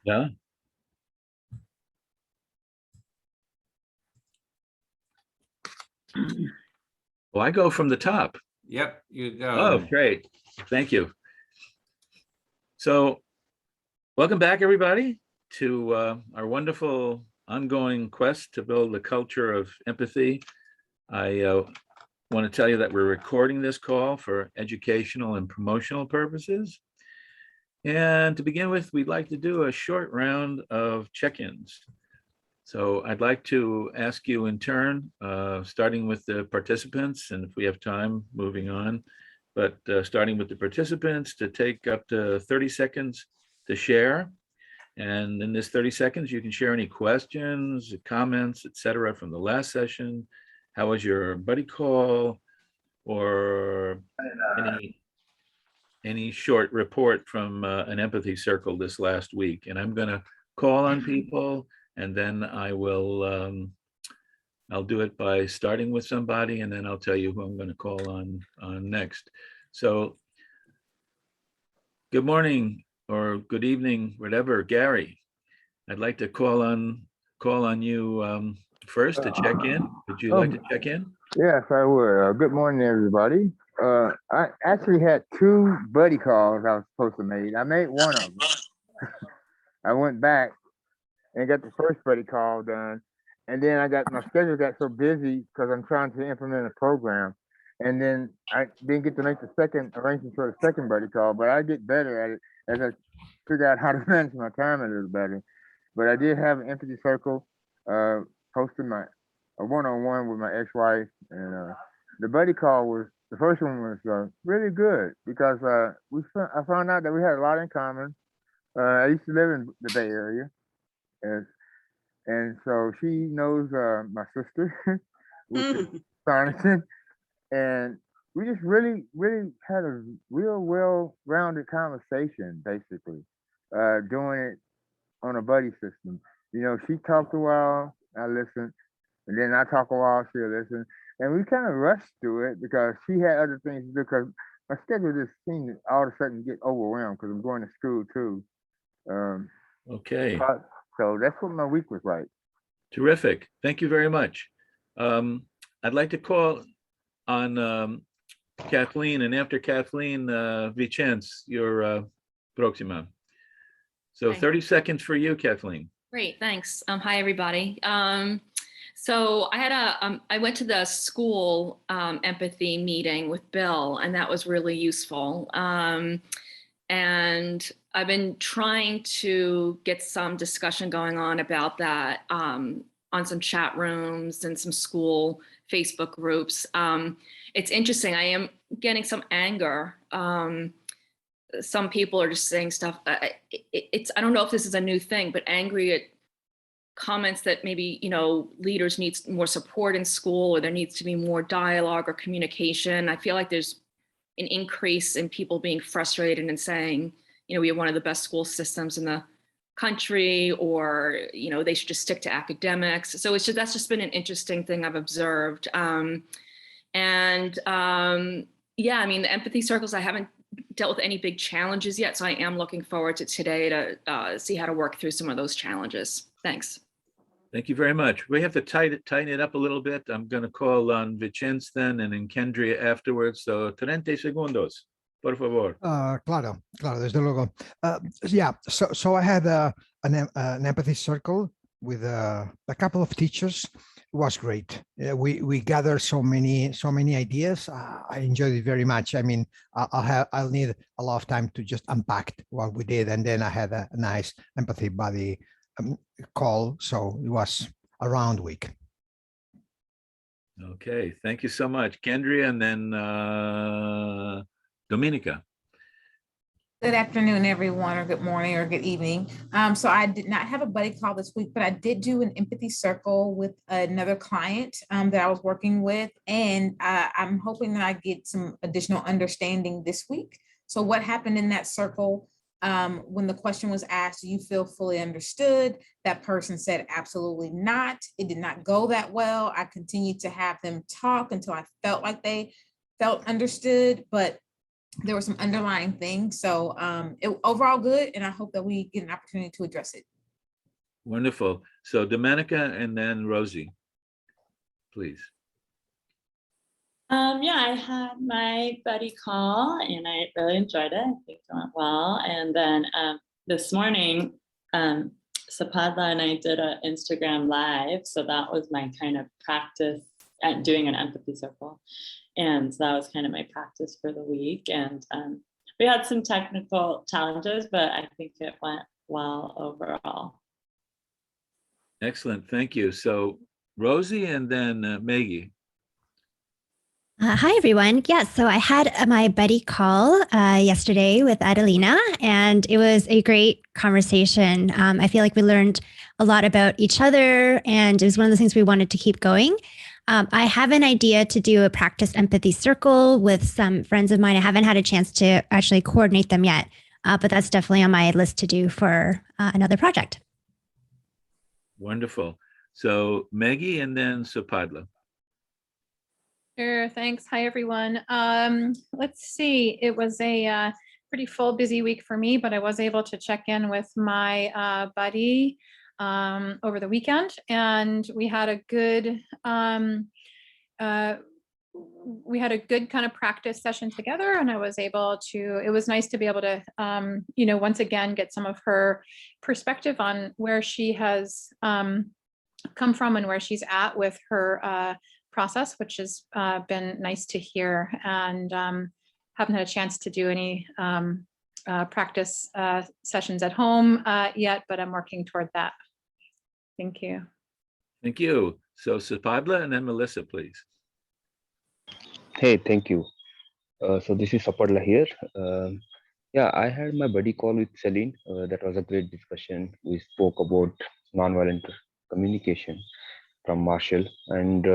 Yeah. Well, I go from the top. Yep, you go. Oh, great. Thank you. So welcome back, everybody, to our wonderful ongoing quest to build a culture of empathy. I want to tell you that we're recording this call for educational and promotional purposes. And to begin with, we'd like to do a short round of check-ins. So I'd like to ask you in turn, starting with the participants, and if we have time, moving on, but starting with the participants, to take up to 30 seconds to share. And in this 30 seconds, you can share any questions, comments, etc. from the last session. How was your buddy call? Or any short report from an empathy circle this last week. And I'm going to call on people, and then I'll do it by starting with somebody, and then I'll tell you who I'm going to call on next. So good morning or good evening, whatever, Gary. I'd like to call on you first to check in. Would you like to check in? Yes, I would. Good morning, everybody. I actually had 2 buddy calls I was supposed to make. I made one of them. I went back and got the first buddy call done, and then my schedule got so busy because I'm trying to implement a program, and then I didn't get to make the second arrangement for the second buddy call. But I get better at it as I figure out how to manage my time a little better. But I did have an empathy circle, posted a one-on-one with my ex-wife, and the buddy call was, the first one was really good because I found out that we had a lot in common. I used to live in the Bay Area, and so she knows my sister, which is astonishing, and we just really, really had a real well-rounded conversation, basically, doing it on a buddy system. You know, she talked a while, I listened, and then I talk a while, she'll listen. And we kind of rushed through it because she had other things to do, because my schedule just seemed to all of a sudden get overwhelmed because I'm going to school too. Okay. So that's what my week was like. Terrific. Thank you very much. I'd like to call on Kathleen, and after Kathleen, Vicence, your próxima. So 30 seconds for you, Kathleen. Great, thanks. Hi, everybody. So I went to the school empathy meeting with Bill, and that was really useful. And I've been trying to get some discussion going on about that on some chat rooms and some school Facebook groups. It's interesting, I am getting some anger. Some people are just saying stuff. I don't know if this is a new thing, but angry at comments that maybe, leaders need more support in school, or there needs to be more dialogue or communication. I feel like there's an increase in people being frustrated and saying, we have one of the best school systems in the country, or, they should just stick to academics. So that's just been an interesting thing I've observed. Yeah, I mean, the empathy circles, I haven't dealt with any big challenges yet. So I am looking forward to today to see how to work through some of those challenges. Thanks. Thank you very much. We have to tighten it up a little bit. I'm going to call on Vicence then, and then Kendria afterwards. So 30 segundos, por favor. Claro, desde luego. Yeah, so I had an empathy circle with a couple of teachers. It was great. We gathered so many ideas. I enjoyed it very much. I mean, I'll need a lot of time to just unpack what we did, and then I had a nice empathy buddy call. So it was a round week. Okay, thank you so much, Kendria, and then Dominica. Good afternoon, everyone, or good morning, or good evening. So I did not have a buddy call this week, but I did do an empathy circle with another client that I was working with, and I'm hoping that I get some additional understanding this week. So what happened in that circle, when the question was asked, do you feel fully understood? That person said, absolutely not. It did not go that well. I continued to have them talk until I felt like they felt understood, but there were some underlying things. So overall good, and I hope that we get an opportunity to address it. Wonderful. So Domenica and then Rosie, please. Yeah, I had my buddy call and I really enjoyed it. I think it went well. And then this morning, Sapadla and I did an Instagram live. So that was my kind of practice at doing an empathy circle. And so that was kind of my practice for the week. And we had some technical challenges, but I think it went well overall. Excellent. Thank you. So Rosie and then Maggie. Hi, everyone. Yeah, so I had my buddy call yesterday with Adelina, and it was a great conversation. I feel like we learned a lot about each other, and it was one of the things we wanted to keep going. I have an idea to do a practice empathy circle with some friends of mine. I haven't had a chance to actually coordinate them yet, but that's definitely on my list to do for another project. Wonderful. So Maggie and then Sapadla. Sure, thanks. Hi, everyone. Let's see. It was a pretty full, busy week for me, but I was able to check in with my buddy over the weekend, and we had a good kind of practice session together. And I was able to. It was nice to be able to, once again get some of her perspective on where she has come from and where she's at with her process, which has been nice to hear. And haven't had a chance to do any practice sessions at home yet, but I'm working toward that. Thank you. Thank you. So Sapadla and then Melissa, please. Hey, thank you. So this is Sapadla here. Yeah, I had my buddy call with Celine. That was a great discussion. We spoke about nonviolent communication from Marshall, and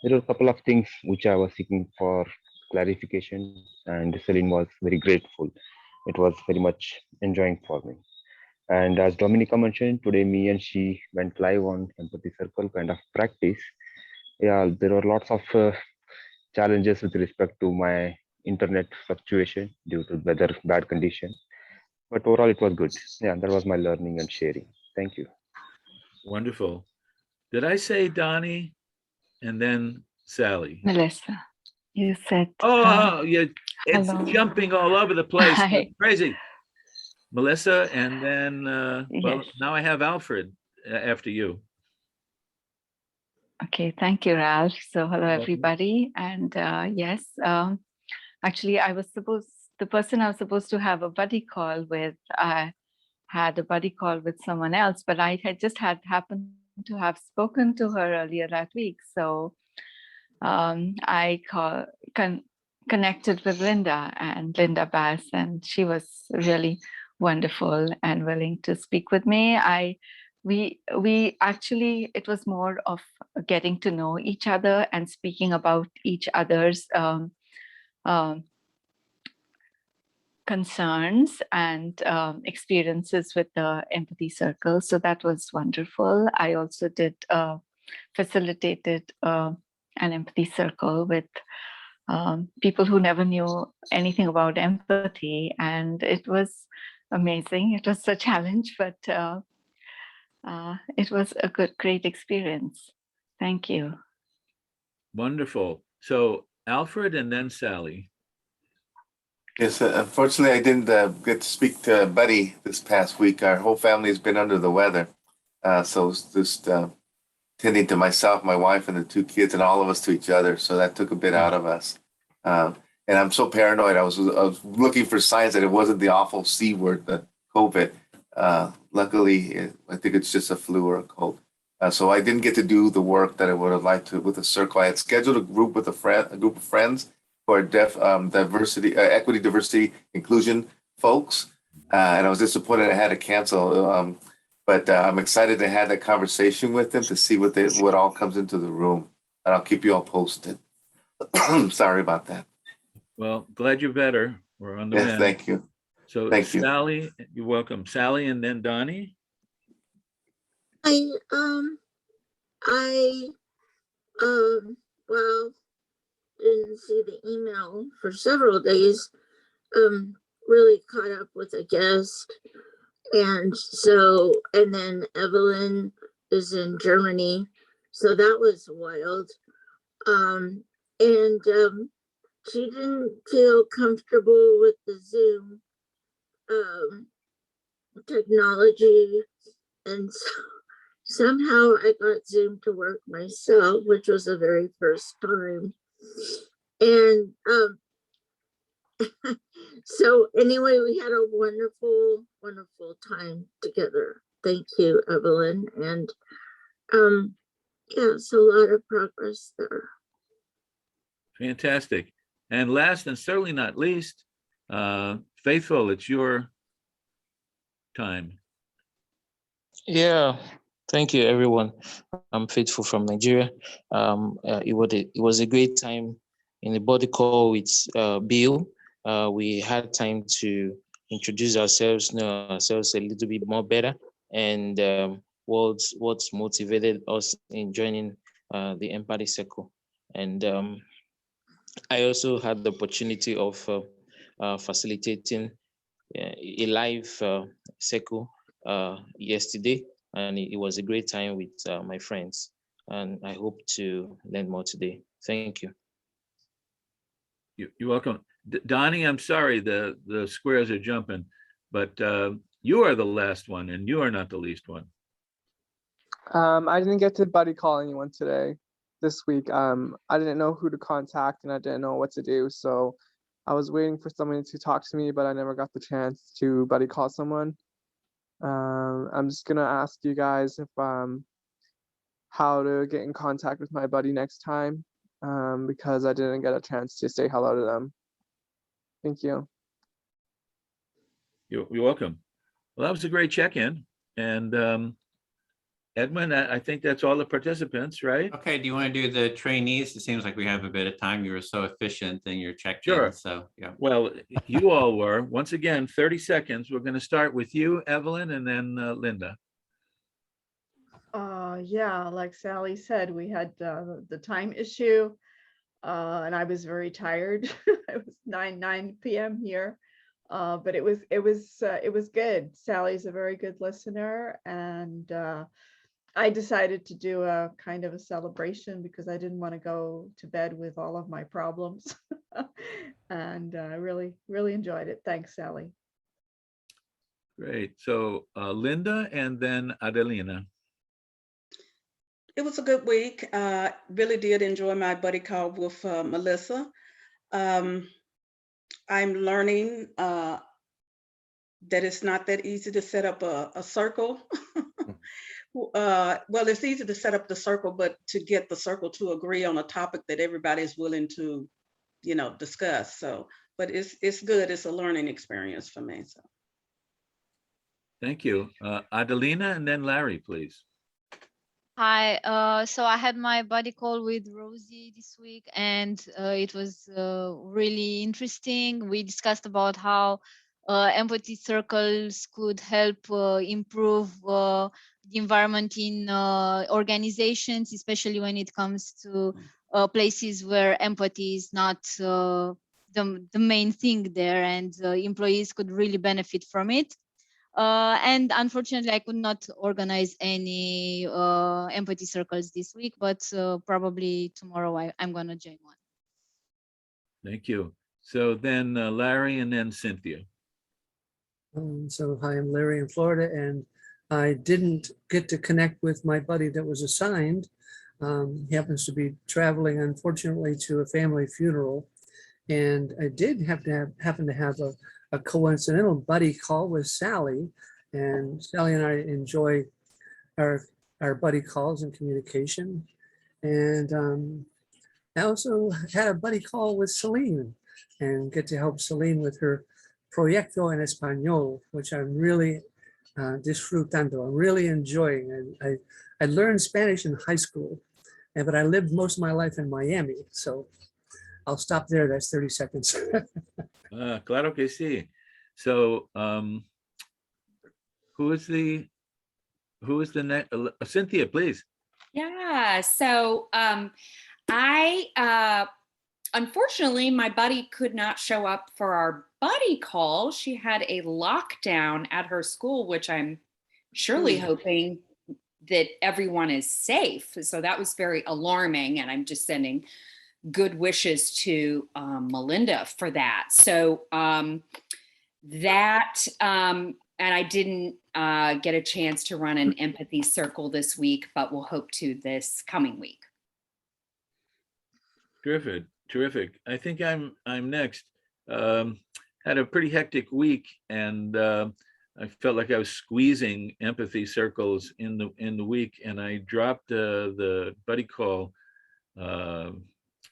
there were a couple of things which I was seeking for clarification, and Celine was very grateful. It was very much enjoying for me. And as Dominica mentioned, today me and she went live on Empathy Circle kind of practice. Yeah, there were lots of challenges with respect to my internet fluctuation due to weather bad condition. But overall, it was good. Yeah, that was my learning and sharing. Thank you. Wonderful. Did I say Donnie and then Sally? Melissa, you said. Oh, yeah, it's hello. jumping all over the place. Hi. Crazy. Melissa, and then, well, Yes. now I have Alfred after you. Okay, thank you, Ralph. So hello, welcome. everybody. And yes, actually, the person I was supposed to have a buddy call with, I had a buddy call with someone else, but I had just happened to have spoken to her earlier that week. So I connected with Linda Bass, and she was really wonderful and willing to speak with me. We actually, it was more of getting to know each other and speaking about each other's concerns and experiences with the Empathy Circle. So that was wonderful. I also facilitated an Empathy Circle with people who never knew anything about empathy, and it was amazing. It was a challenge, but it was a great experience. Thank you. Wonderful. So Alfred and then Sally. Yes, unfortunately, I didn't get to speak to Buddy this past week. Our whole family has been under the weather. So it's just tending to myself, my wife, and the two kids, and all of us to each other. So that took a bit out of us. And I'm so paranoid. I was looking for signs that it wasn't the awful C word, the COVID. Luckily, I think it's just a flu or a cold. So I didn't get to do the work that I would have liked to with the circle. I had scheduled a group with a group of friends who are diversity, equity, diversity, inclusion folks. And I was disappointed I had to cancel. But I'm excited to have that conversation with them to see what all comes into the room. And I'll keep you all posted. Sorry about that. Well, glad you're better. We're on the mend. Thank you. So Thank you. Sally, you're welcome. Sally and then Donnie. Well, didn't see the email for several days, really caught up with a guest. And so, and then Evelyn is in Germany. So that was wild. She didn't feel comfortable with the Zoom technology. And so somehow I got Zoom to work myself, which was the very first time. And so anyway, we had a wonderful, wonderful time together. Thank you, Evelyn. And yeah, it's a lot of progress there. Fantastic. And last and certainly not least, Faithful, it's your time. Yeah, thank you, everyone. I'm Faithful from Nigeria. It was a great time in the body call with Bill. We had time to introduce ourselves, know ourselves a little bit more better, and what's motivated us in joining the Empathy Circle. And I also had the opportunity of facilitating a live circle yesterday, and it was a great time with my friends. And I hope to learn more today. Thank you. You're welcome. Donnie, I'm sorry, the squares are jumping, but you are the last one and you are not the least one. I didn't get to buddy call anyone this week. I didn't know who to contact and I didn't know what to do. So I was waiting for someone to talk to me, but I never got the chance to buddy call someone. I'm just gonna ask you guys if how to get in contact with my buddy next time, because I didn't get a chance to say hello to them. Thank you. You're welcome. Well, that was a great check-in. And Edmund, I think that's all the participants, right? Okay, do you want to do the trainees? It seems like we have a bit of time. You were so efficient in your check-in. Sure. So, yeah. Well, you all were. Once again, 30 seconds. We're going to start with you, Evelyn, and then Linda. Yeah, like Sally said, we had the time issue, and I was very tired. It was 9 p.m. here, but it was good. Sally's a very good listener, and I decided to do a kind of a celebration because I didn't want to go to bed with all of my problems. And I really enjoyed it. Thanks, Sally. Great. So Linda and then Adelina. It was a good week. Really did enjoy my buddy call with Melissa. I'm learning that it's not that easy to set up a circle. Well, it's easy to set up the circle, but to get the circle to agree on a topic that everybody is willing to, discuss. So, but it's good. It's a learning experience for me. So. Thank you. Adelina and then Larry, please. Hi, so I had my buddy call with Rosie this week, and it was really interesting. We discussed about how empathy circles could help improve the environment in organizations, especially when it comes to places where empathy is not the main thing there, and employees could really benefit from it. And unfortunately, I could not organize any empathy circles this week, but probably tomorrow I'm going to join one. Thank you. So then Larry and then Cynthia. So hi, I'm Larry in Florida, and I didn't get to connect with my buddy that was assigned. He happens to be traveling, unfortunately, to a family funeral. And I did happen to have a coincidental buddy call with Sally, and Sally and I enjoy our buddy calls and communication. And I also had a buddy call with Celine and get to help Celine with her Proyecto en Español, which I'm really disfrutando. I'm really enjoying. I learned Spanish in high school, but I lived most of my life in Miami. So I'll stop there. That's 30 seconds. Claro que sí. So who is the next? Cynthia, please. Yeah, so I unfortunately my buddy could not show up for our buddy call. She had a lockdown at her school, which I'm surely hoping that everyone is safe. So that was very alarming. And I'm just sending good wishes to Melinda for that. So and I didn't get a chance to run an empathy circle this week, but we'll hope to this coming week. Terrific. I think I'm next. Had a pretty hectic week, and I felt like I was squeezing empathy circles in the week, and I dropped the buddy call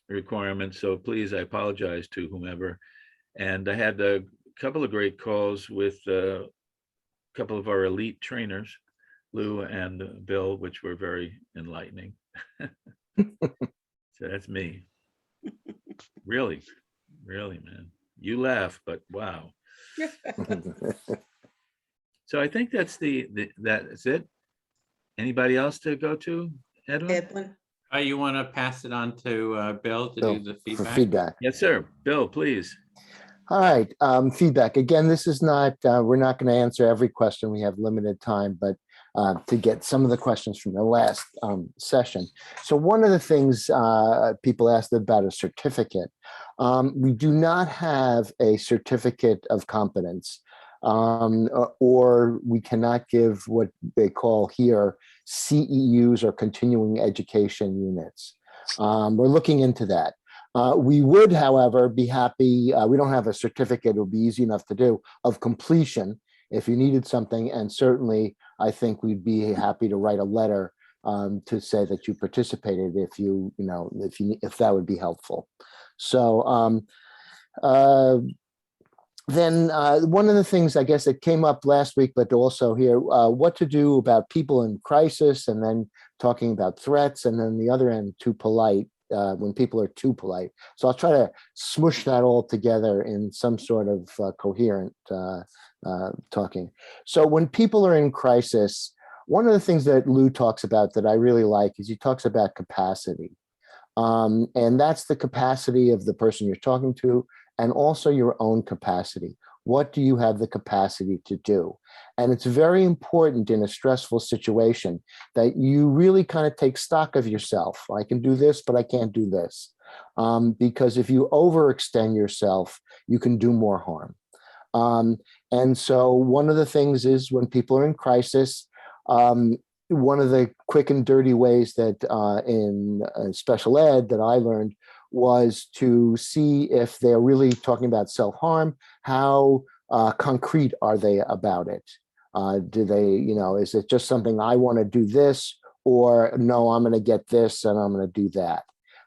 requirement. So please, I apologize to whomever. And I had a couple of great calls with a couple of our elite trainers, Lou and Bill, which were very enlightening. So that's me. Really, man. You laugh, but wow. So I think that's that's it. Anybody else to go to, Edwin? You want to pass it on to Bill to do the For feedback? feedback. Yes, sir. Bill, please. All right, feedback. Again, this is not, we're not going to answer every question. We have limited time, but to get some of the questions from the last session. So one of the things people asked about a certificate. We do not have a certificate of competence, or we cannot give what they call here CEUs, or continuing education units. We're looking into that. We would, however, be happy, we don't have a certificate, it would be easy enough to do, of completion if you needed something. And certainly, I think we'd be happy to write a letter to say that you participated if that would be helpful. So then one of the things, I guess, that came up last week, but also here, what to do about people in crisis, and then talking about threats, and then the other end, too polite. When people are too polite. So I'll try to smush that all together in some sort of coherent talking. So when people are in crisis, one of the things that Lou talks about that I really like is he talks about capacity. And that's the capacity of the person you're talking to, and also your own capacity. What do you have the capacity to do? And it's very important in a stressful situation that you really kind of take stock of yourself. I can do this, but I can't do this. Because if you overextend yourself, you can do more harm. And so one of the things is when people are in crisis, one of the quick and dirty ways that in special ed that I learned was to see if they're really talking about self-harm, how concrete are they about it? Do they, is it just something I want to do this, or no, I'm going to get this and I'm going to do that?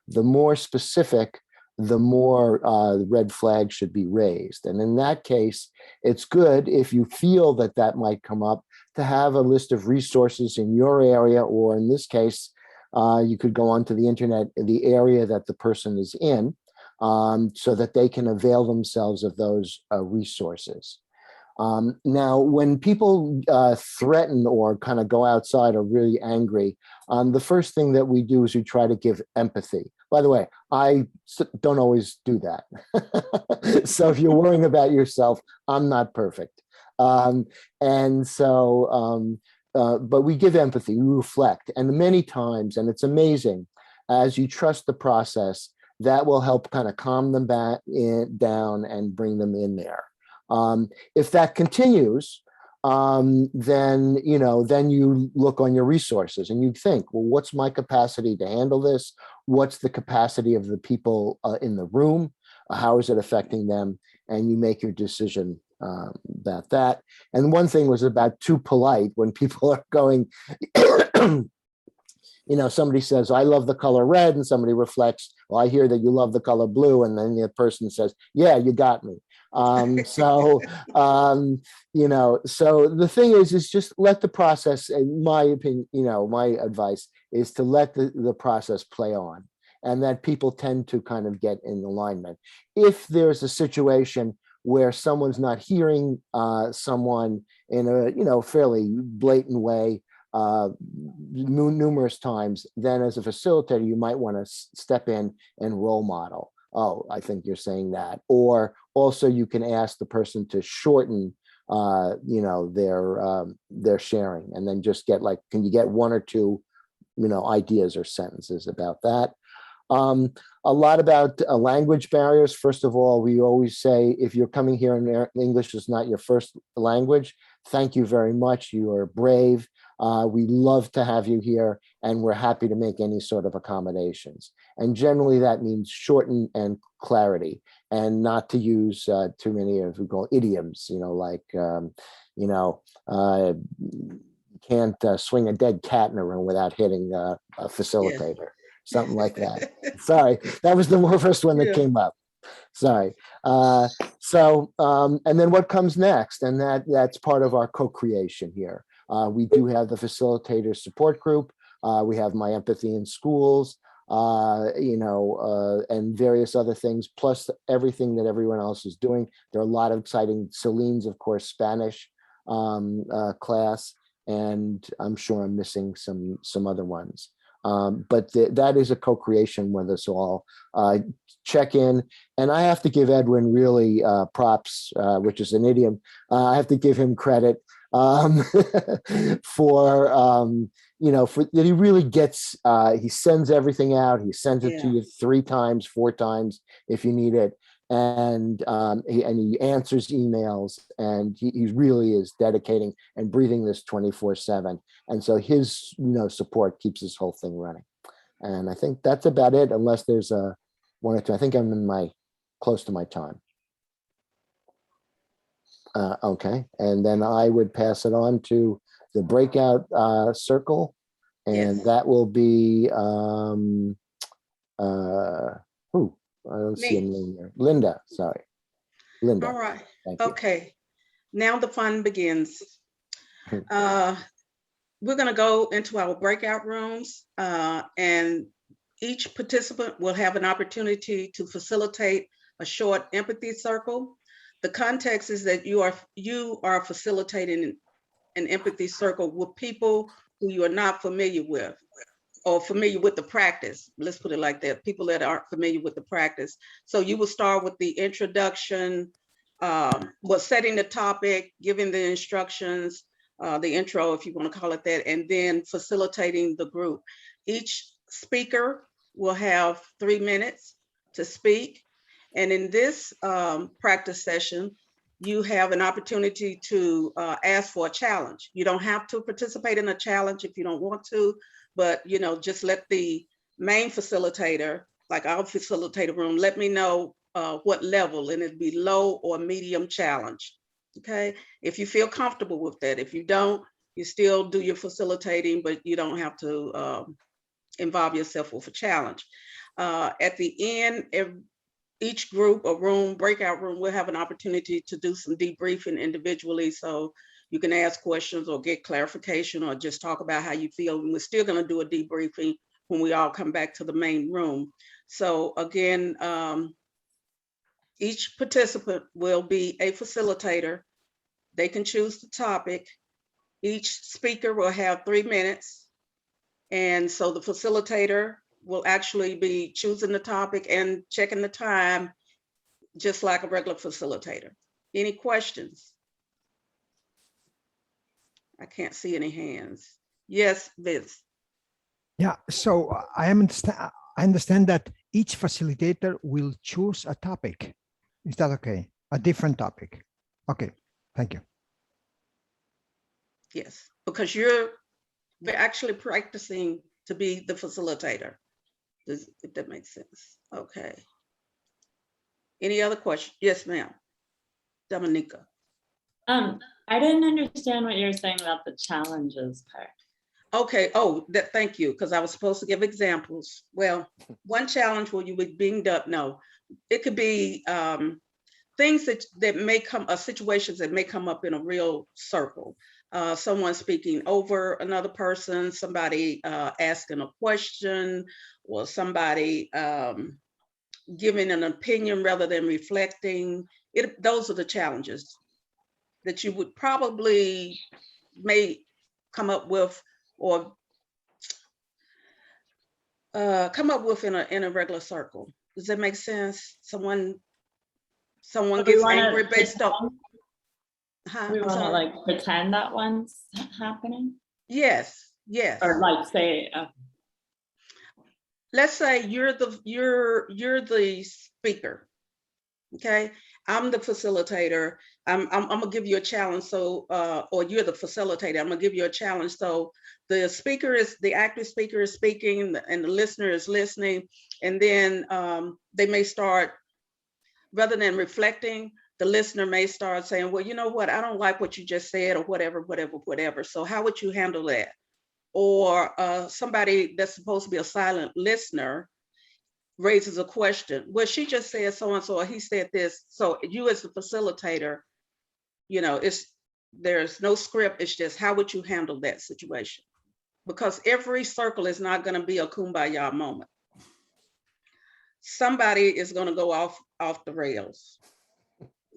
The more specific, the more red flags should be raised. And in that case, it's good if you feel that that might come up to have a list of resources in your area, or in this case, you could go onto the internet, the area that the person is in, so that they can avail themselves of those resources. Now, when people threaten or kind of go outside or really angry, the first thing that we do is we try to give empathy. By the way, I don't always do that. So if you're worrying about yourself, I'm not perfect. But we give empathy, we reflect, and many times, and it's amazing, as you trust the process, that will help kind of calm them down and bring them in there. If that continues, then you look on your resources and you think, well, what's my capacity to handle this? What's the capacity of the people in the room? How is it affecting them? And you make your decision about that. And one thing was about too polite when people are going, somebody says, I love the color red, and somebody reflects, well, I hear that you love the color blue. And then the person says, yeah, you got me. So the thing is just let the process, in my opinion, my advice is to let the process play on, and that people tend to kind of get in alignment. If there's a situation where someone's not hearing someone in a fairly blatant way numerous times, then as a facilitator, you might want to step in and role model. oh, I think you're saying that. Or also you can ask the person to shorten their sharing, and then just get like, can you get one or two, ideas or sentences about that. A lot about language barriers. First of all, we always say, if you're coming here and English is not your first language, thank you very much. You are brave. We love to have you here, and we're happy to make any sort of accommodations. And generally that means shorten and clarity, and not to use too many of we call idioms, can't swing a dead cat in a room without hitting a facilitator. Something like that. Sorry, that was the first one that came up. Sorry. And then what comes next? And that's part of our co-creation here. We do have the facilitator support group. We have My Empathy in Schools, and various other things, plus everything that everyone else is doing. There are a lot of exciting, Celine's, of course, Spanish class, and I'm sure I'm missing some other ones. But that is a co-creation with us all. Check in, and I have to give Edwin really props, which is an idiom. I have to give him credit for that he really gets. He sends everything out. He sends it to you 3 times, 4 times if you need it, and he answers emails, and he really is dedicating and breathing this 24/7. And so his support keeps this whole thing running. And I think that's about it, unless there's one or two. I think I'm close to my time. Okay, and then I would pass it on to the breakout circle, and that will be I don't see a name there. Linda, sorry. Linda. All right. Thank you. Okay. Now the fun begins. We're going to go into our breakout rooms, and each participant will have an opportunity to facilitate a short empathy circle. The context is that you are facilitating an empathy circle with people who you are not familiar with, or familiar with the practice. Let's put it like that. People that aren't familiar with the practice. So you will start with the introduction, setting the topic, giving the instructions, the intro, if you want to call it that, and then facilitating the group. Each speaker will have 3 minutes to speak. And in this practice session, you have an opportunity to ask for a challenge. You don't have to participate in a challenge if you don't want to, but just let the main facilitator, like our facilitator room, let me know what level, and it'd be low or medium challenge. Okay, if you feel comfortable with that. If you don't, you still do your facilitating, but you don't have to involve yourself with a challenge. At the end, each group or room, breakout room, will have an opportunity to do some debriefing individually. So you can ask questions or get clarification or just talk about how you feel. And we're still going to do a debriefing when we all come back to the main room. So again, each participant will be a facilitator. They can choose the topic. Each speaker will have 3 minutes. And so the facilitator will actually be choosing the topic and checking the time, just like a regular facilitator. Any questions? I can't see any hands. Yes, Vince. Yeah, so I understand that each facilitator will choose a topic. Is that okay? A different topic. Okay, thank you. Yes, because you're actually practicing to be the facilitator. If that makes sense. Okay. Any other questions? Yes, ma'am. Dominica. I didn't understand what you were saying about the challenges part. Okay. Oh, thank you, because I was supposed to give examples. Well, one challenge where you would being up. No, it could be things that may come, situations that may come up in a real circle. Someone speaking over another person, somebody asking a question, or somebody giving an opinion rather than reflecting. Those are the challenges that you would probably may come up with, or come up with in a regular circle. Does that make sense? Someone So we gets wanna angry based on, pretend- huh? We I'm want to sorry. like pretend that one's happening, Yes, yes. or like say, Let's say you're the speaker. Okay, I'm the facilitator. I'm gonna give you a challenge. So, or you're the facilitator. I'm gonna give you a challenge. So the active speaker is speaking and the listener is listening. And then they may start, rather than reflecting, the listener may start saying, well, you know what? I don't like what you just said, or whatever. So how would you handle that? Or somebody that's supposed to be a silent listener raises a question. Well, she just said so-and-so, or he said this. So you as the facilitator, there's no script. It's just, how would you handle that situation? Because every circle is not going to be a kumbaya moment. Somebody is going to go off the rails.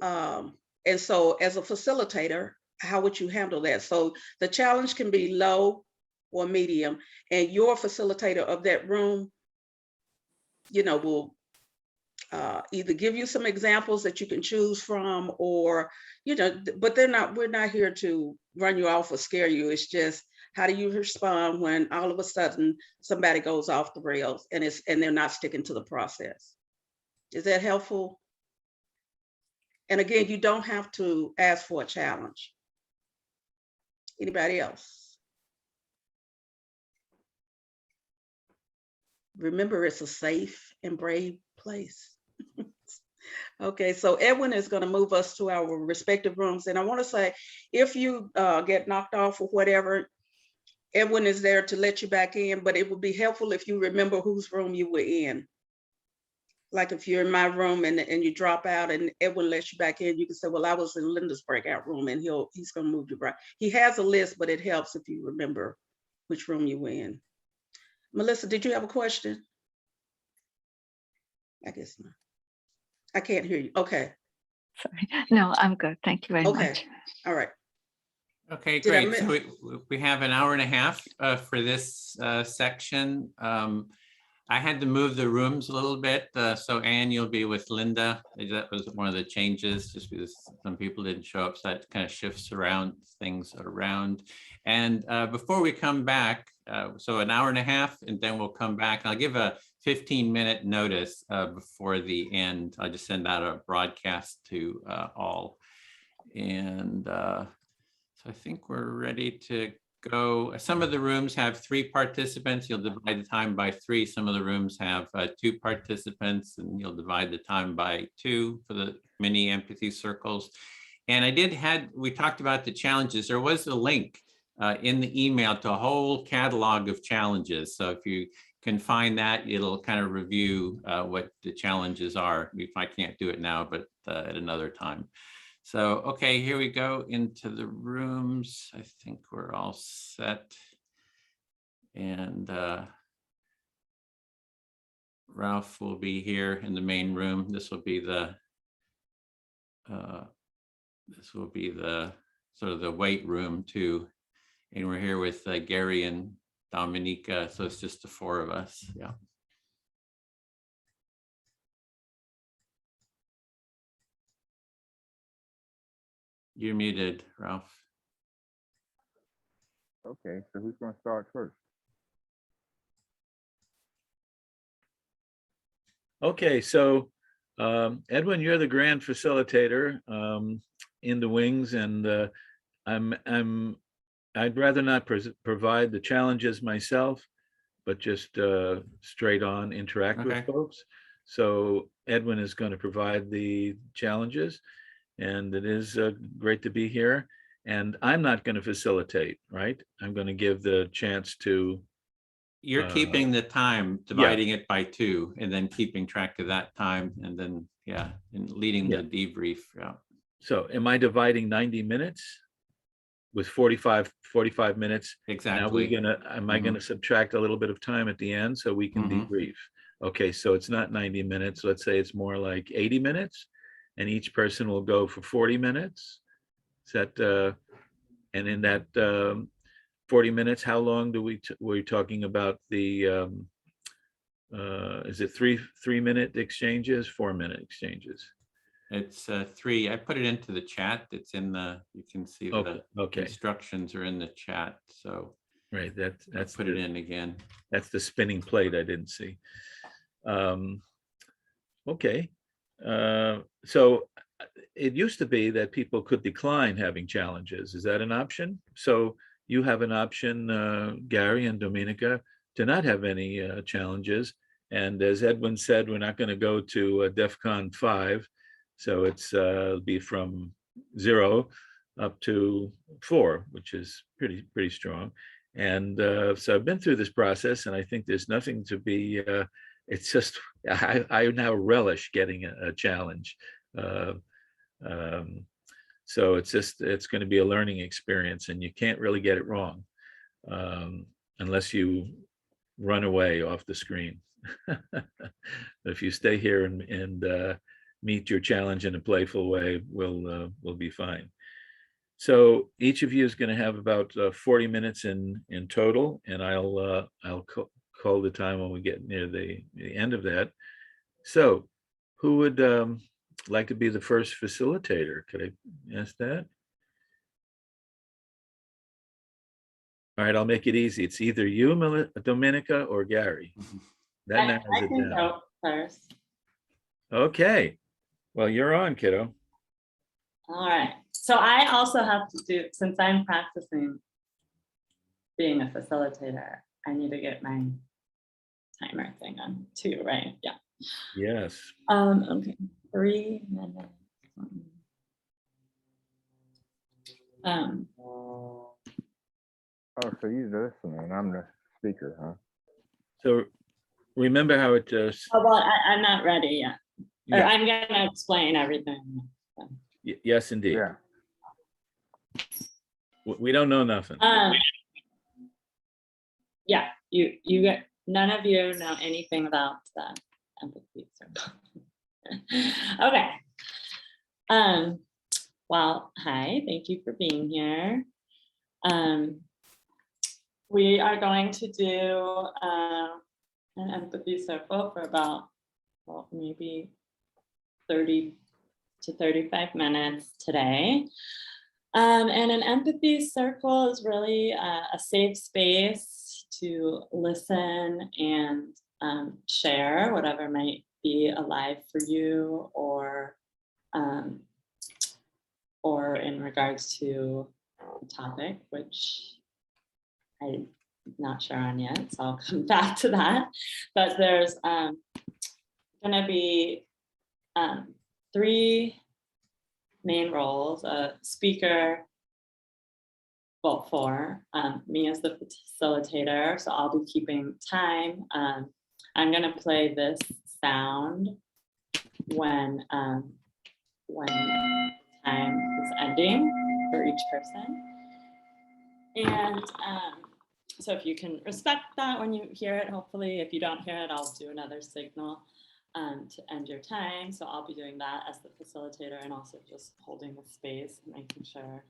And so as a facilitator, how would you handle that? So the challenge can be low or medium, and your facilitator of that room, will either give you some examples that you can choose from, or, but we're not here to run you off or scare you. It's just, how do you respond when all of a sudden somebody goes off the rails and they're not sticking to the process? Is that helpful? And again, you don't have to ask for a challenge. Anybody else? Remember, it's a safe and brave place. Okay, so Edwin is going to move us to our respective rooms. And I want to say, if you get knocked off or whatever, Edwin is there to let you back in, but it would be helpful if you remember whose room you were in. Like if you're in my room and you drop out and Edwin lets you back in, you can say, well, I was in Linda's breakout room, and he's going to move you right. He has a list, but it helps if you remember which room you were in. Melissa, did you have a question? I guess not. I can't hear you. Okay. Sorry. No, I'm good. Thank you very Okay. much. All right. Okay, Did I great. So miss- we have an hour and a half for this section. I had to move the rooms a little bit. So Anne, you'll be with Linda. That was one of the changes, just because some people didn't show up. So that kind of shifts things around. And before we come back, so an hour and a half, and then we'll come back. I'll give a 15-minute notice before the end. I'll just send out a broadcast to all. And so I think we're ready to go. Some of the rooms have 3 participants. You'll divide the time by 3. Some of the rooms have 2 participants, and you'll divide the time by 2 for the mini empathy circles. And we talked about the challenges. There was a link in the email to a whole catalog of challenges. So if you can find that, it'll kind of review what the challenges are. If I can't do it now, but at another time. So, okay, here we go into the rooms. I think we're all set. And Ralph will be here in the main room. This will be the sort of the weight room too. And we're here with Gary and Dominica. So it's just the 4 of us. Yeah. You're muted, Ralph. Okay, so who's going to start first? Okay, so Edwin, you're the grand facilitator in the wings, and I'd rather not provide the challenges myself, but just straight on interact with folks. So Edwin is going to provide the challenges, and it is great to be here. And I'm not going to facilitate, right? I'm going to give the chance to. You're keeping the time, dividing it by 2, and then keeping track of that time, and then, and leading the debrief. Yeah. So am I dividing 90 minutes with 45 minutes? Exactly. Now am I gonna subtract a little bit of time at the end so we can debrief? Okay, so it's not 90 minutes. Let's say it's more like 80 minutes, and each person will go for 40 minutes. Is that, and in that 40 minutes, how long we're talking about the is it 3-minute exchanges, 4-minute exchanges? It's 3. I put it into the chat. It's in the, you can see the Okay. instructions are in the chat. So Right, that's put it in again. That's the spinning plate I didn't see. Okay. So it used to be that people could decline having challenges. Is that an option? So you have an option, Gary and Dominica, to not have any challenges. And as Edwin said, we're not going to go to DEFCON 5. So it's be from 0 up to 4, which is pretty strong. And so I've been through this process, and I think there's nothing to be, it's just, I now relish getting a challenge. So it's going to be a learning experience, and you can't really get it wrong unless you run away off the screen. If you stay here and meet your challenge in a playful way, we'll be fine. So each of you is going to have about 40 minutes in total, and I'll call the time when we get near the end of that. So who would like to be the first facilitator? Could I ask that? All right, I'll make it easy. It's either you, Dominica, or Gary. That narrows I it can down. go first. Okay. Well, you're on, kiddo. All right. So I also have to do, since I'm practicing being a facilitator, I need to get my timer thing on too, right? Yeah. Yes. Okay. 3 minutes. Oh, so you're the listener and I'm the speaker, huh? So remember how it Oh, well, I'm not ready yet. Or Yeah. I'm gonna explain everything. yes, indeed. Yeah. We don't know nothing. Yeah, you get, none of you know anything about the empathy circle. Okay. Well, hi, thank you for being here. We are going to do an empathy circle for about, well, maybe 30 to 35 minutes today. And an empathy circle is really a safe space to listen and share whatever might be alive for you, or in regards to the topic, which I'm not sure on yet, so I'll come back to that. But there's gonna be 3 main roles: a speaker, well, 4, me as the facilitator, so I'll be keeping time. I'm gonna play this sound when time is ending for each person. And so if you can respect that when you hear it, hopefully. If you don't hear it, I'll do another signal to end your time. So I'll be doing that as the facilitator, and also just holding the space and making sure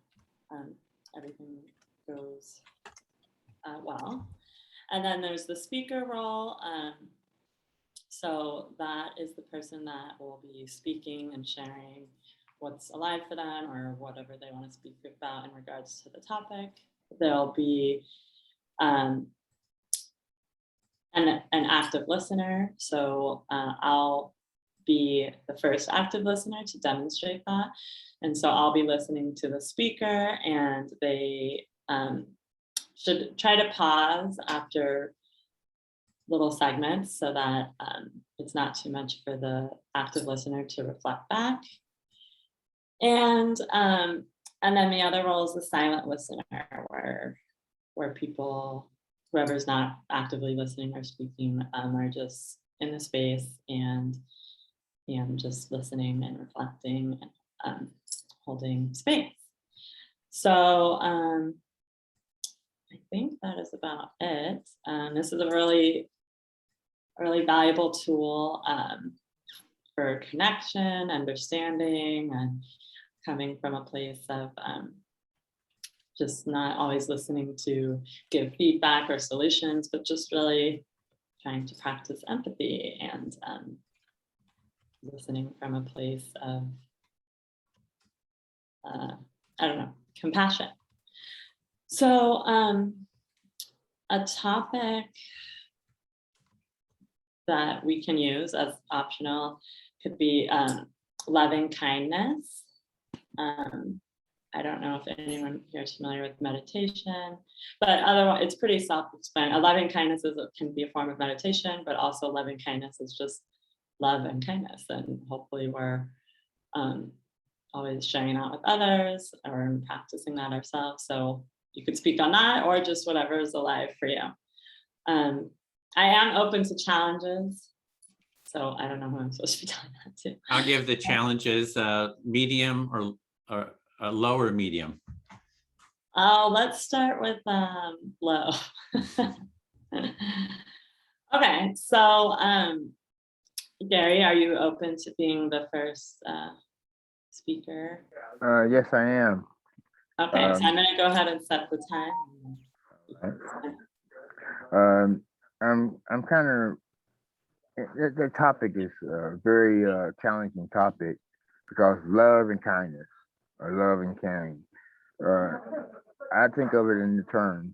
everything goes well. And then there's the speaker role. So that is the person that will be speaking and sharing what's alive for them, or whatever they want to speak about in regards to the topic. There'll be an active listener. So I'll be the first active listener to demonstrate that. And so I'll be listening to the speaker, and they should try to pause after little segments so that it's not too much for the active listener to reflect back. And then the other role is the silent listener, where people, whoever's not actively listening or speaking, are just in the space and just listening and reflecting and holding space. So I think that is about it. This is a really valuable tool for connection, understanding, and coming from a place of just not always listening to give feedback or solutions, but just really trying to practice empathy and listening from a place of, I don't know, compassion. So a topic that we can use as optional could be loving kindness. I don't know if anyone here is familiar with meditation, but otherwise it's pretty self-explanatory. Loving kindness can be a form of meditation, but also loving kindness is just love and kindness. And hopefully we're always sharing that with others or practicing that ourselves. So you could speak on that or just whatever is alive for you. I am open to challenges. So I don't know who I'm supposed to be telling that to. I'll give the challenges medium or a lower medium. Oh, let's start with low. Okay, so Gary, are you open to being the first speaker? Yes, I am. Okay, so I'm gonna go ahead and set the time. I'm kind of, the topic is a very challenging topic because love and kindness, or love and caring. I think of it in the terms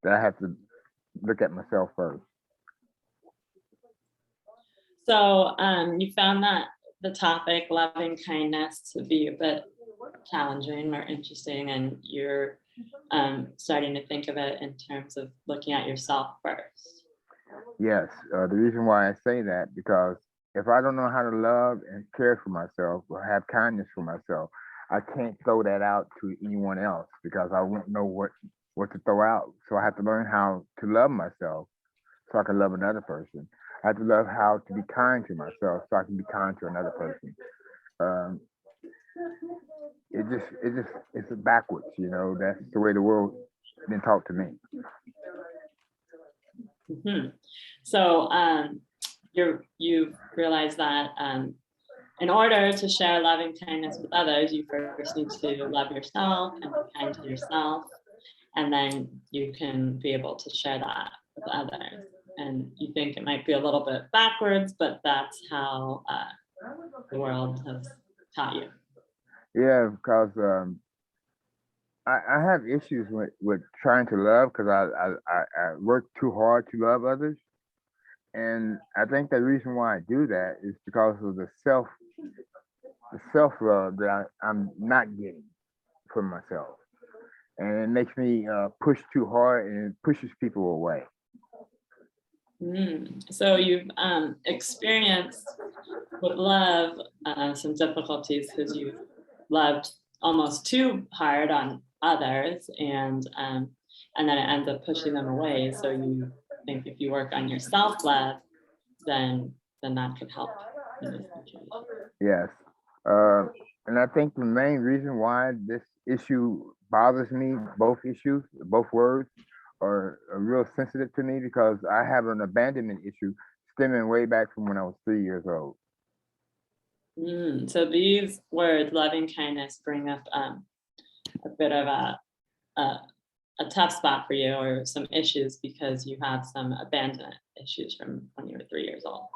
that I have to look at myself first. So you found that the topic loving kindness to be a bit challenging or interesting, and you're starting to think of it in terms of looking at yourself first. Yes, the reason why I say that, because if I don't know how to love and care for myself or have kindness for myself, I can't throw that out to anyone else because I won't know what to throw out. So I have to learn how to love myself so I can love another person. I have to learn how to be kind to myself so I can be kind to another person. It's backwards, you know. That's the way the world's been taught to me. Mm-hmm. So you've realized that in order to share loving kindness with others, you first need to love yourself and be kind to yourself, and then you can be able to share that with others. And you think it might be a little bit backwards, but that's how the world has taught you. Yeah, because I have issues with trying to love because I work too hard to love others. And I think the reason why I do that is because of the self-love that I'm not getting from myself. And it makes me push too hard and it pushes people away. So you've experienced with love some difficulties because you've loved almost too hard on others, and then it ends up pushing them away. So you think if you work on your self-love, then that could help in this situation. Yes. And I think the main reason why this issue bothers me, both words, are real sensitive to me because I have an abandonment issue stemming way back from when I was 3 years old. So these words, loving kindness, bring up a bit of a tough spot for you or some issues because you have some abandonment issues from when you were 3 years old.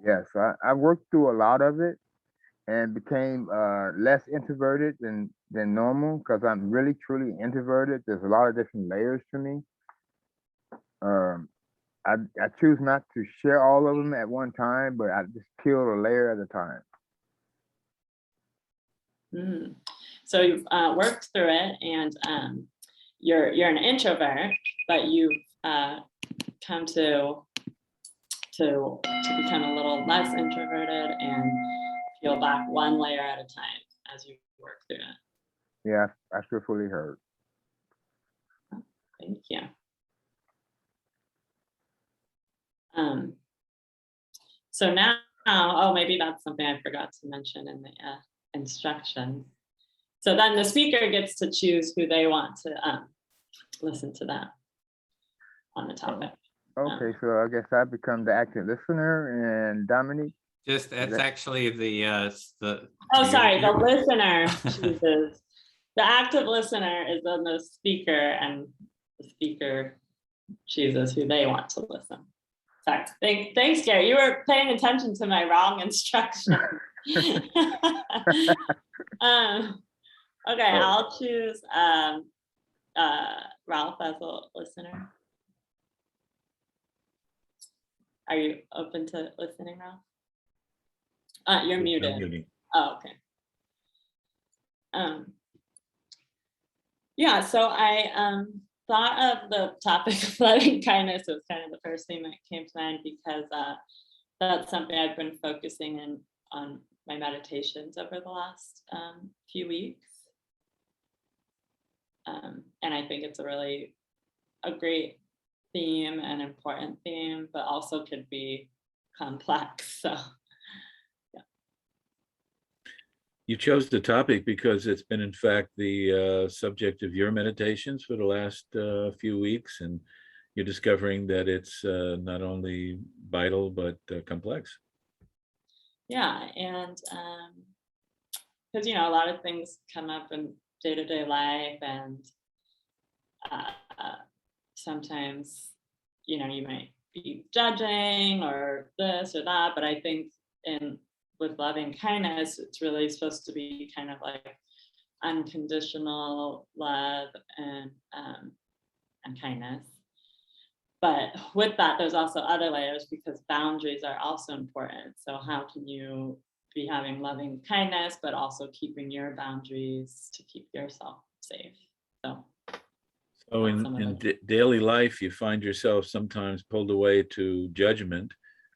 Yes, I worked through a lot of it and became less introverted than normal because I'm really truly introverted. There's a lot of different layers to me. I choose not to share all of them at one time, but I just peel a layer at a time. So you've worked through it, and you're an introvert, but you've come to become a little less introverted and peel back one layer at a time as you work through it. Yeah, I feel fully heard. Thank you. So now, oh, maybe that's something I forgot to mention in the instructions. So then the speaker gets to choose who they want to listen to them on the topic. Okay, so I guess I become the active listener, and Dominique? Just that's actually the Oh, sorry, the listener chooses. The active listener is then the speaker, and the speaker chooses who they want to listen. Sorry. Thanks, Gary. You were paying attention to my wrong instruction. Okay, I'll choose Ralph as a listener. Are you open to listening, Ralph? You're muted. Oh, okay. Yeah, so I thought of the topic of loving kindness. It was kind of the first thing that came to mind because that's something I've been focusing in on my meditations over the last few weeks. And I think it's a great theme, an important theme, but also could be complex. So You chose the topic because it's been, in fact, the subject of your meditations for the last few weeks, and you're discovering that it's not only vital, but complex. yeah, and because, a lot of things come up in day-to-day life, and sometimes, you might be judging or this or that, but I think with loving kindness, it's really supposed to be kind of like unconditional love and kindness. But with that, there's also other layers because boundaries are also important. So how can you be having loving kindness, but also keeping your boundaries to keep yourself safe? So in daily life, you find yourself sometimes pulled away to judgment.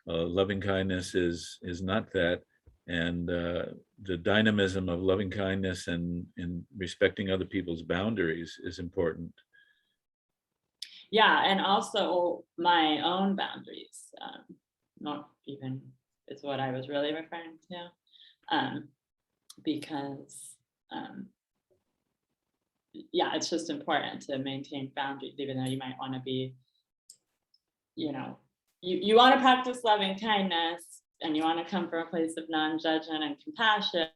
Loving kindness is not that. And the dynamism of loving kindness and respecting other people's boundaries is important. Yeah, and also my own boundaries, not even is what I was really referring to, because yeah, it's just important to maintain boundaries, even though you might want to be, you want to practice loving kindness and you want to come from a place of non-judgment and compassion,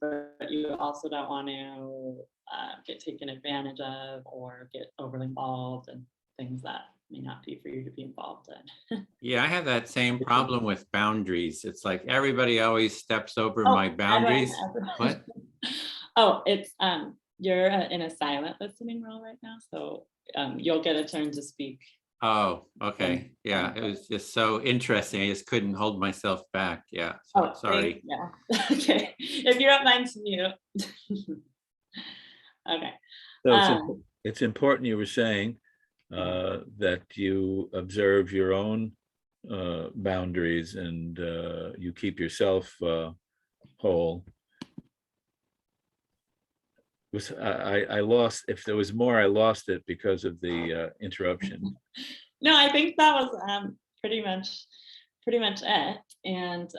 but you also don't want to get taken advantage of or get overly involved in things that may not be for you to be involved in. Yeah, I have that same problem with boundaries. It's like everybody always steps over my boundaries. What? Oh, it's you're in a silent listening role right now, so you'll get a turn to speak. Oh, okay. Yeah, it was just so interesting. I just couldn't hold myself back. Yeah, so, sorry. Yeah. Okay, if you don't mind to mute. Okay. So it's important, you were saying, that you observe your own boundaries and you keep yourself whole. I lost, if there was more, I lost it because of the interruption. No, I think that was pretty much it. And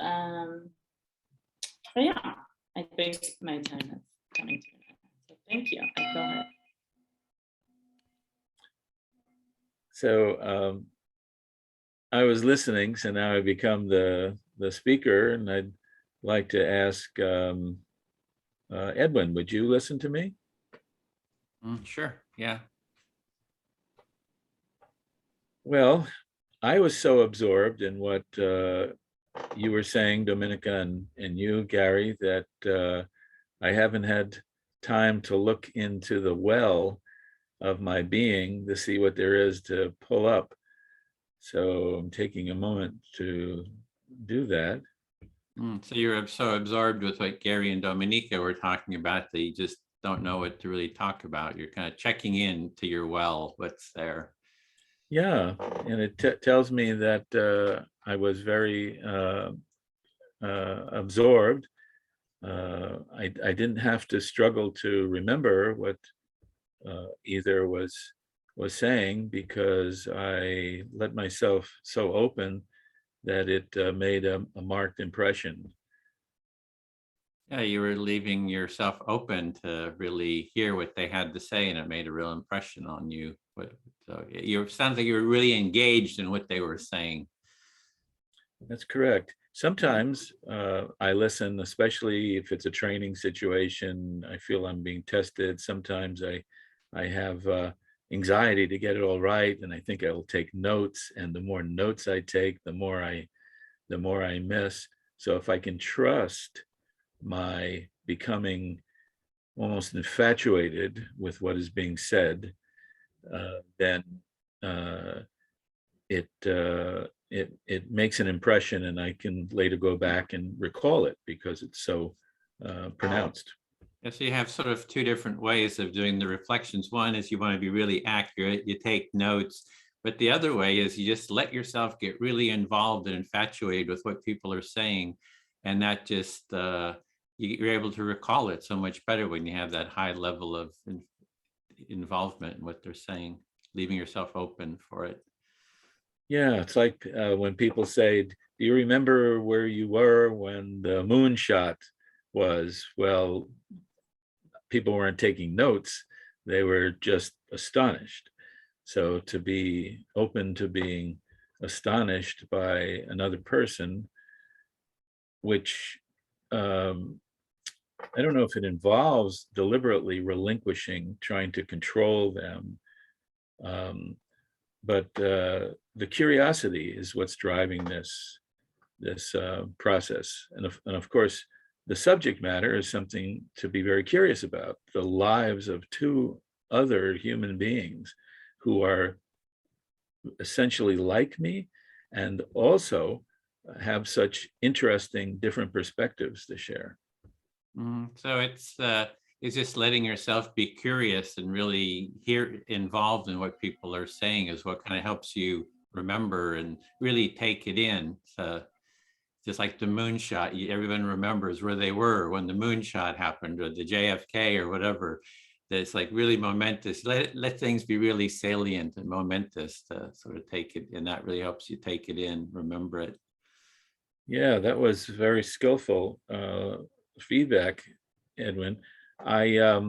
but yeah, I think my time is coming to an end. So thank you. Go ahead. So I was listening, so now I become the speaker, and I'd like to ask Edwin, would you listen to me? Sure, yeah. Well, I was so absorbed in what you were saying, Dominica, and you, Gary, that I haven't had time to look into the well of my being to see what there is to pull up. So I'm taking a moment to do that. So you're so absorbed with what Gary and Dominica were talking about that you just don't know what to really talk about. You're kind of checking in to your well, what's there. Yeah, and it tells me that I was very absorbed. I didn't have to struggle to remember what either was saying, because I let myself so open that it made a marked impression. Yeah, you were leaving yourself open to really hear what they had to say, and it made a real impression on you. So you sounds like you were really engaged in what they were saying. That's correct. Sometimes I listen, especially if it's a training situation. I feel I'm being tested. Sometimes I have anxiety to get it all right. And I think I will take notes, and the more notes I take, the more I miss. So if I can trust my becoming almost infatuated with what is being said, then it makes an impression, and I can later go back and recall it because it's so pronounced. Yes, so you have sort of two different ways of doing the reflections. One is you want to be really accurate, you take notes, but the other way is you just let yourself get really involved and infatuated with what people are saying, and that just you're able to recall it so much better when you have that high level of involvement in what they're saying, leaving yourself open for it. Yeah, it's like when people say, do you remember where you were when the moonshot was? Well, people weren't taking notes, they were just astonished. So to be open to being astonished by another person, which I don't know if it involves deliberately relinquishing, trying to control them, but the curiosity is what's driving this process. And of course, the subject matter is something to be very curious about, the lives of two other human beings who are essentially like me and also have such interesting different perspectives to share. So it's just letting yourself be curious and really involved in what people are saying is what kind of helps you remember and really take it in. So just like the moonshot, everyone remembers where they were when the moonshot happened, or the JFK or whatever. That's like really momentous. Let things be really salient and momentous to sort of take it, and that really helps you take it in, remember it. Yeah, that was very skillful feedback, Edwin. Yeah,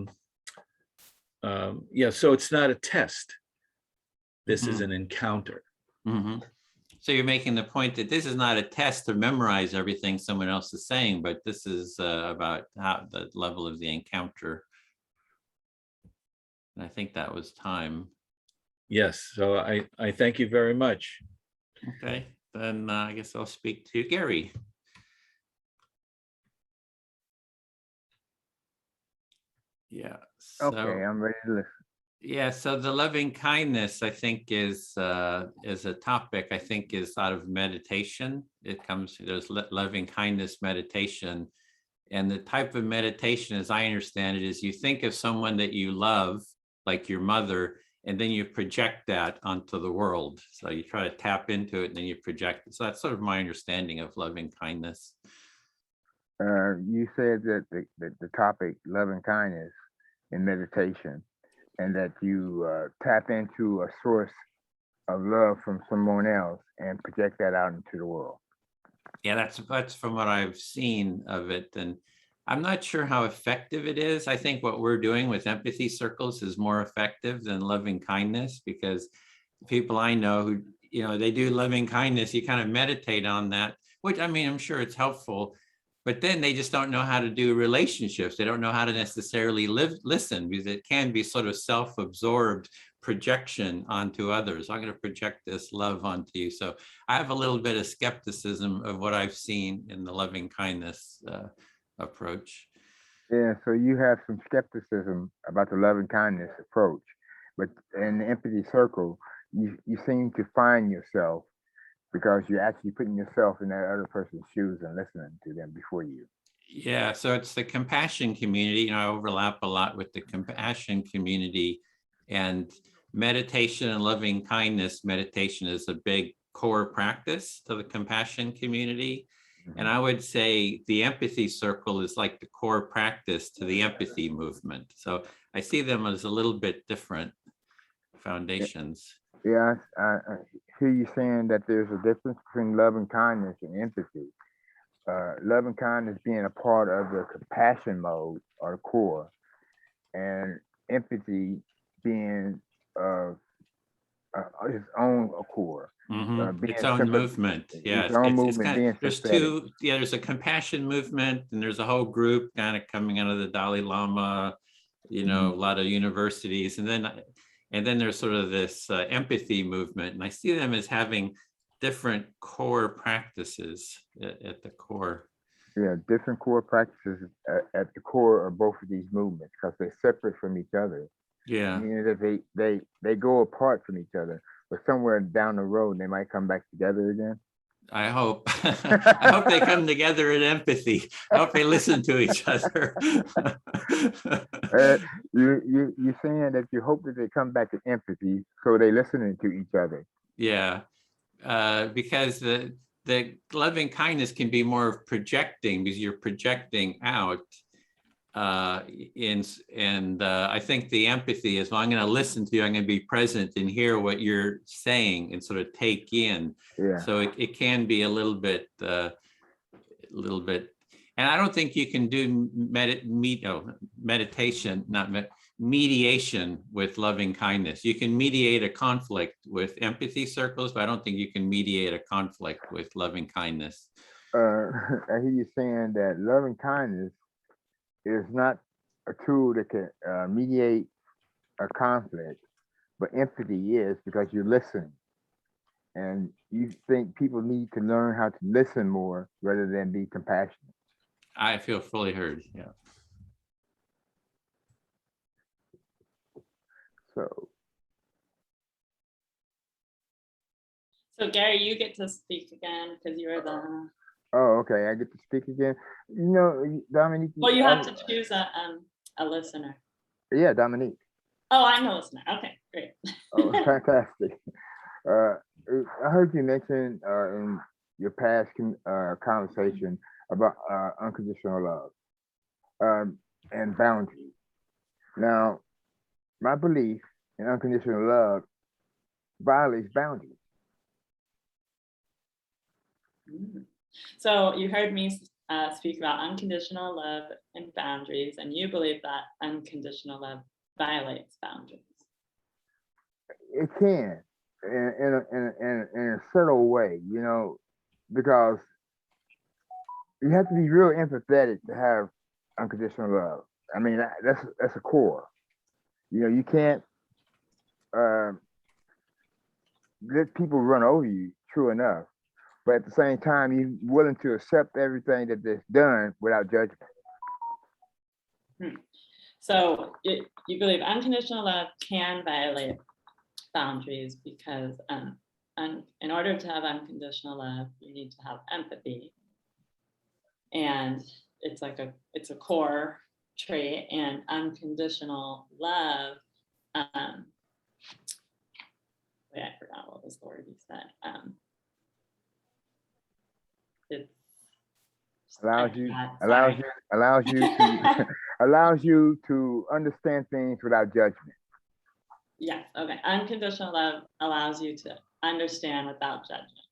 so it's not a test. This is an encounter. So you're making the point that this is not a test to memorize everything someone else is saying, but this is about how the level of the encounter. And I think that was time. Yes, so I thank you very much. Okay, then I guess I'll speak to Gary. Yeah. So, okay, I'm ready to listen. Yeah, so the loving kindness, I think, is a topic, I think, is out of meditation. There's loving kindness meditation. And the type of meditation, as I understand it, is you think of someone that you love, like your mother, and then you project that onto the world. So you try to tap into it and then you project it. So that's sort of my understanding of loving kindness. You said that the topic, loving kindness in meditation, and that you tap into a source of love from someone else and project that out into the world. Yeah, that's from what I've seen of it. And I'm not sure how effective it is. I think what we're doing with empathy circles is more effective than loving kindness, because people I know who, they do loving kindness, you kind of meditate on that, which, I mean, I'm sure it's helpful, but then they just don't know how to do relationships. They don't know how to necessarily listen, because it can be sort of self-absorbed projection onto others. I'm going to project this love onto you. So I have a little bit of skepticism of what I've seen in the loving kindness approach. Yeah, so you have some skepticism about the loving kindness approach, but in the empathy circle, you seem to find yourself because you're actually putting yourself in that other person's shoes and listening to them before you. Yeah, so it's the compassion community. I overlap a lot with the compassion community, and meditation and loving kindness meditation is a big core practice to the compassion community. And I would say the empathy circle is like the core practice to the empathy movement. So I see them as a little bit different foundations. Yeah, I hear you saying that there's a difference between loving kindness and empathy. Loving kindness being a part of the compassion mode or the core, and empathy being its own core. Its own movement. Yeah, its own movement. Kind of, there's sympathetic. two. Yeah, there's a compassion movement, and there's a whole group kind of coming out of the Dalai Lama. A lot of universities, and And then there's sort of this empathy movement, and I see them as having different core practices at the core. Yeah, different core practices at the core of both of these movements because they're separate from each other. Yeah. Meaning that they go apart from each other, but somewhere down the road they might come back together again. I hope. I hope they come together in empathy. I hope they listen to each other. You're saying that you hope that they come back in empathy, so they listening to each other. Yeah, because the loving kindness can be more of projecting, because you're projecting out. I think the empathy is, well, I'm going to listen to you, I'm going to be present and hear what you're saying and sort of take in. Yeah. So it can be a little bit, and I don't think you can do meditation, mediation with loving kindness. You can mediate a conflict with empathy circles, but I don't think you can mediate a conflict with loving kindness. I hear you saying that loving kindness is not a tool that can mediate a conflict, but empathy is, because you listen. And you think people need to learn how to listen more rather than be compassionate. I feel fully heard, yeah. So Gary, you get to speak again because you were the. Oh, okay. I get to speak again. You know, Dominique. Well, you have to choose a listener. Yeah, Dominique. Oh, I'm a listener. Okay, great. Oh, fantastic. I heard you mention in your past conversation about unconditional love and boundaries. Now, my belief in unconditional love violates boundaries. So you heard me speak about unconditional love and boundaries, and you believe that unconditional love violates boundaries. It can, in a subtle way, you know, because you have to be real empathetic to have unconditional love. I mean, that's a core. You know, you can't let people run over you, true enough. But at the same time, you're willing to accept everything that is done without judgment. So you believe unconditional love can violate boundaries because in order to have unconditional love, you need to have empathy. And it's a core trait, and unconditional love, wait, I forgot what was the word you said. It allows you to understand things without judgment. Yes, okay. Unconditional love allows you to understand without judgment.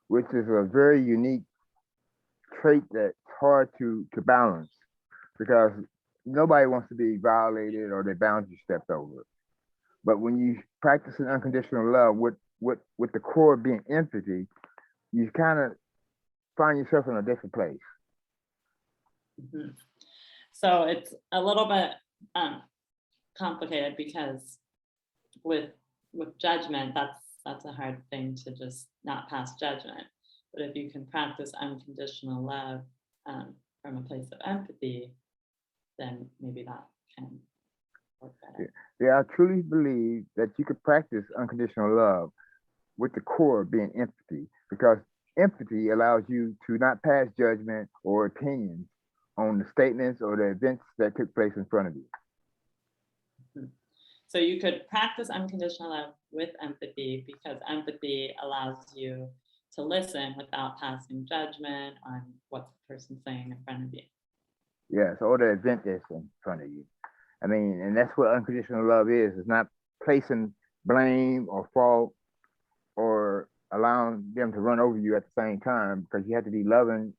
Which is a very unique trait that's hard to balance, because nobody wants to be violated or their boundaries stepped over. But when you practice an unconditional love with the core being empathy, you kind of find yourself in a different place. Mm-hmm. So it's a little bit complicated because with judgment, that's a hard thing to just not pass judgment. But if you can practice unconditional love from a place of empathy, then maybe that can work better. Yeah, I truly believe that you could practice unconditional love with the core being empathy, because empathy allows you to not pass judgment or opinions on the statements or the events that took place in front of you. Mm-hmm. So you could practice unconditional love with empathy, because empathy allows you to listen without passing judgment on what the person's saying in front of you. Yes, or the event that's in front of you. I mean, and that's what unconditional love is. It's not placing blame or fault or allowing them to run over you at the same time, because you have to be loving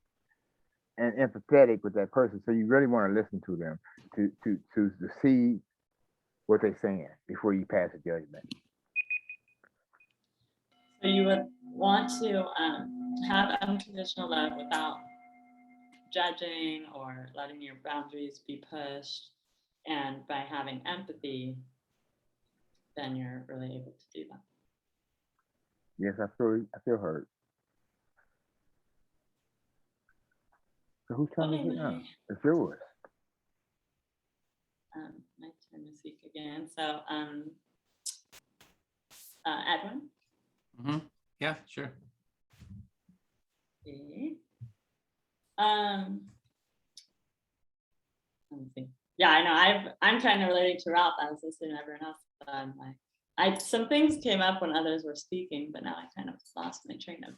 and empathetic with that person. So you really want to listen to them to see what they're saying before you pass a judgment. So you would want to have unconditional love without judging or letting your boundaries be pushed. And by having empathy, then you're really able to do that. Yes, I feel heard. So whose turn is it now? It's yours. My turn to speak again. So, Edwin. Yeah, sure. Okay. Let me see. Yeah, I know. I'm kind of relating to Ralph. I was listening to everyone else. But I'm like, some things came up when others were speaking, but now I kind of lost my train of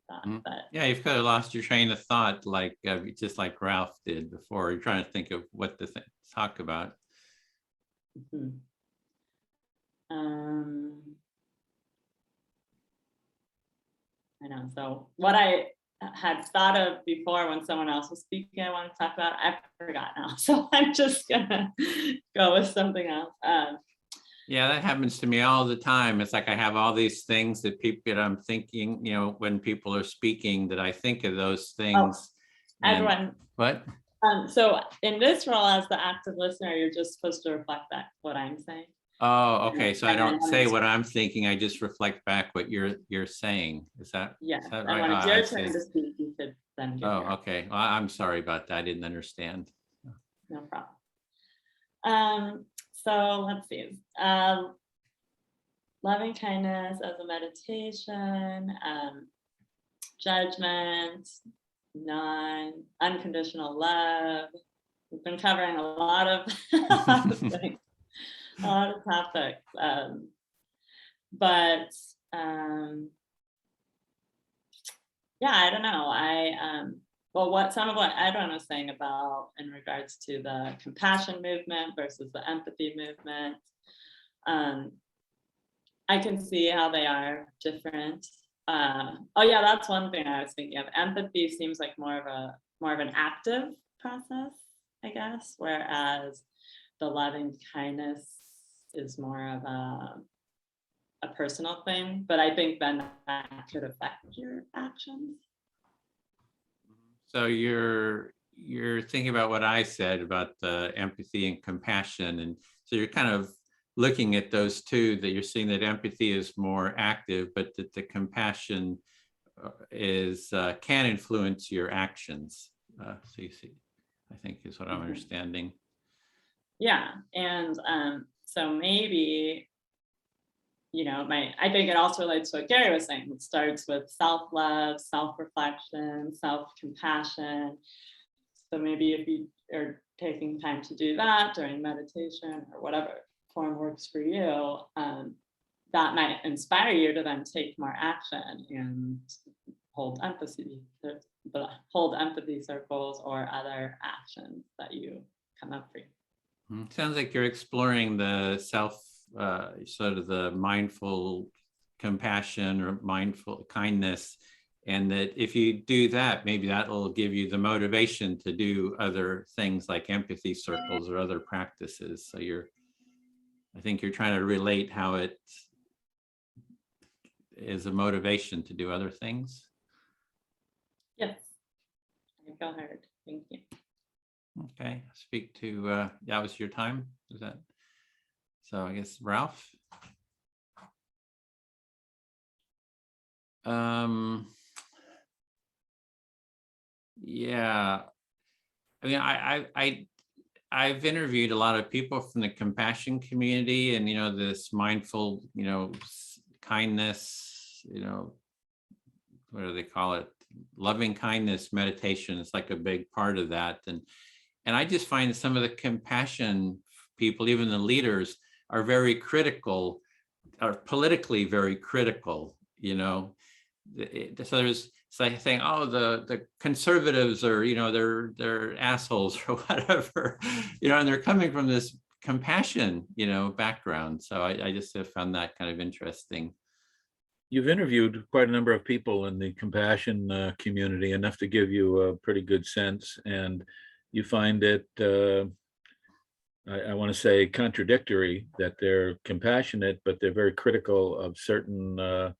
thought. But yeah, you've kind of lost your train of thought, like just like Ralph did before. You're trying to think of what to talk about. I know. So what I had thought of before when someone else was speaking, I want to talk about, I forgot now. So I'm just gonna go with something else. Yeah, that happens to me all the time. It's like I have all these things that I'm thinking, when people are speaking, that I think of those things. Edwin. What? So in this role as the active listener, you're just supposed to reflect back what I'm saying. Oh, okay. So I don't say what I'm thinking. I just reflect back what you're saying. Is that right? And when it's your turn to speak, you could then give your okay. Well, I'm sorry about that. I didn't understand. No problem. So let's see. Loving kindness as a meditation, judgment, unconditional love. We've been covering a lot of things. A lot of topics, but yeah, I don't know. Well, some of what Edwin was saying about in regards to the compassion movement versus the empathy movement, I can see how they are different. Oh yeah, that's one thing I was thinking of. Empathy seems like more of an active process, I guess, whereas the loving kindness is more of a personal thing, but I think then that could affect your actions. So you're thinking about what I said about the empathy and compassion, and so you're kind of looking at those two, that you're seeing that empathy is more active, but that the compassion can influence your actions. So you see, I think is what I'm understanding. Yeah, and so maybe, I think it also relates to what Gary was saying. It starts with self-love, self-reflection, self-compassion. So maybe if you are taking time to do that during meditation or whatever form works for you, that might inspire you to then take more action and hold empathy circles or other actions that you come up for. Sounds like you're exploring the sort of the mindful compassion or mindful kindness, and that if you do that, maybe that will give you the motivation to do other things like empathy circles or other practices. So I think you're trying to relate how it is a motivation to do other things. Yes, I feel heard. Thank you. Okay, speak to, that was your time, is that? So I guess Ralph. Yeah, I mean, I've interviewed a lot of people from the compassion community, and this mindful, kindness, what do they call it? Loving kindness meditation is like a big part of that, and I just find some of the compassion people, even the leaders, are very critical, are politically very critical. So it's like saying, oh, the conservatives are, they're assholes or whatever, and they're coming from this compassion, background. So I just have found that kind of interesting. You've interviewed quite a number of people in the compassion community, enough to give you a pretty good sense, and you find it, I want to say, contradictory that they're compassionate, but they're very critical of certain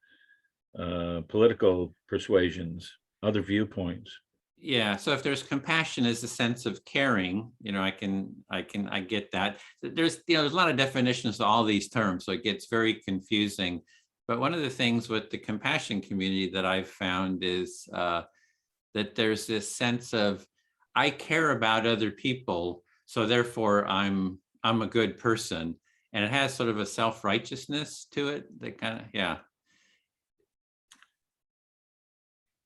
political persuasions, other viewpoints. Yeah, so if there's compassion as a sense of caring, I get that. There's a lot of definitions to all these terms, so it gets very confusing. But one of the things with the compassion community that I've found is that there's this sense of, I care about other people, so therefore I'm a good person. And it has sort of a self-righteousness to it that kind of, yeah.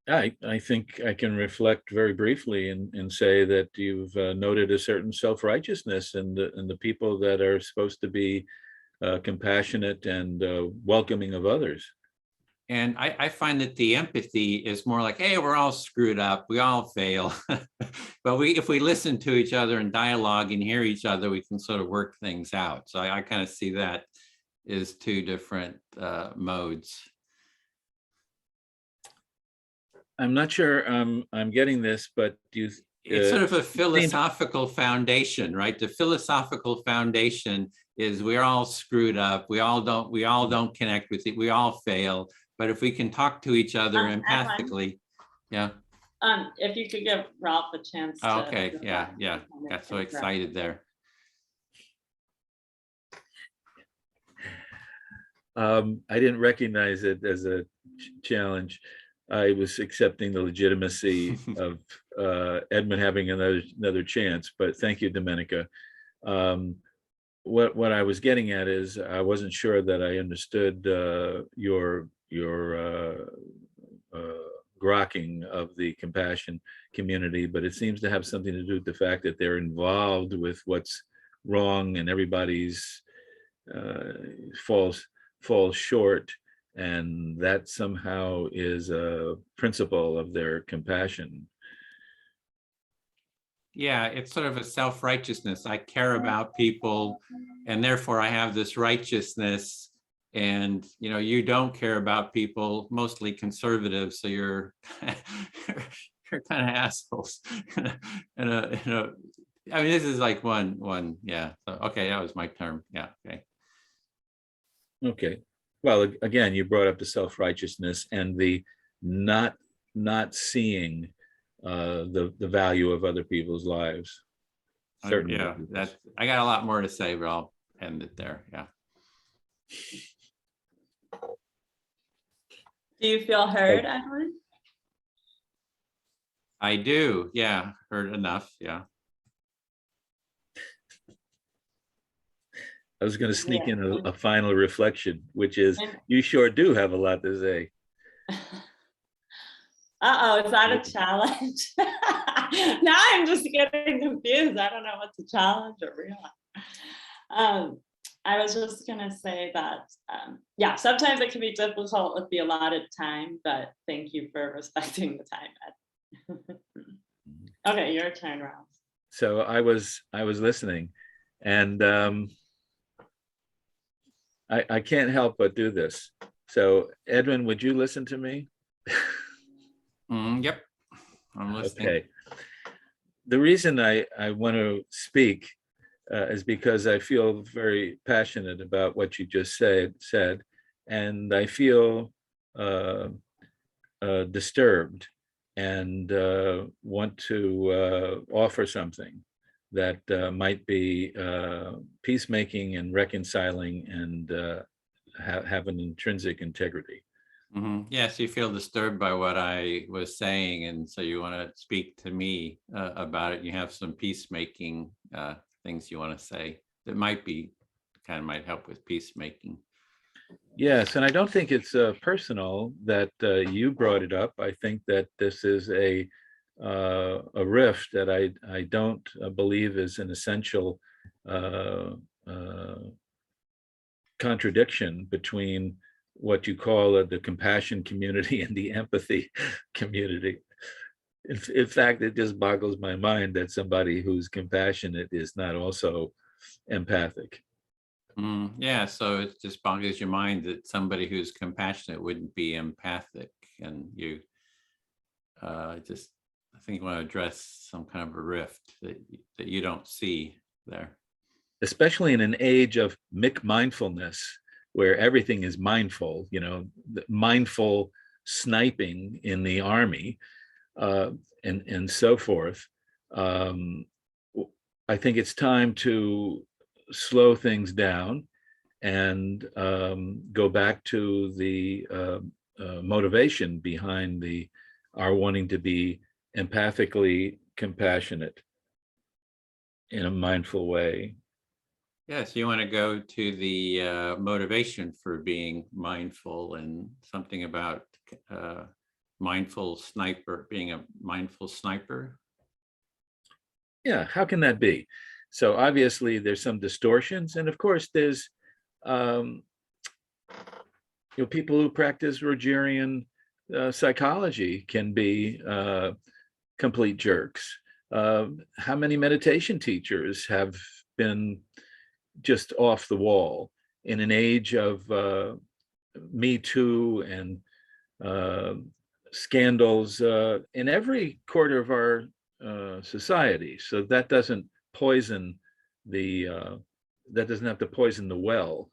I think I can reflect very briefly and say that you've noted a certain self-righteousness in the people that are supposed to be compassionate and welcoming of others. And I find that the empathy is more like, hey, we're all screwed up, we all fail. But if we listen to each other and dialogue and hear each other, we can sort of work things out. So I kind of see that as two different modes. I'm not sure I'm getting this, but it's sort of a philosophical foundation, right? The philosophical foundation is we're all screwed up. We all don't connect with it. We all fail. But if we can talk to each other empathically, yeah. If you could give Ralph a chance. Oh, okay, yeah. Got so excited there. I didn't recognize it as a challenge. I was accepting the legitimacy of Edmund having another chance, but thank you, Domenica. What I was getting at is I wasn't sure that I understood your grokking of the compassion community, but it seems to have something to do with the fact that they're involved with what's wrong and everybody's falls short, and that somehow is a principle of their compassion. Yeah, it's sort of a self-righteousness. I care about people, and therefore I have this righteousness. And you don't care about people, mostly conservatives, so you're you're kind of assholes. I mean, this is like one, yeah. So, okay, that was my term. Yeah. Okay. Well, again, you brought up the self-righteousness and the not seeing the value of other people's lives. Certainly. Yeah, I got a lot more to say, but I'll end it there. Yeah. Do you feel heard, Edward? I do. Yeah, heard enough. Yeah. I was going to sneak in a final reflection, which is you sure do have a lot to say. Uh-oh, is that a challenge? Now I'm just getting confused. I don't know what's a challenge or real. I was just gonna say that, yeah, sometimes it can be difficult with the allotted time, but thank you for respecting the time, Ed. Okay, your turn, Ralph. So I was listening, and I can't help but do this. So Edwin, would you listen to me? Yep, I'm listening. Okay. The reason I want to speak is because I feel very passionate about what you just said, and I feel disturbed and want to offer something that might be peacemaking and reconciling and have an intrinsic integrity. Mm-hmm. Yes, you feel disturbed by what I was saying, and so you want to speak to me about it. You have some peacemaking things you want to say that might help with peacemaking. Yes, and I don't think it's personal that you brought it up. I think that this is a rift that I don't believe is an essential contradiction between what you call the compassion community and the empathy community. In fact, it just boggles my mind that somebody who's compassionate is not also empathic. Yeah, so it just boggles your mind that somebody who's compassionate wouldn't be empathic, and I think you want to address some kind of a rift that you don't see there. Especially in an age of mindfulness, where everything is mindful, mindful sniping in the army. and so forth. I think it's time to slow things down and go back to the motivation behind our wanting to be empathically compassionate in a mindful way. Yes, you want to go to the motivation for being mindful and something about mindful sniper, being a mindful sniper. Yeah, how can that be? So obviously there's some distortions, and of course there's people who practice Rogerian psychology can be complete jerks. How many meditation teachers have been just off the wall in an age of Me Too and scandals in every quarter of our society? So that doesn't poison that doesn't have to poison the well.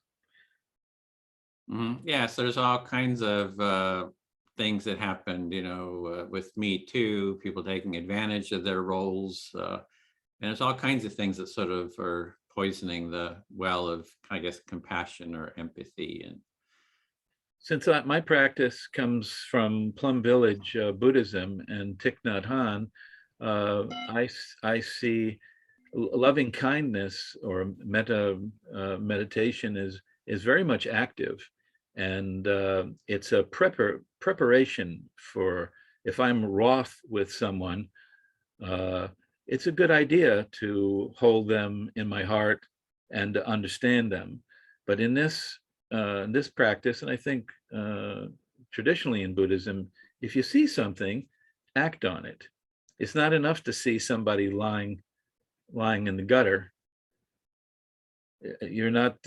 Yes, there's all kinds of things that happened, with Me Too, people taking advantage of their roles. And there's all kinds of things that sort of are poisoning the well of, I guess, compassion or empathy. And since my practice comes from Plum Village Buddhism and Thich Nhat Hanh, I see loving kindness or meditation is very much active, and it's a preparation for, if I'm wroth with someone, it's a good idea to hold them in my heart and to understand them. But in this practice, and I think traditionally in Buddhism, if you see something, act on it. It's not enough to see somebody lying in the gutter. You're not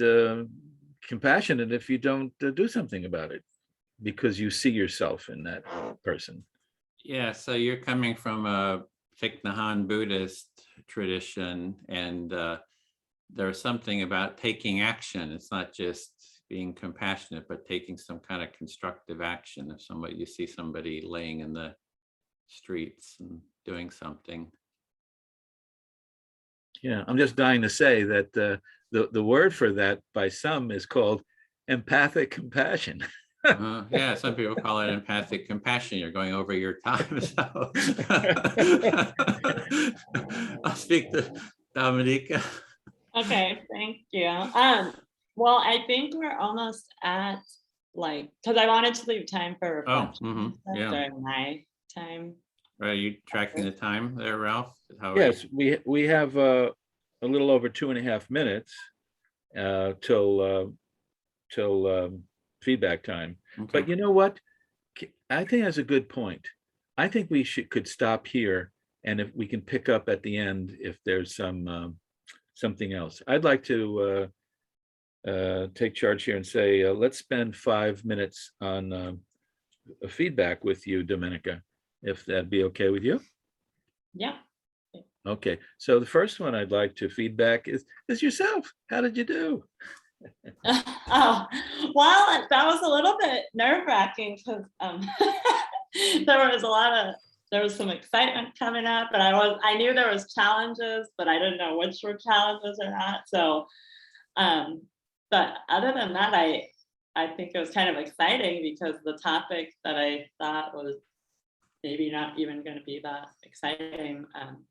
compassionate if you don't do something about it, because you see yourself in that person. yeah, so you're coming from a Thich Nhat Hanh Buddhist tradition, and there's something about taking action. It's not just being compassionate, but taking some kind of constructive action. If you see somebody laying in the streets and doing something. Yeah, I'm just dying to say that the word for that by some is called empathic compassion. Yeah, some people call it empathic compassion. You're going over your time, so I'll speak to Dominica. Okay, thank you. Well, I think we're almost at because I wanted to leave time for reflection yeah. during my time. Are you tracking the time there, Ralph? Yes, we have a little over 2.5 minutes till feedback time. Okay. But you know what? I think that's a good point. I think we could stop here, and if we can pick up at the end if there's something else. I'd like to take charge here and say let's spend 5 minutes on feedback with you, Dominica, if that'd be okay with you. Yeah. Okay, so the first one I'd like to feedback is yourself. How did you do? Oh, well, that was a little bit nerve-wracking because there was some excitement coming up, but I knew there was challenges, but I didn't know which were challenges or not. So, but other than that, I think it was kind of exciting because the topic that I thought was maybe not even going to be that exciting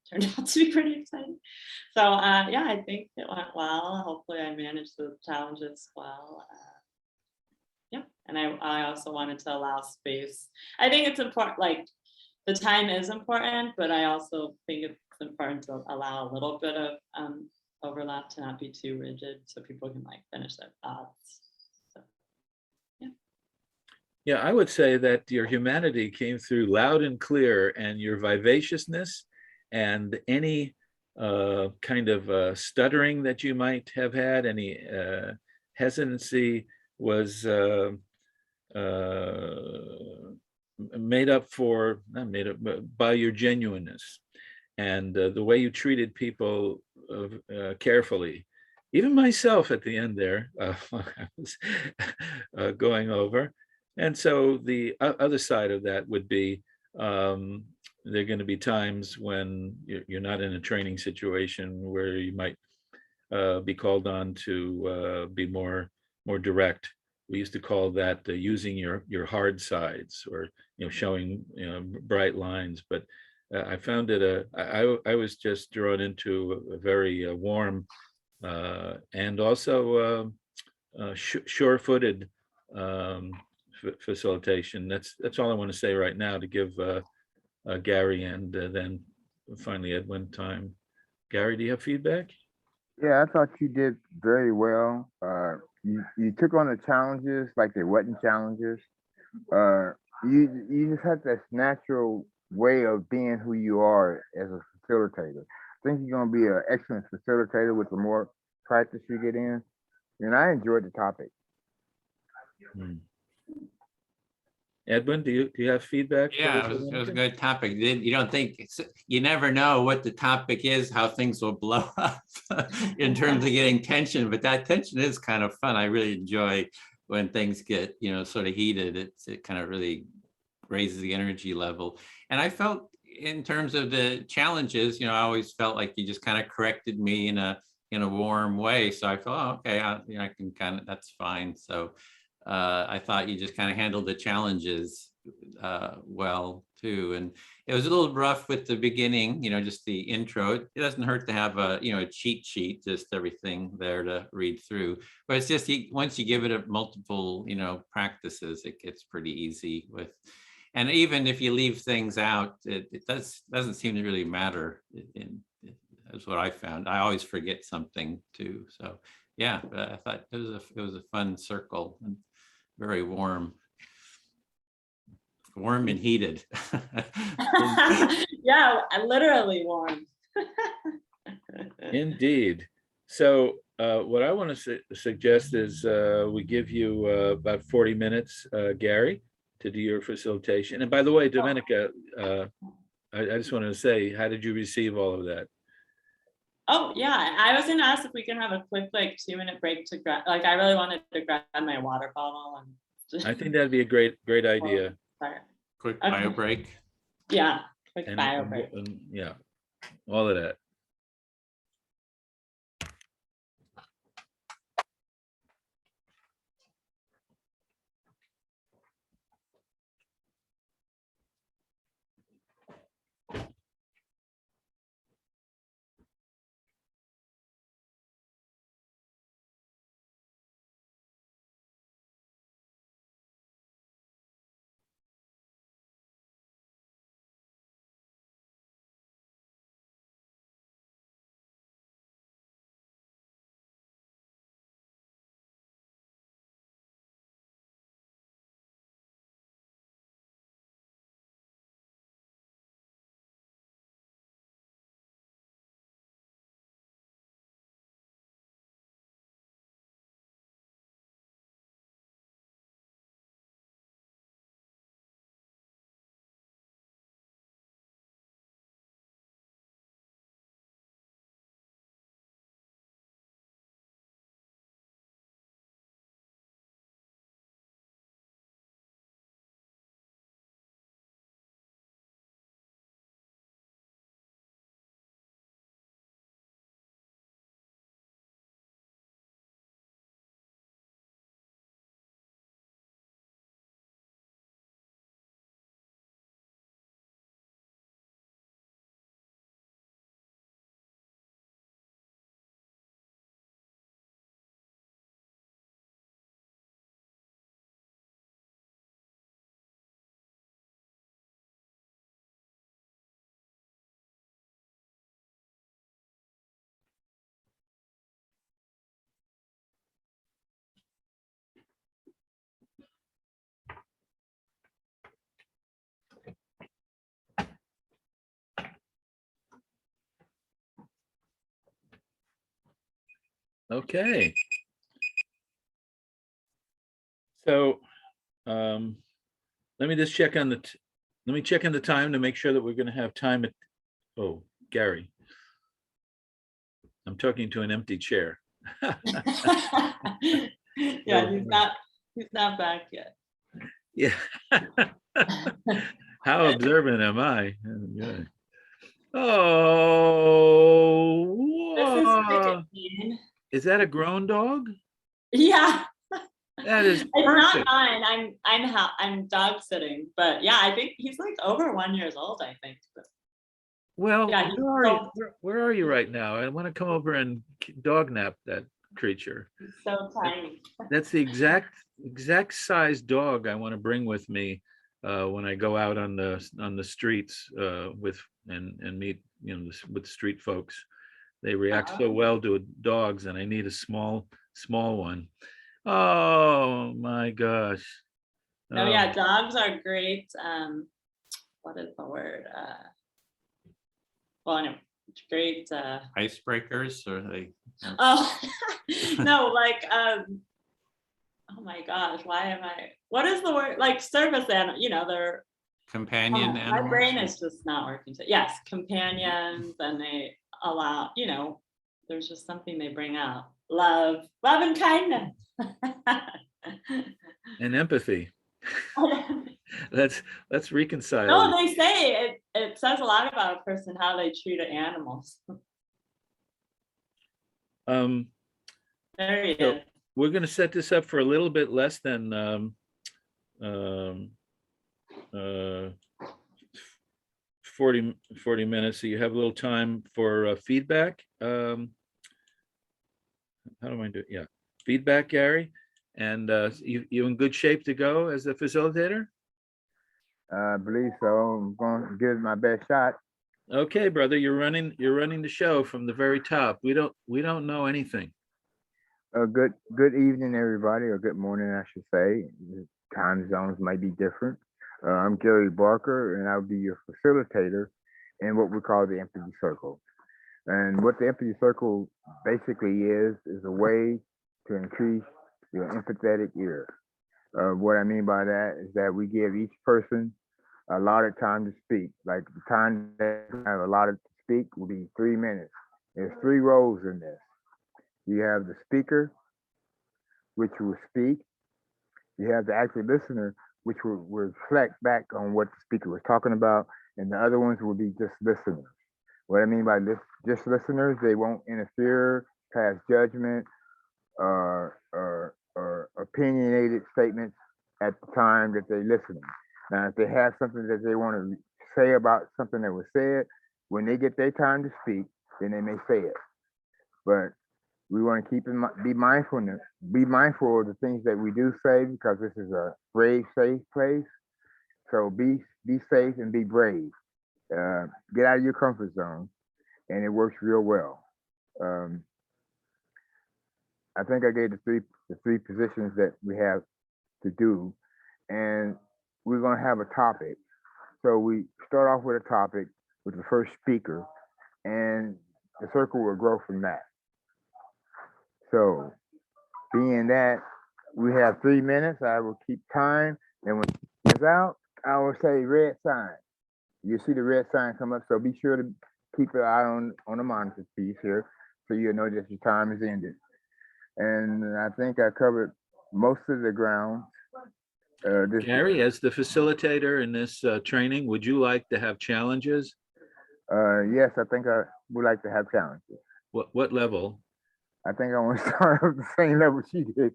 turned out to be pretty exciting. So yeah, I think it went well. Hopefully I managed the challenges well. Yeah, and I also wanted to allow space. I think it's important, the time is important, but I also think it's important to allow a little bit of overlap, to not be too rigid, so people can finish their thoughts. So, yeah. Yeah, I would say that your humanity came through loud and clear, and your vivaciousness and any kind of stuttering that you might have had, any hesitancy was made up for, not made up, but by your genuineness and the way you treated people carefully. Even myself at the end there, I was going over. And so the other side of that would be there are going to be times when you're not in a training situation where you might be called on to be more direct. We used to call that using your hard sides, or showing bright lines. But I found it I was just drawn into a very warm and also sure-footed facilitation. That's all I want to say right now, to give Gary and then finally Edwin time. Gary, do you have feedback? Yeah, I thought you did very well. You took on the challenges like they wasn't challenges. You just had this natural way of being who you are as a facilitator. I think you're going to be an excellent facilitator with the more practice you get in. And I enjoyed the topic. Edwin, do you have feedback? Yeah, it was a good topic. You don't think, you never know what the topic is, how things will blow up in terms of getting tension, but that tension is kind of fun. I really enjoy when things get, sort of heated. It kind of really raises the energy level. And I felt in terms of the challenges, I always felt like you just kind of corrected me in a warm way. So I thought, oh, okay, I can kind of, that's fine. So I thought you just kind of handled the challenges well too. And it was a little rough with the beginning, just the intro. It doesn't hurt to have a cheat sheet, just everything there to read through. But it's just once you give it a multiple practices, it gets pretty easy with. And even if you leave things out, it doesn't seem to really matter. That's what I found. I always forget something too. So yeah, I thought it was a fun circle and very warm and heated. Yeah, literally warm. Indeed. So what I want to suggest is we give you about 40 minutes, Gary, to do your facilitation. And by the way, Domenica, I just wanted to say, how did you receive all of that? Oh yeah, I was gonna ask if we can have a quick 2-minute break to grab. I really wanted to grab my water bottle and. Just... I think that'd be a great idea. Quick bio break. Yeah, quick bio break. Yeah, all of that. Okay. So let me just check on the time to make sure that we're going to have time at. Oh, Gary, I'm talking to an empty chair. Yeah, he's not back yet. Yeah. How observant am I? Yeah. Oh, This is whoa. Cricket. Is that a grown dog? Yeah. That is It's not perfect. mine. I'm dog sitting, but yeah, I think he's like over 1 year old, I think. But Well, yeah, he's where are you? so, Where are you right now? I want to come over and dog nap that creature. he's so tiny. That's the exact size dog I want to bring with me when I go out on the streets with and meet with street folks. They react so well to dogs, and I need a small one. Oh my gosh. No, yeah, dogs are great. What is the word? Well, anyway, it's great. Icebreakers, or they? Oh no, like oh my gosh, what is the word? Like service animal, they're Companion my animals? brain is just not working. Yes, companions, and they allow, there's just something they bring out. Love and kindness. And empathy. Let's reconcile. No, they say it says a lot about a person, how they treat animals. There he is. We're going to set this up for a little bit less than 40 minutes, so you have a little time for feedback. How do I do it? Yeah, feedback, Gary. And you in good shape to go as a facilitator? I believe so. I'm going to give it my best shot. Okay, brother, you're running the show from the very top. We don't know anything. Good evening, everybody, or good morning, I should say. The time zones might be different. I'm Gary Barker, and I'll be your facilitator in what we call the Empathy Circle. And what the Empathy Circle basically is a way to increase your empathetic ear. What I mean by that is that we give each person allotted time to speak. Like the time that we have allotted to speak will be 3 minutes. There's 3 roles in this. You have the speaker, which will speak. You have the active listener, which will reflect back on what the speaker was talking about. And the other ones will be just listeners. What I mean by this, just listeners, they won't interfere, pass judgment, or opinionated statements at the time that they're listening. Now, if they have something that they want to say about something that was said, when they get their time to speak, then they may say it. But we want to be mindful of the things that we do say, because this is a brave, safe place. So be safe and be brave. Get out of your comfort zone, and it works real well. I think I gave the three positions that we have to do, and we're going to have a topic. So we start off with a topic with the first speaker, and the circle will grow from that. So being that we have 3 minutes, I will keep time, and when it's out, I will say red sign. You see the red sign come up, so be sure to keep an eye on the monitor piece here, so you'll know that your time is ended. And I think I covered most of the ground. Gary, as the facilitator in this training, would you like to have challenges? Yes, I think I would like to have challenges. What level? I think I want to start at the same level she did.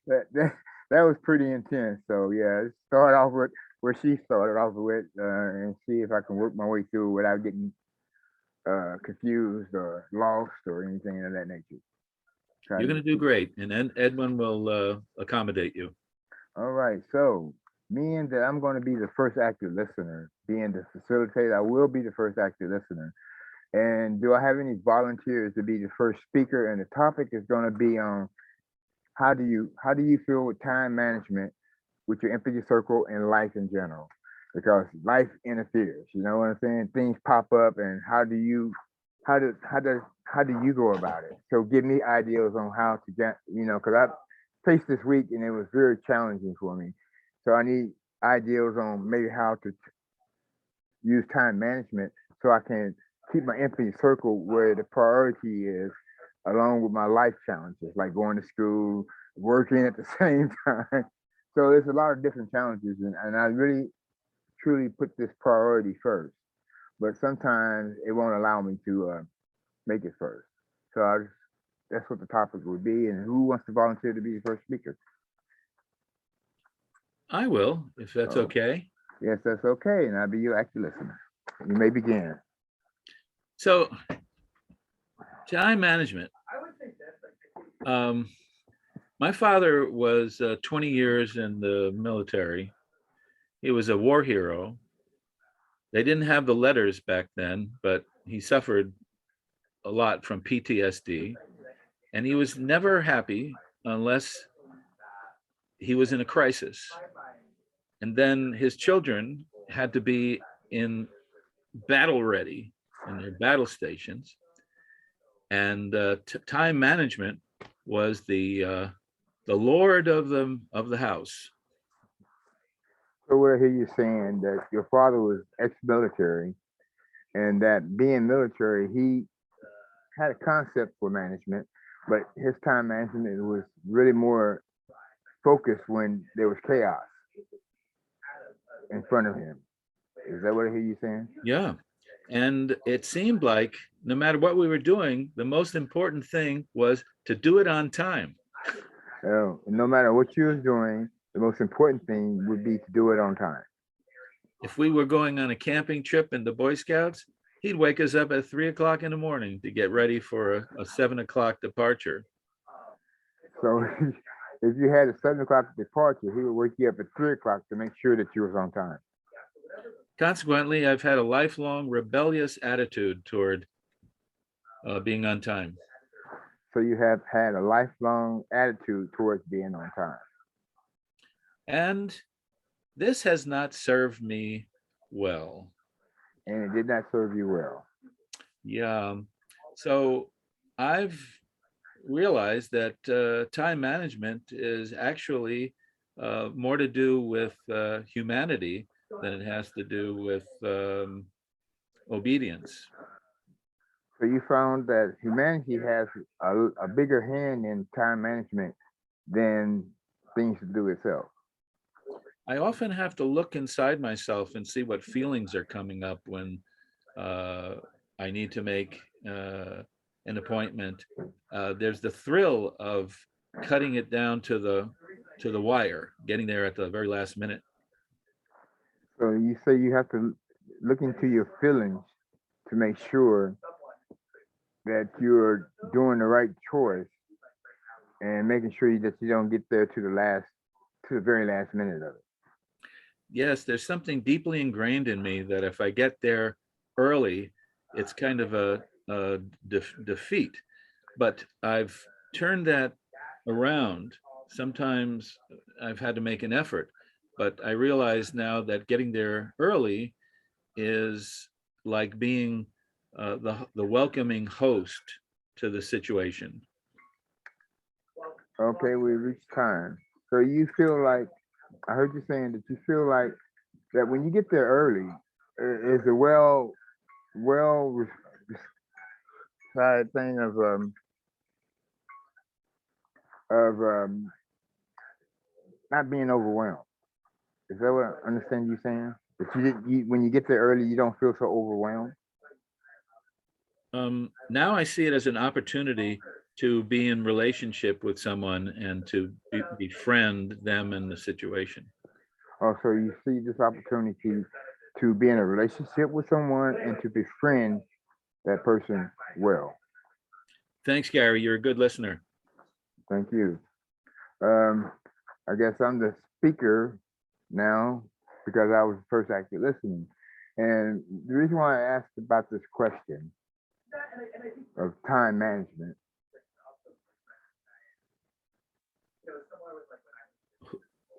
That was pretty intense. So yeah, start off with where she started off with, and see if I can work my way through without getting confused or lost or anything of that nature. You're going to do great, and Edwin will accommodate you. All right, so meaning that I'm going to be the first active listener, being the facilitator, I will be the first active listener. And do I have any volunteers to be the first speaker? And the topic is going to be on how do you feel with time management with your empathy circle and life in general? Because life interferes, you know what I'm saying? Things pop up, and how do you go about it? So give me ideas on how to get, because I faced this week and it was very challenging for me. So I need ideas on maybe how to use time management so I can keep my empathy circle where the priority is, along with my life challenges, like going to school, working at the same time. So there's a lot of different challenges, and I really truly put this priority first, but sometimes it won't allow me to make it first. So that's what the topic would be. And who wants to volunteer to be the first speaker? I will, if that's Oh. okay. Yes, that's okay. And I'll be your active listener. You may begin. So, time management. My father was 20 years in the military. He was a war hero. They didn't have the letters back then, but he suffered a lot from PTSD. And he was never happy unless he was in a crisis. And then his children had to be in battle ready in their battle stations. And time management was the lord of the house. So what I hear you saying that your father was ex-military, and that being military, he had a concept for management, but his time management was really more focused when there was chaos in front of him. Is that what I hear you saying? Yeah. And it seemed like no matter what we were doing, the most important thing was to do it on time. Oh, no matter what you was doing, the most important thing would be to do it on time. If we were going on a camping trip in the Boy Scouts, he'd wake us up at 3 o'clock in the morning to get ready for a 7 o'clock departure. So if you had a 7 o'clock departure, he would wake you up at 3 o'clock to make sure that you was on time. Consequently, I've had a lifelong rebellious attitude toward being on time. So you have had a lifelong attitude towards being on time. And this has not served me well. And it did not serve you well. Yeah. So I've realized that time management is actually more to do with humanity than it has to do with obedience. So you found that humanity has a bigger hand in time management than things to do itself. I often have to look inside myself and see what feelings are coming up when I need to make an appointment. There's the thrill of cutting it down to the wire, getting there at the very last minute. So you say you have to look into your feelings to make sure that you're doing the right choice and making sure that you don't get there to the very last minute of it. Yes, there's something deeply ingrained in me that if I get there early, it's kind of a defeat. But I've turned that around. Sometimes I've had to make an effort, but I realize now that getting there early is like being the welcoming host to the situation. Okay, we reached time. So you feel like, I heard you saying that you feel like that when you get there early, is a well side thing of not being overwhelmed. Is that what I understand you saying? That when you get there early, you don't feel so overwhelmed? Now I see it as an opportunity to be in relationship with someone and to befriend them in the situation. Oh, so you see this opportunity to be in a relationship with someone and to befriend that person well. Thanks, Gary. You're a good listener. Thank you. I guess I'm the speaker now because I was the first active listening. And the reason why I asked about this question of time management.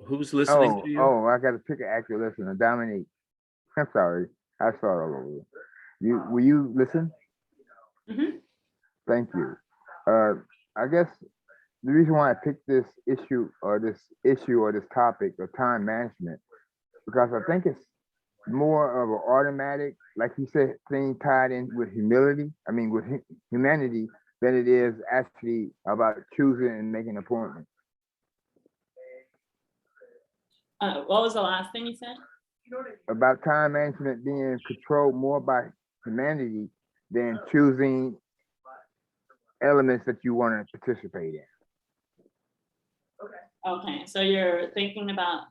Who's listening to you? Oh, I got to pick an active listener. Dominique. I'm sorry. I start all over. Will you listen? Mm-hmm. Thank you. I guess the reason why I picked this issue or this topic of time management, because I think it's more of an automatic, like you said, thing tied in with humility. I mean, with humanity, than it is actually about choosing and making an appointment. What was the last thing you said? about time management being controlled more by humanity than choosing elements that you want to participate in. Okay, so you're thinking about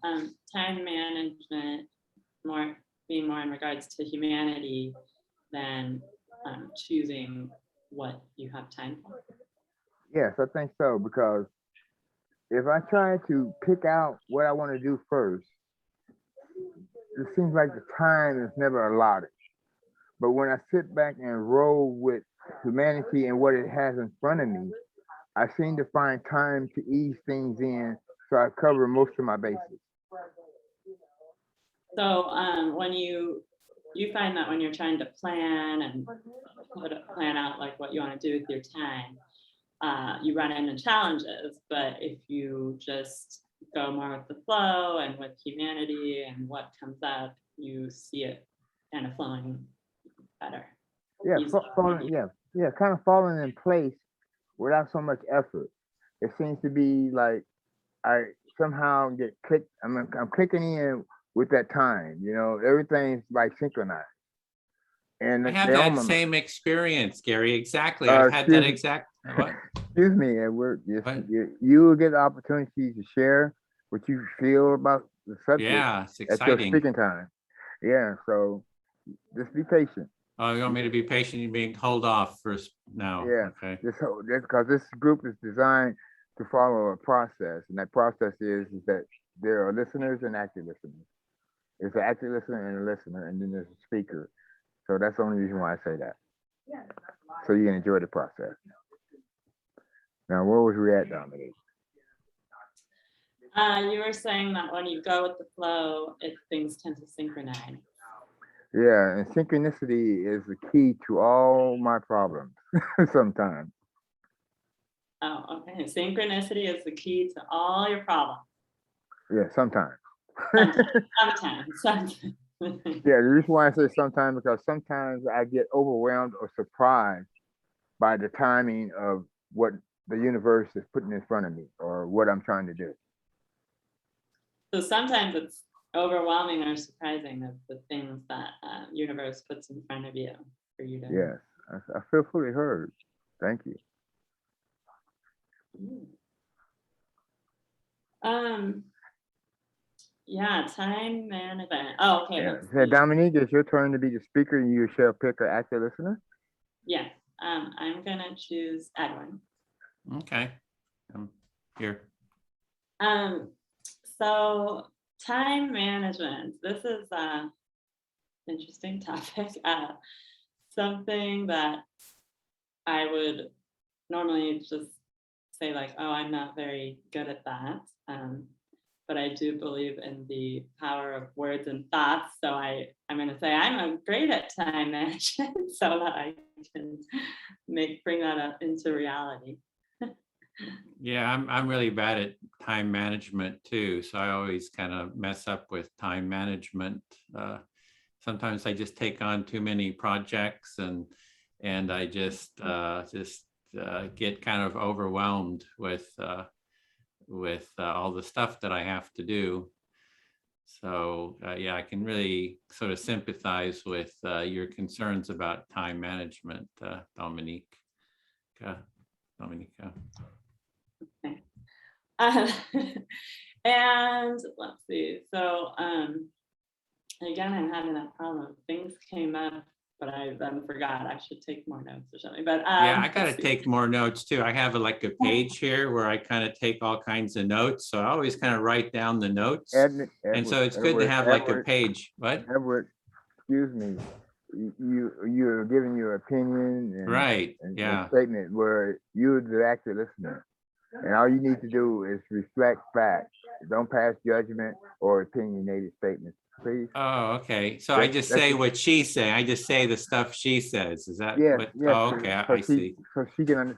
time management being more in regards to humanity than choosing what you have time for. Yes, I think so, because if I try to pick out what I want to do first, it seems like the time is never allotted. But when I sit back and roll with humanity and what it has in front of me, I seem to find time to ease things in, so I cover most of my bases. So when you find that when you're trying to plan and plan out like what you want to do with your time, you run into challenges. But if you just go more with the flow and with humanity and what comes up, you see it kind of flowing better. Yeah, kind of falling in place without so much effort. It seems to be like I somehow get clicked. I'm clicking in with that time. You know, everything's like synchronized. And I have that same experience, Gary. Exactly. I've had that exact. What? Excuse me, Edward. You will get the opportunity to share what you feel about the subject. Yeah, it's at your exciting. speaking time. Yeah, so just be patient. Oh, you want me to be patient? You being hold off first now. Yeah, Okay. that's because this group is designed to follow a process, and that process is that there are listeners and active listeners. There's an active listener and a listener, and then there's a speaker. So that's the only reason why I say that. So you can enjoy the process. Now, where was we at, Dominique? You were saying that when you go with the flow, things tend to synchronize. Yeah, and synchronicity is the key to all my problems sometimes. Oh, okay. Synchronicity is the key to all your problems. Yeah, sometimes. Sometimes. Yeah, the reason why I say sometimes, because sometimes I get overwhelmed or surprised by the timing of what the universe is putting in front of me or what I'm trying to do. So sometimes it's overwhelming or surprising of the things that universe puts in front of you for you to. Yes, I feel fully heard. Thank you. Yeah, time management. Oh, okay. Yeah. So Dominique, it's your turn to be the speaker, and you shall pick an active listener. Yes, I'm gonna choose Edwin. Okay, I'm here. So time management. This is an interesting topic. Something that I would normally just say like, oh, I'm not very good at that. But I do believe in the power of words and thoughts. So I'm going to say I'm great at time management so that I can bring that up into reality. Yeah, I'm really bad at time management too. So I always kind of mess up with time management. Sometimes I just take on too many projects and I just get kind of overwhelmed with all the stuff that I have to do. So yeah, I can really sort of sympathize with your concerns about time management, Dominique. Dominica. Okay. And let's see. So again, I'm having that problem. Things came up, but I then forgot. I should take more notes or something. But yeah, I gotta take more notes too. I have like a page here where I kind of take all kinds of notes. So I always kind of write down the notes. And so it's good to have like a page. What? Edward, excuse me. You're giving your opinion and, right. and statement where you're the active listener. And all you need to do is reflect back. Don't pass judgment or opinionated statements, please. Oh, okay. So I just say what she's saying. I just say the stuff she says. Is that what? Yes. Oh, okay. I see. So she can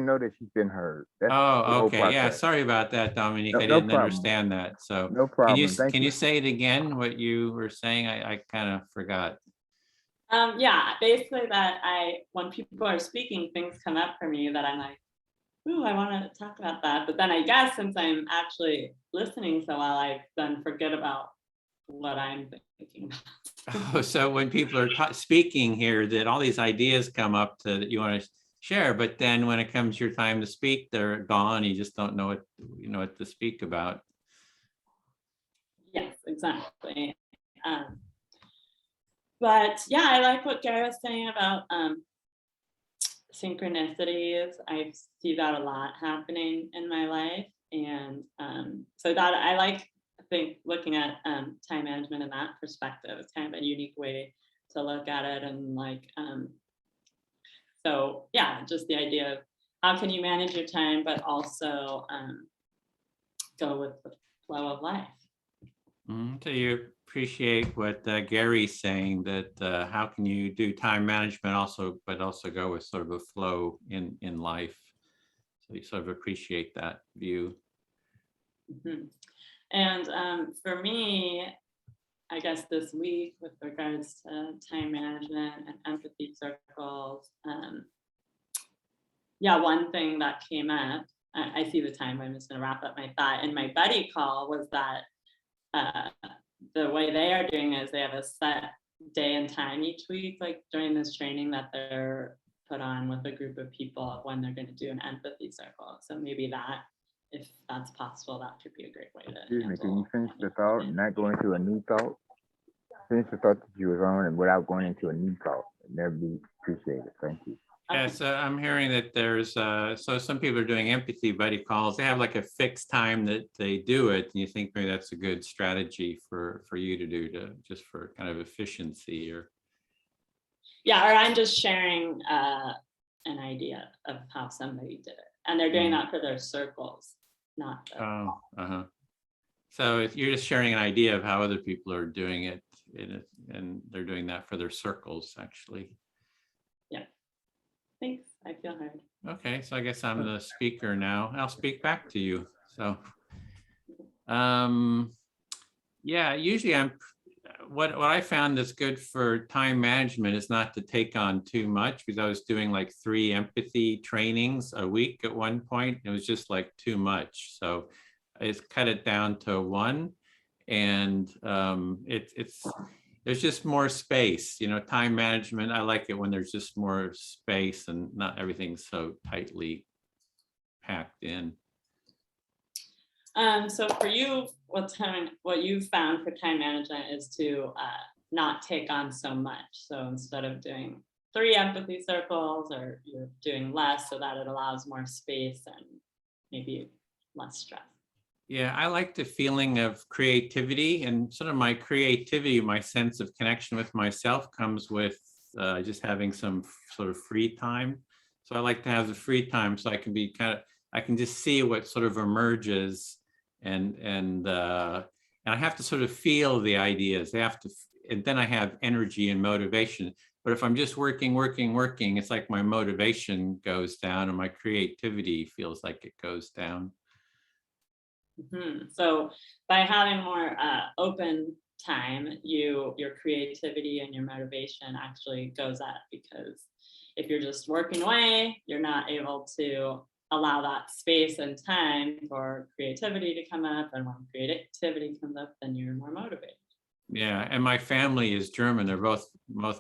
know that she's been heard. That's oh, okay. Yeah. Sorry about that, Dominique. I didn't understand that. So no problem. Can you say it again? What you were saying? I kind of forgot. Yeah, basically that when people are speaking, things come up for me that I'm like, ooh, I want to talk about that. But then I guess since I'm actually listening so well, I then forget about what I'm thinking about. Oh, so when people are speaking here, that all these ideas come up that you want to share, but then when it comes your time to speak, they're gone. You just don't know what to speak about. Yes, exactly. But yeah, I like what Gary was saying about synchronicities. I see that a lot happening in my life, and so that I think looking at time management in that perspective. It's kind of a unique way to look at it, and so yeah, just the idea of how can you manage your time, but also go with the flow of life. So you appreciate what Gary's saying, that how can you do time management but also go with sort of a flow in life. So you sort of appreciate that view. Mm-hmm. And for me, I guess this week with regards to time management and empathy circles, yeah, one thing that came up, I see the time, I'm just going to wrap up my thought. In my buddy call was that the way they are doing it is they have a set day and time each week, like during this training that they're put on with a group of people when they're going to do an empathy circle. So maybe that, if that's possible, that could be a great way to. Excuse me, can you finish the thought and not go into a new thought? Finish the thought that you was on and without going into a new thought. That'd be appreciated. Thank you. Yeah, so I'm hearing that there's, so some people are doing empathy buddy calls. They have like a fixed time that they do it. And you think maybe that's a good strategy for you to do, just for kind of efficiency or. Yeah, or I'm just sharing an idea of how somebody did it. And they're doing that for their circles, not. So if you're just sharing an idea of how other people are doing it, and they're doing that for their circles, actually. Yeah. Thanks. I feel heard. Okay, so I guess I'm the speaker now. I'll speak back to you. So, yeah, usually what I found that's good for time management is not to take on too much, because I was doing like 3 empathy trainings a week at one point. It was just like too much. So I just cut it down to 1, and there's just more space, time management. I like it when there's just more space and not everything's so tightly packed in. So for you, what you've found for time management is to not take on so much. So instead of doing 3 empathy circles, or you're doing less so that it allows more space and maybe less stress. Yeah, I like the feeling of creativity, and sort of my creativity, my sense of connection with myself comes with just having some sort of free time. So I like to have the free time so I can be I can just see what sort of emerges, and I have to sort of feel the ideas. And then I have energy and motivation. But if I'm just working, it's like my motivation goes down and my creativity feels like it goes down. Mm-hmm. So by having more open time, your creativity and your motivation actually goes up, because if you're just working away, you're not able to allow that space and time for creativity to come up. And when creativity comes up, then you're more motivated. Yeah, and my family is German. They're both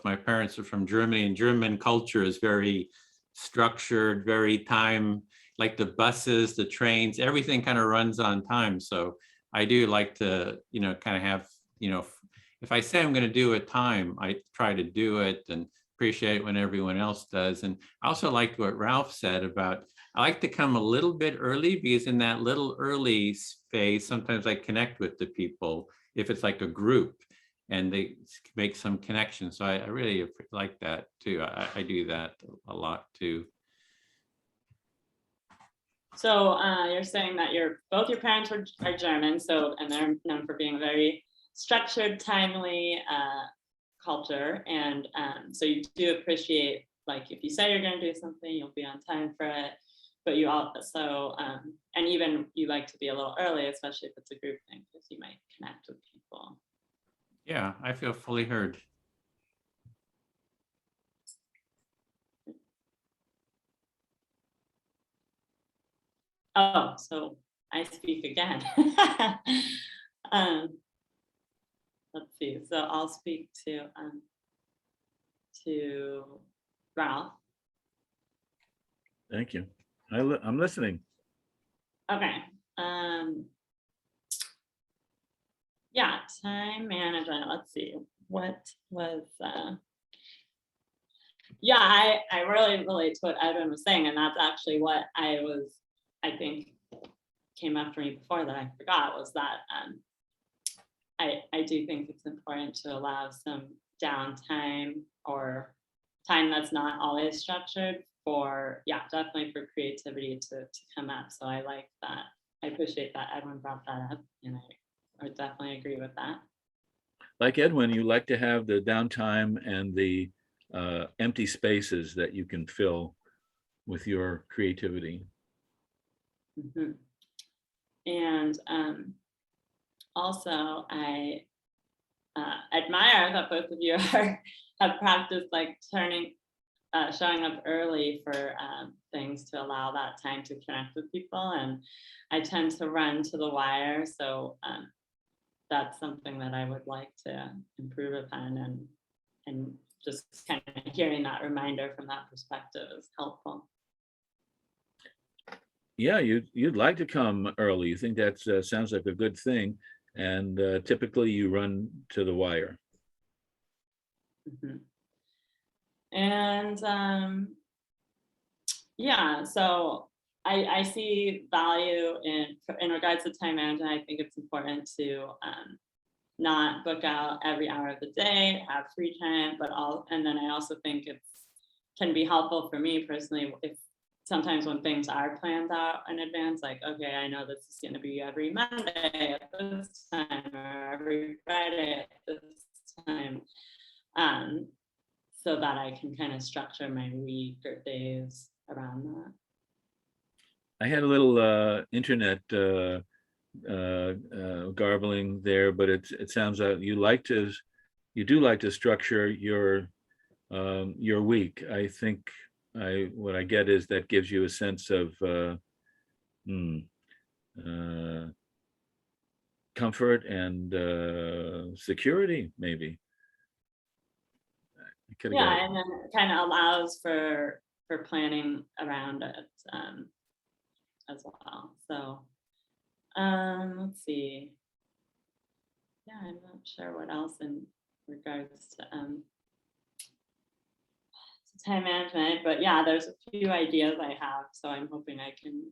my parents are from Germany, and German culture is very structured, very time, like the buses, the trains, everything kind of runs on time. So I do like to, kind of have, if I say I'm going to do a time, I try to do it and appreciate when everyone else does. And I also liked what Ralph said about, I like to come a little bit early, because in that little early phase, sometimes I connect with the people, if it's like a group and they make some connection. So I really like that too. I do that a lot too. So you're saying that both your parents are German, and they're known for being very structured, timely culture, and so you do appreciate, like, if you say you're going to do something, you'll be on time for it. But you also, and even you like to be a little early, especially if it's a group thing, because you might connect with people. Yeah, I feel fully heard. Oh, so I speak again. let's see. So I'll speak to Ralph. Thank you. I'm listening. Okay. Yeah, time management. Let's see. What was yeah, I really relate to what Edwin was saying, and that's actually what I think came after me before that I forgot, was that I do think it's important to allow some downtime or time that's not always structured for, yeah, definitely for creativity to come up. So I like that. I appreciate that Edwin brought that up, and I would definitely agree with that. Like Edwin, you like to have the downtime and the empty spaces that you can fill with your creativity. Mm-hmm. And also, I admire that both of you have practiced like showing up early for things to allow that time to connect with people. And I tend to run to the wire, so that's something that I would like to improve upon, and just kind of hearing that reminder from that perspective is helpful. Yeah, you'd like to come early. You think that sounds like a good thing, and typically you run to the wire. Mm-hmm. And yeah, so I see value in regards to time management. I think it's important to not book out every hour of the day, have free time, and then I also think it can be helpful for me personally if sometimes when things are planned out in advance, like, okay, I know this is going to be every Monday at this time or every Friday at this time, so that I can kind of structure my week or days around that. I had a little internet garbling there, but it sounds like you do like to structure your week. I think what I get is that gives you a sense of comfort and security, maybe. Yeah, and then it kind of allows for planning around it as well. So let's see. Yeah, I'm not sure what else in regards to time management, but yeah, there's a few ideas I have, so I'm hoping I can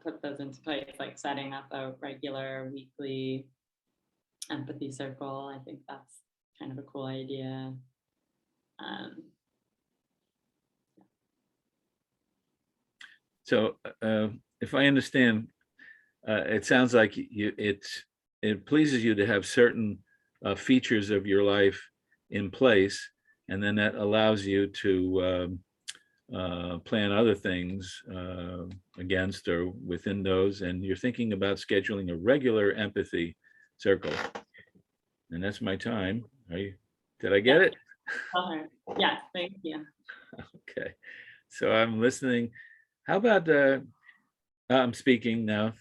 put those into place, like setting up a regular weekly empathy circle. I think that's kind of a cool idea. So if I understand, it sounds like it pleases you to have certain features of your life in place, and then that allows you to plan other things against or within those, and you're thinking about scheduling a regular empathy circle. And that's my time. Did I get it? Okay. Yeah, thank you. Okay, so I'm listening. How about I'm speaking now,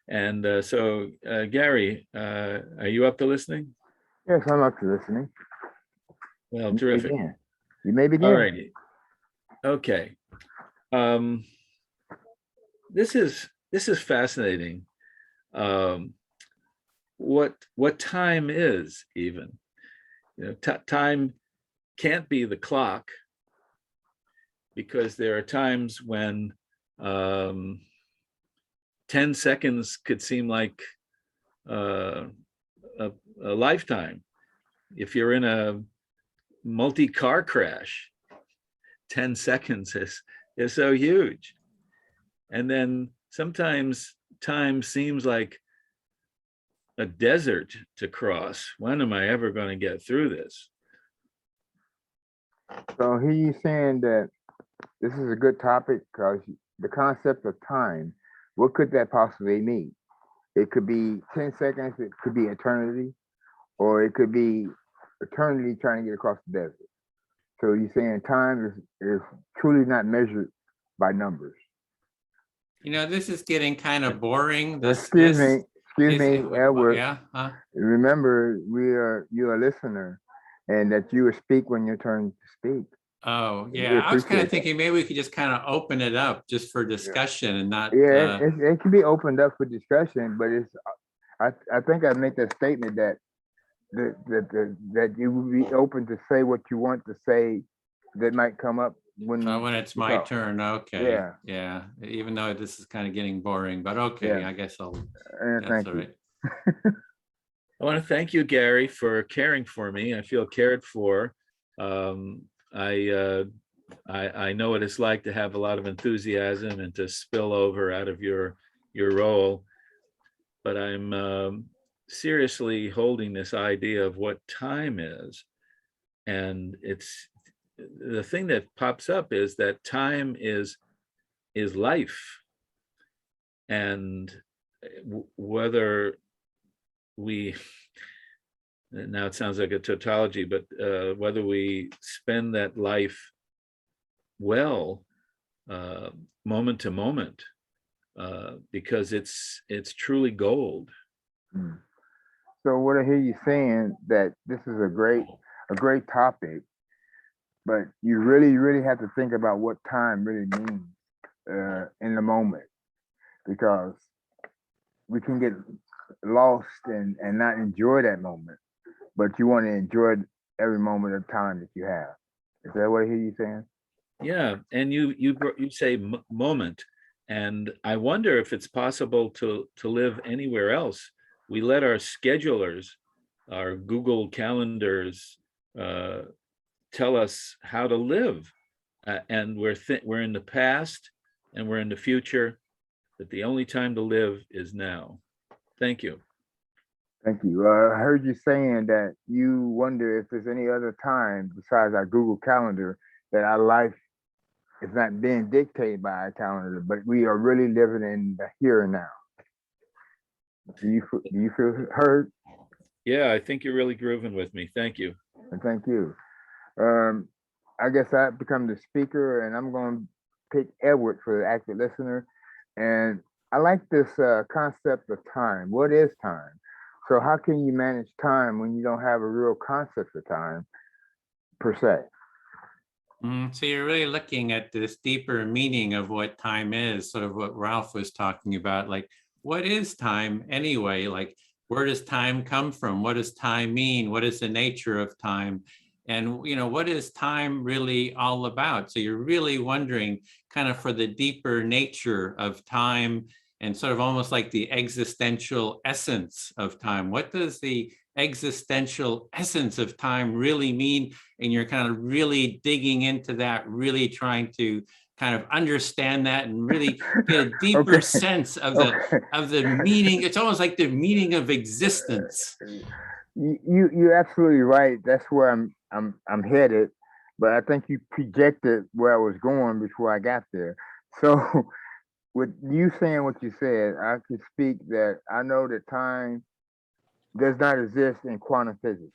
and so Gary, are you up to listening? Yes, I'm up to listening. Well, terrific. You may begin. All righty. Okay. This is fascinating. What time is even? You know, time can't be the clock, because there are times when 10 seconds could seem like a lifetime. If you're in a multi-car crash, 10 seconds is so huge. And then sometimes time seems like a desert to cross. When am I ever going to get through this? So he's saying that this is a good topic because the concept of time, what could that possibly mean? It could be 10 seconds, it could be eternity, or it could be eternity trying to get across the desert. So you're saying time is truly not measured by numbers. You know, this is getting kind of boring. Excuse Excuse me, Edward. Yeah. Huh? Remember, you're a listener, and that you will speak when your turn to speak. Oh, We yeah. I was kind appreciate of thinking maybe we could just kind of open it up just for discussion and not. Yeah, it can be opened up for discussion, but it's. I think I make that statement that that you will be open to say what you want to say that might come up when it's you my talk. turn. Okay. Yeah. Yeah. Even though this is kind of getting boring, but okay. Yeah. I guess I'll. That's Thank all you. right. I want to thank you, Gary, for caring for me. I feel cared for. I know what it's like to have a lot of enthusiasm and to spill over out of your role, but I'm seriously holding this idea of what time is, and it's the thing that pops up is that time is life, and whether we, now it sounds like a tautology, but whether we spend that life well, moment to moment, because it's truly gold. So what I hear you saying, that this is a great topic, but you really have to think about what time really means in the moment, because we can get lost and not enjoy that moment, but you want to enjoy every moment of time that you have. Is that what I hear you saying? Yeah, and you say moment, and I wonder if it's possible to live anywhere else. We let our schedulers, our Google calendars, tell us how to live, and we're in the past and we're in the future, but the only time to live is now. Thank you. Thank you. I heard you saying that you wonder if there's any other time besides our Google Calendar that our life is not being dictated by our calendar, but we are really living in the here and now. Do you feel heard? Yeah, I think you're really grooving with me. Thank you. And thank you. I guess I've become the speaker, and I'm going to pick Edward for the active listener. And I like this concept of time. What is time? So how can you manage time when you don't have a real concept of time per se? So you're really looking at this deeper meaning of what time is, sort of what Ralph was talking about, like, what is time anyway? Like, where does time come from? What does time mean? What is the nature of time? And, what is time really all about? So you're really wondering kind of for the deeper nature of time and sort of almost like the existential essence of time. What does the existential essence of time really mean? And you're kind of really digging into that, really trying to kind of understand that and really get a deeper sense of the meaning. It's almost like the meaning of existence. You're absolutely right. That's where I'm headed, but I think you projected where I was going before I got there. So with you saying what you said, I could speak that I know that time does not exist in quantum physics.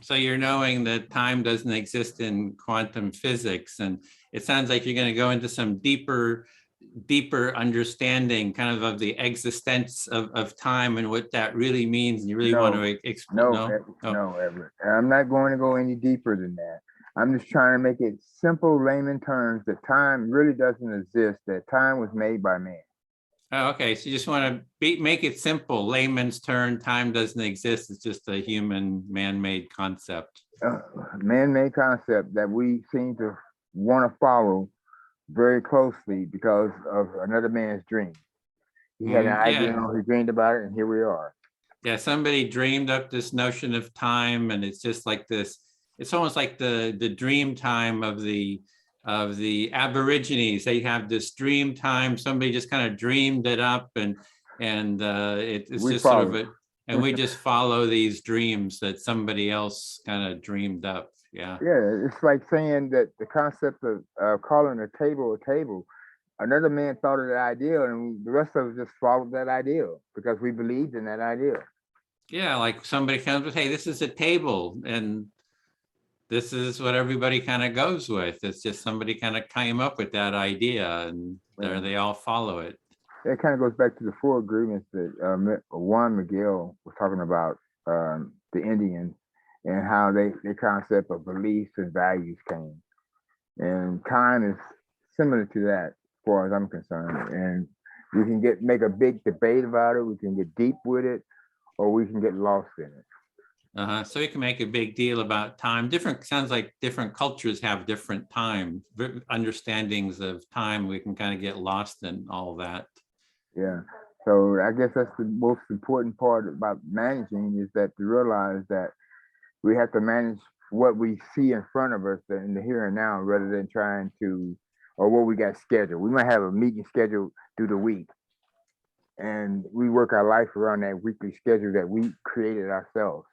So you're knowing that time doesn't exist in quantum physics, and it sounds like you're going to go into some deeper understanding kind of the existence of time and what that really means, and you really want to explore. No, Everett. I'm not going to go any deeper than that. I'm just trying to make it simple layman terms that time really doesn't exist, that time was made by man. Oh, okay. So you just want to make it simple, layman's term, time doesn't exist. It's just a human man-made concept. Man-made concept that we seem to want to follow very closely because of another man's dream. He had an idea, he dreamed about it, and here we are. Yeah, somebody dreamed up this notion of time, and it's just like this. It's almost like the dream time of the Aborigines. They have this dream time. Somebody just kind of dreamed it up, and it's just sort of and we just follow these dreams that somebody else kind of dreamed up. Yeah. Yeah, it's like saying that the concept of calling a table, another man thought of the idea, and the rest of us just followed that idea because we believed in that idea. Yeah, like somebody comes with, hey, this is a table, and this is what everybody kind of goes with. It's just somebody kind of came up with that idea, and there they all follow it. It kind of goes back to the 4 agreements that Juan Miguel was talking about, the Indians, and how the concept of beliefs and values came. And time is similar to that, as far as I'm concerned. And we can make a big debate about it. We can get deep with it, or we can get lost in it. So we can make a big deal about time. Sounds like different cultures have different time, understandings of time. We can kind of get lost in all that. Yeah. So I guess that's the most important part about managing, is that to realize that we have to manage what we see in front of us in the here and now, rather than trying to, or what we got scheduled. We might have a meeting scheduled through the week, and we work our life around that weekly schedule that we created ourselves.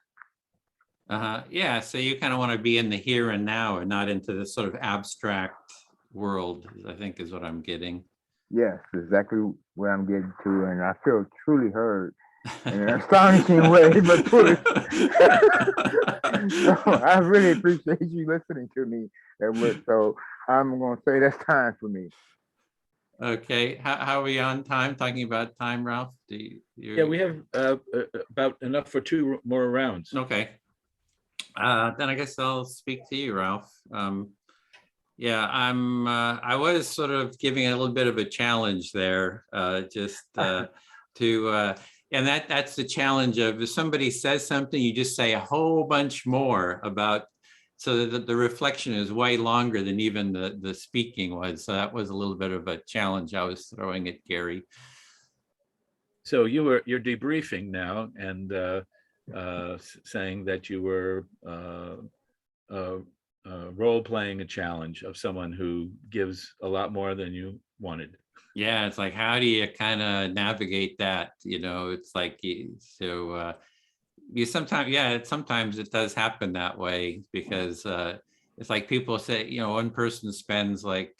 Yeah, so you kind of want to be in the here and now and not into this sort of abstract world, I think is what I'm getting. Yes, exactly what I'm getting to, and I feel truly heard in an astonishing way, but truly. So I really appreciate you listening to me. So I'm going to say that's time for me. Okay, how are we on time? Talking about time, Ralph? Yeah, we have about enough for 2 more rounds. Okay. Then I guess I'll speak to you, Ralph. Yeah, I was sort of giving a little bit of a challenge there, and that's the challenge of, if somebody says something, you just say a whole bunch more about, so that the reflection is way longer than even the speaking was. So that was a little bit of a challenge I was throwing at Gary. So you're debriefing now and saying that you were role-playing a challenge of someone who gives a lot more than you wanted. Yeah, it's like, how do you kind of navigate that? It's like, so you sometimes it does happen that way, because it's like people say, one person spends like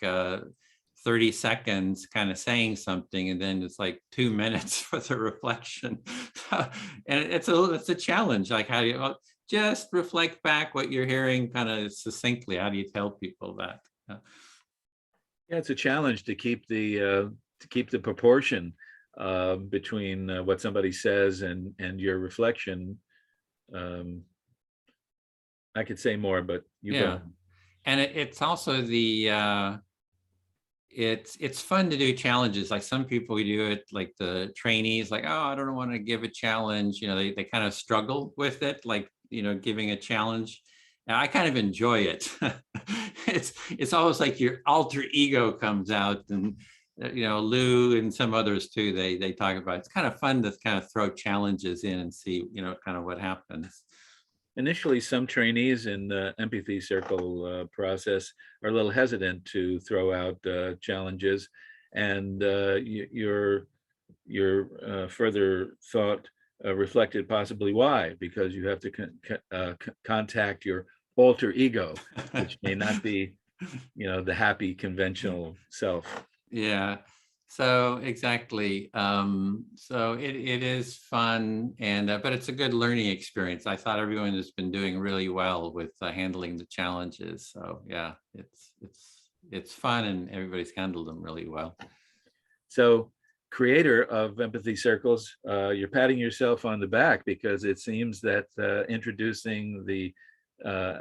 30 seconds kind of saying something, and then it's like 2 minutes for the reflection. And it's a challenge. Like, how do you just reflect back what you're hearing kind of succinctly? How do you tell people that? Yeah, it's a challenge to keep the proportion between what somebody says and your reflection. I could say more, but you go. And it's also the it's fun to do challenges. Like, some people do it, like the trainees, like, oh, I don't want to give a challenge. They kind of struggle with it, like, giving a challenge. And I kind of enjoy it. It's almost like your alter ego comes out, and Lou and some others too, they talk about, it's kind of fun to kind of throw challenges in and see kind of what happens. Initially, some trainees in the Empathy Circle process are a little hesitant to throw out challenges, and your further thought reflected possibly why, because you have to contact your alter ego, which may not be, the happy conventional self. Yeah. So exactly. So it is fun, and but it's a good learning experience. I thought everyone has been doing really well with handling the challenges. So yeah, it's fun, and everybody's handled them really well. So, creator of Empathy Circles, you're patting yourself on the back, because it seems that introducing the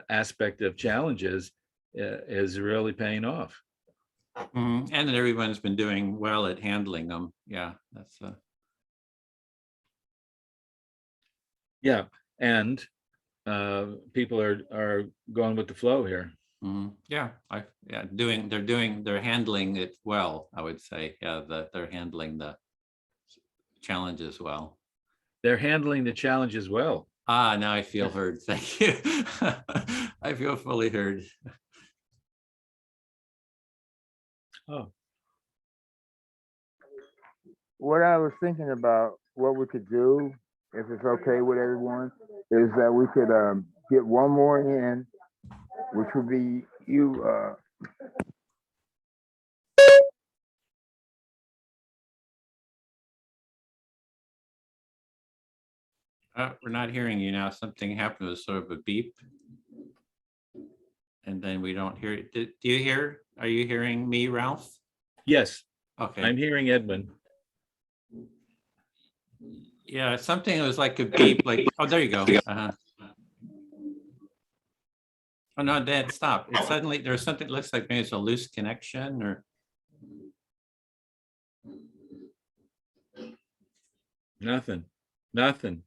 aspect of challenges is really paying off. And that everyone's been doing well at handling them. Yeah, that's yeah, and people are going with the flow here. Yeah, they're handling it well, I would say. Yeah, they're handling the challenges well. They're handling the challenges well. Now I feel heard. Thank you. I feel fully heard. Oh. What I was thinking about, what we could do, if it's okay with everyone, is that we could get one more in, which would be you. We're not hearing you now. Something happened with sort of a beep, and then we don't hear it. Do you hear? Are you hearing me, Ralph? Yes. Okay. I'm hearing Edwin. Yeah, something that was like a beep, like, oh, there you go. Uh-huh. Oh, no, Dad, stop. It suddenly, there's something that looks like maybe it's a loose connection or. Nothing.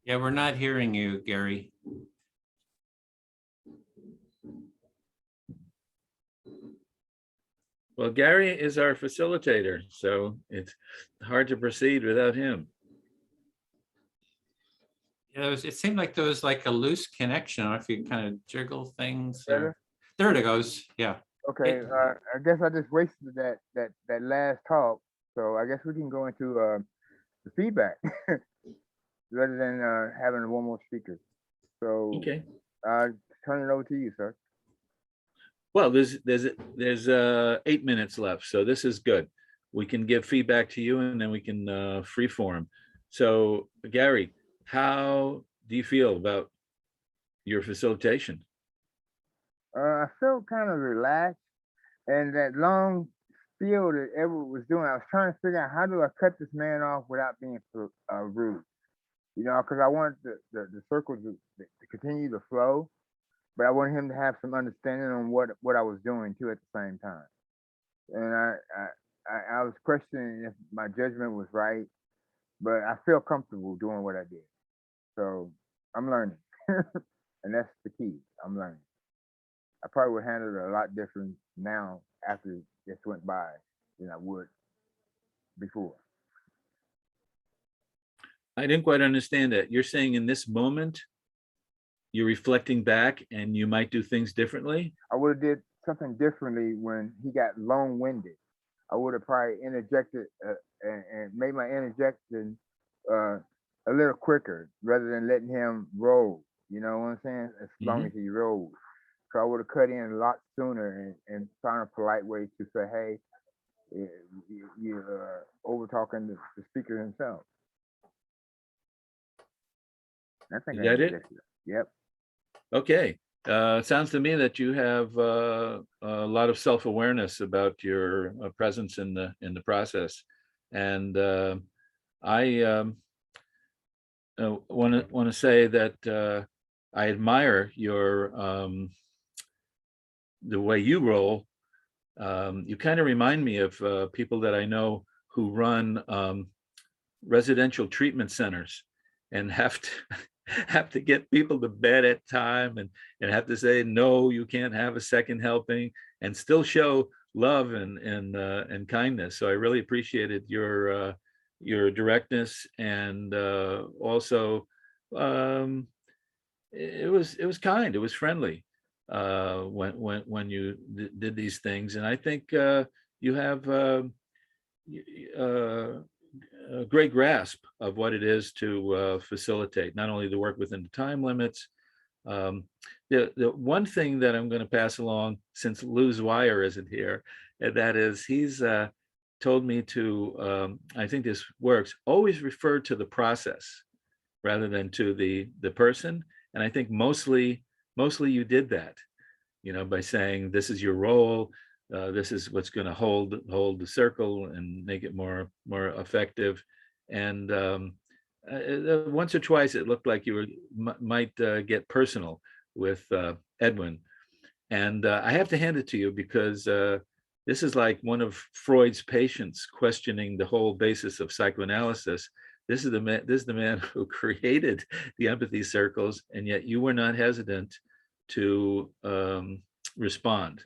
Yeah, we're not hearing you, Gary. Well, Gary is our facilitator, so it's hard to proceed without him. Yeah, it seemed like there was like a loose connection. I don't know if you kind of jiggle things. Better? There it goes. Yeah. Okay, I guess I just wasted that last talk, so I guess we can go into the feedback rather than having one more speaker. So Okay. Turn it over to you, sir. Well, there's 8 minutes left, so this is good. We can give feedback to you, and then we can freeform. So, Gary, how do you feel about your facilitation? I felt kind of relaxed, and that long spiel that Edward was doing, I was trying to figure out how do I cut this man off without being rude, you know, because I wanted the circle to continue to flow, but I wanted him to have some understanding on what I was doing too at the same time. And I was questioning if my judgment was right, but I feel comfortable doing what I did. So I'm learning, and that's the key. I'm learning. I probably would handle it a lot different now after this went by than I would before. I didn't quite understand that. You're saying in this moment, you're reflecting back and you might do things differently? I would have did something differently when he got long-winded. I would have probably interjected and made my interjection a little quicker rather than letting him roll. You know what I'm saying? As long as he rolls. So I would have cut in a lot sooner and found a polite way to say, hey, you're over talking the speaker himself. I think You got it? Yep. Okay. Sounds to me that you have a lot of self-awareness about your presence in the process, and I want to say that I admire your the way you roll. You kind of remind me of people that I know who run residential treatment centers and have to get people to bed at time and have to say, no, you can't have a second helping, and still show love and kindness. So I really appreciated your directness, and also it was kind, it was friendly when you did these things. And I think you have a great grasp of what it is to facilitate, not only the work within the time limits. The one thing that I'm going to pass along, since Lou Zweier isn't here, and that is he's told me to, I think this works, always refer to the process rather than to the person. And I think mostly you did that, you know, by saying this is your role. This is what's going to hold the circle and make it more effective. And once or twice it looked like you might get personal with Edwin. And I have to hand it to you because this is like one of Freud's patients questioning the whole basis of psychoanalysis. This is the man who created the empathy circles, and yet you were not hesitant to respond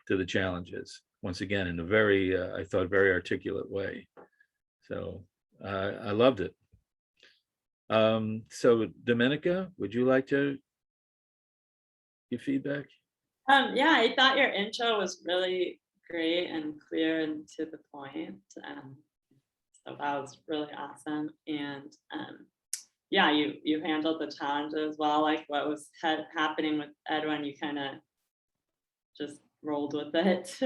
to the challenges, once again, in a very, I thought, very articulate way. So I loved it. So Domenica, would you like to give feedback? Yeah, I thought your intro was really great and clear and to the point. So that was really awesome. And yeah, you handled the challenges well, like what was happening with Edwin, you kind of just rolled with it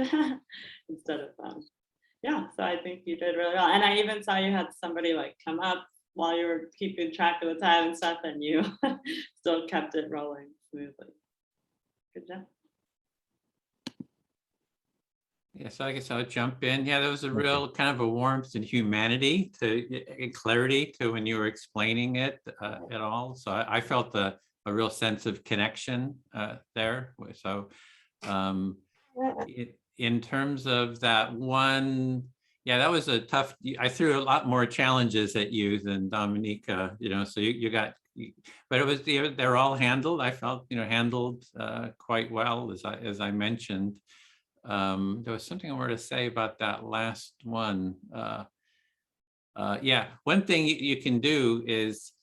instead of yeah, so I think you did really well. And I even saw you had somebody like come up while you were keeping track of the time and stuff, and you still kept it rolling smoothly. Good job. Yeah, so I guess I'll jump in. Yeah, there was a real kind of a warmth and humanity and clarity to when you were explaining it at all. So I felt a real sense of connection there. So in terms of that one, yeah, that was a tough, I threw a lot more challenges at you than Dominica, so you got, but it was, they're all handled. I felt, handled quite well, as I mentioned. There was something I wanted to say about that last one. Yeah, one thing you can do is,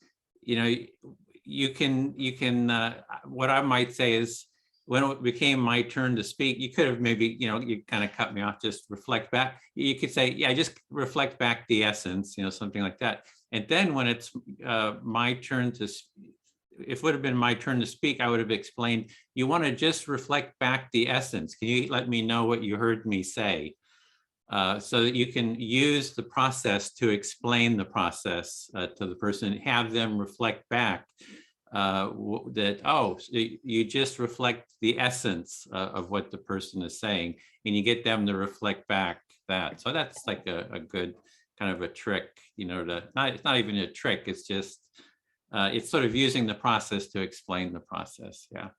you can, what I might say is, when it became my turn to speak, you could have maybe, you kind of cut me off, just reflect back. You could say, yeah, just reflect back the essence, something like that. And then when it's my turn to, if it would have been my turn to speak, I would have explained, you want to just reflect back the essence. Can you let me know what you heard me say? So that you can use the process to explain the process to the person, have them reflect back that, oh, so you just reflect the essence of what the person is saying, and you get them to reflect back that. So that's like a good kind of a trick, it's not even a trick, it's just, it's sort of using the process to explain the process. Yeah.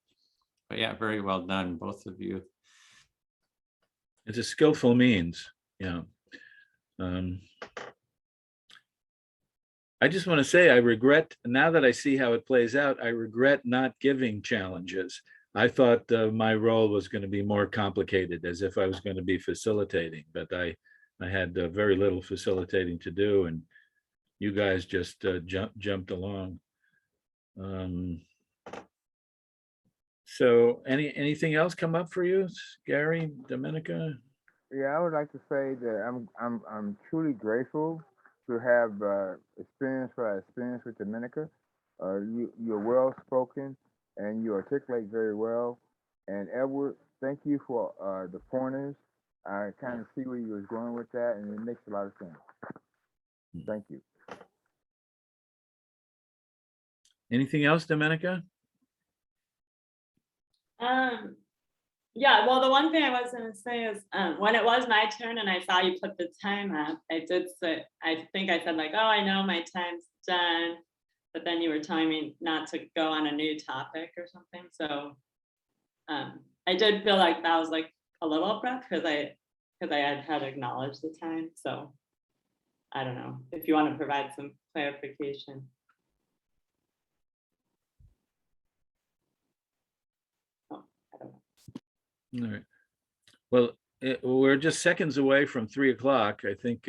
But yeah, very well done, both of you. It's a skillful means. Yeah. I just want to say, I regret, now that I see how it plays out, I regret not giving challenges. I thought my role was going to be more complicated, as if I was going to be facilitating, but I had very little facilitating to do, and you guys just jumped along. So anything else come up for you, Gary, Dominica? Yeah, I would like to say that I'm truly grateful to have experienced what I experienced with Dominica. You're well spoken and you articulate very well. And Edward, thank you for the pointers. I kind of see where you was going with that, and it makes a lot of sense. Thank you. Anything else, Dominica? Yeah, well, the one thing I was going to say is when it was my turn and I saw you put the time up, I did say, I think I said like, oh, I know my time's done, but then you were telling me not to go on a new topic or something. So I did feel like that was like a little abrupt because I had acknowledged the time. So I don't know if you want to provide some clarification. All right. Well, we're just seconds away from 3 o'clock, I think.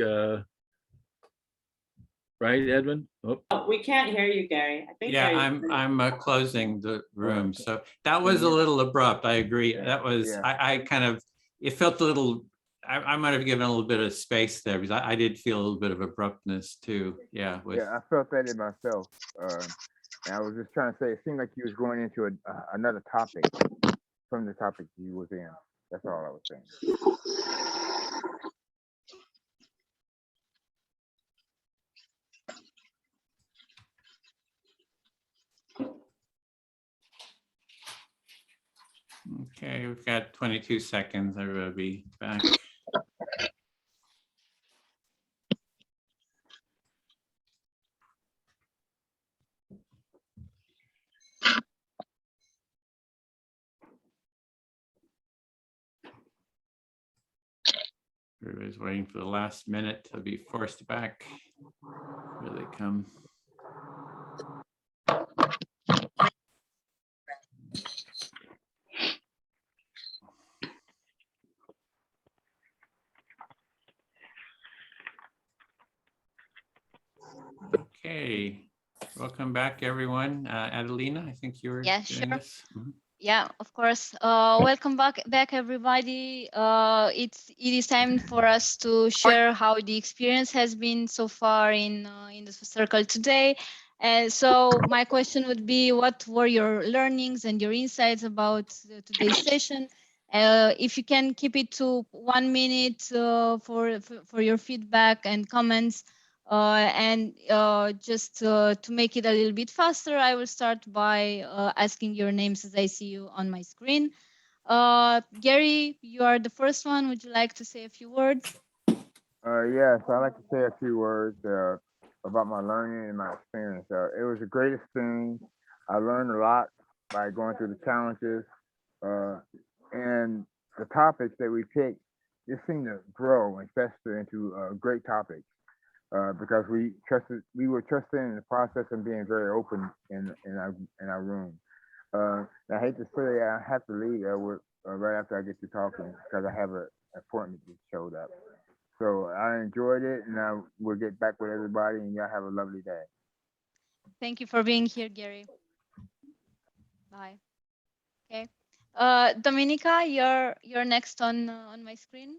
Right, Edwin? Oh, we can't hear you, Gary. I think. Yeah, I'm closing the room. So that was a little abrupt. I agree. That was, I kind of, it felt a little, I might have given a little bit of space there, because I did feel a little bit of abruptness too. Yeah. Yeah, I felt that in myself. And I was just trying to say, it seemed like you was going into another topic from the topic you was in. That's all I was saying. Okay, we've got 22 seconds. Everybody be back. Everybody's waiting for the last minute to be forced back. Here they come. Okay, welcome back, everyone. Adelina, I think you were doing this. Mm-hmm. Yeah, of course. Welcome back, everybody. It is time for us to share how the experience has been so far in the circle today. And so my question would be, what were your learnings and your insights about today's session? If you can keep it to 1 minute for your feedback and comments. And just to make it a little bit faster, I will start by asking your names as I see you on my screen. Gary, you are the first one. Would you like to say a few words? Yes, I'd like to say a few words about my learning and my experience. It was a great experience. I learned a lot by going through the challenges, and the topics that we picked just seemed to grow and fester into great topics because we were trusting in the process and being very open in our room. I hate to say I have to leave right after I get to talking because I have an appointment that showed up. So I enjoyed it, and I will get back with everybody, and y'all have a lovely day. Thank you for being here, Gary. Bye. Okay. Dominica, you're next on my screen.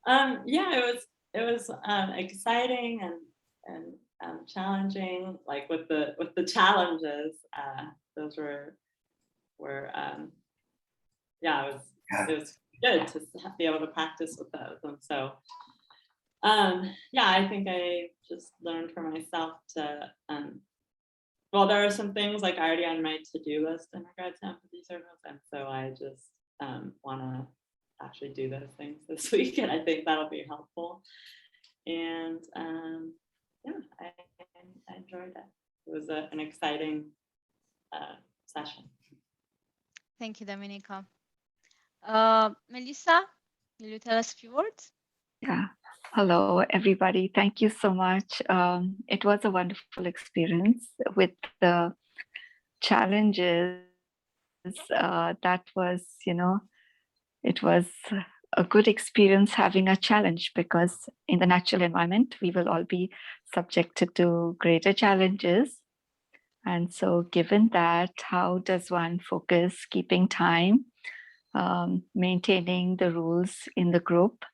Yeah, it was exciting and challenging. Like with the challenges, those were yeah, it was good to be able to practice with those. And so yeah, I think I just learned for myself to well, there are some things like already on my to-do list in regards to empathy circles, and so I just want to actually do those things this week, and I think that'll be helpful. And yeah, I enjoyed it. It was an exciting session. Thank you, Dominica. Melissa, will you tell us a few words? Yeah. Hello, everybody. Thank you so much. It was a wonderful experience with the challenges. That was, it was a good experience having a challenge because in the natural environment, we will all be subjected to greater challenges. And so given that, how does one focus, keeping time, maintaining the rules in the group,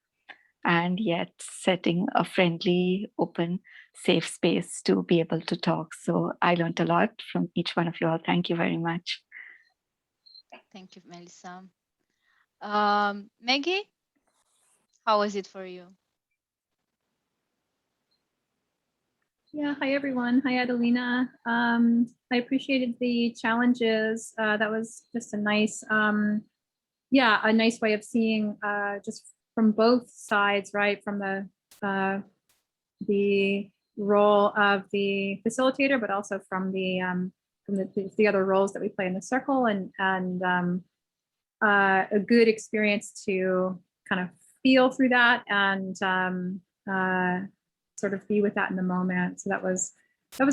and yet setting a friendly, open, safe space to be able to talk. So I learned a lot from each one of you all. Thank you very much. Thank you, Melissa. Maggie, how was it for you? Yeah, hi everyone. Hi Adelina. I appreciated the challenges. That was just a nice, yeah, a nice way of seeing just from both sides, right? From the role of the facilitator, but also from the other roles that we play in the circle, and a good experience to kind of feel through that and sort of be with that in the moment. So that was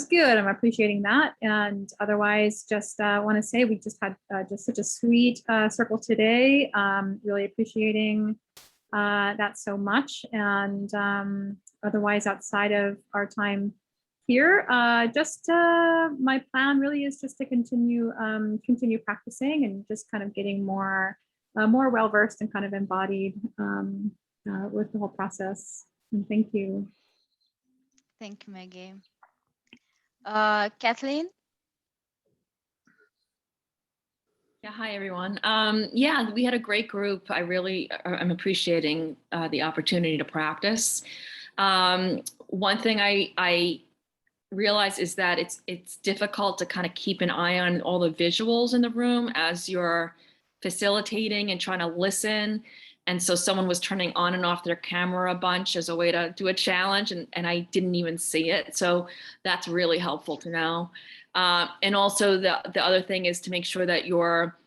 good. I'm appreciating that. And otherwise, just want to say we just had just such a sweet circle today. Really appreciating that so much. And otherwise, outside of our time here, just my plan really is just to continue practicing and just kind of getting more well versed and kind of embodied with the whole process. And thank you. Thank you, Maggie. Kathleen? Yeah, hi everyone. Yeah, we had a great group. I'm appreciating the opportunity to practice. One thing I realize is that it's difficult to kind of keep an eye on all the visuals in the room as you're facilitating and trying to listen. And so someone was turning on and off their camera a bunch as a way to do a challenge, and I didn't even see it. So that's really helpful to know. And also the other thing is to make sure that your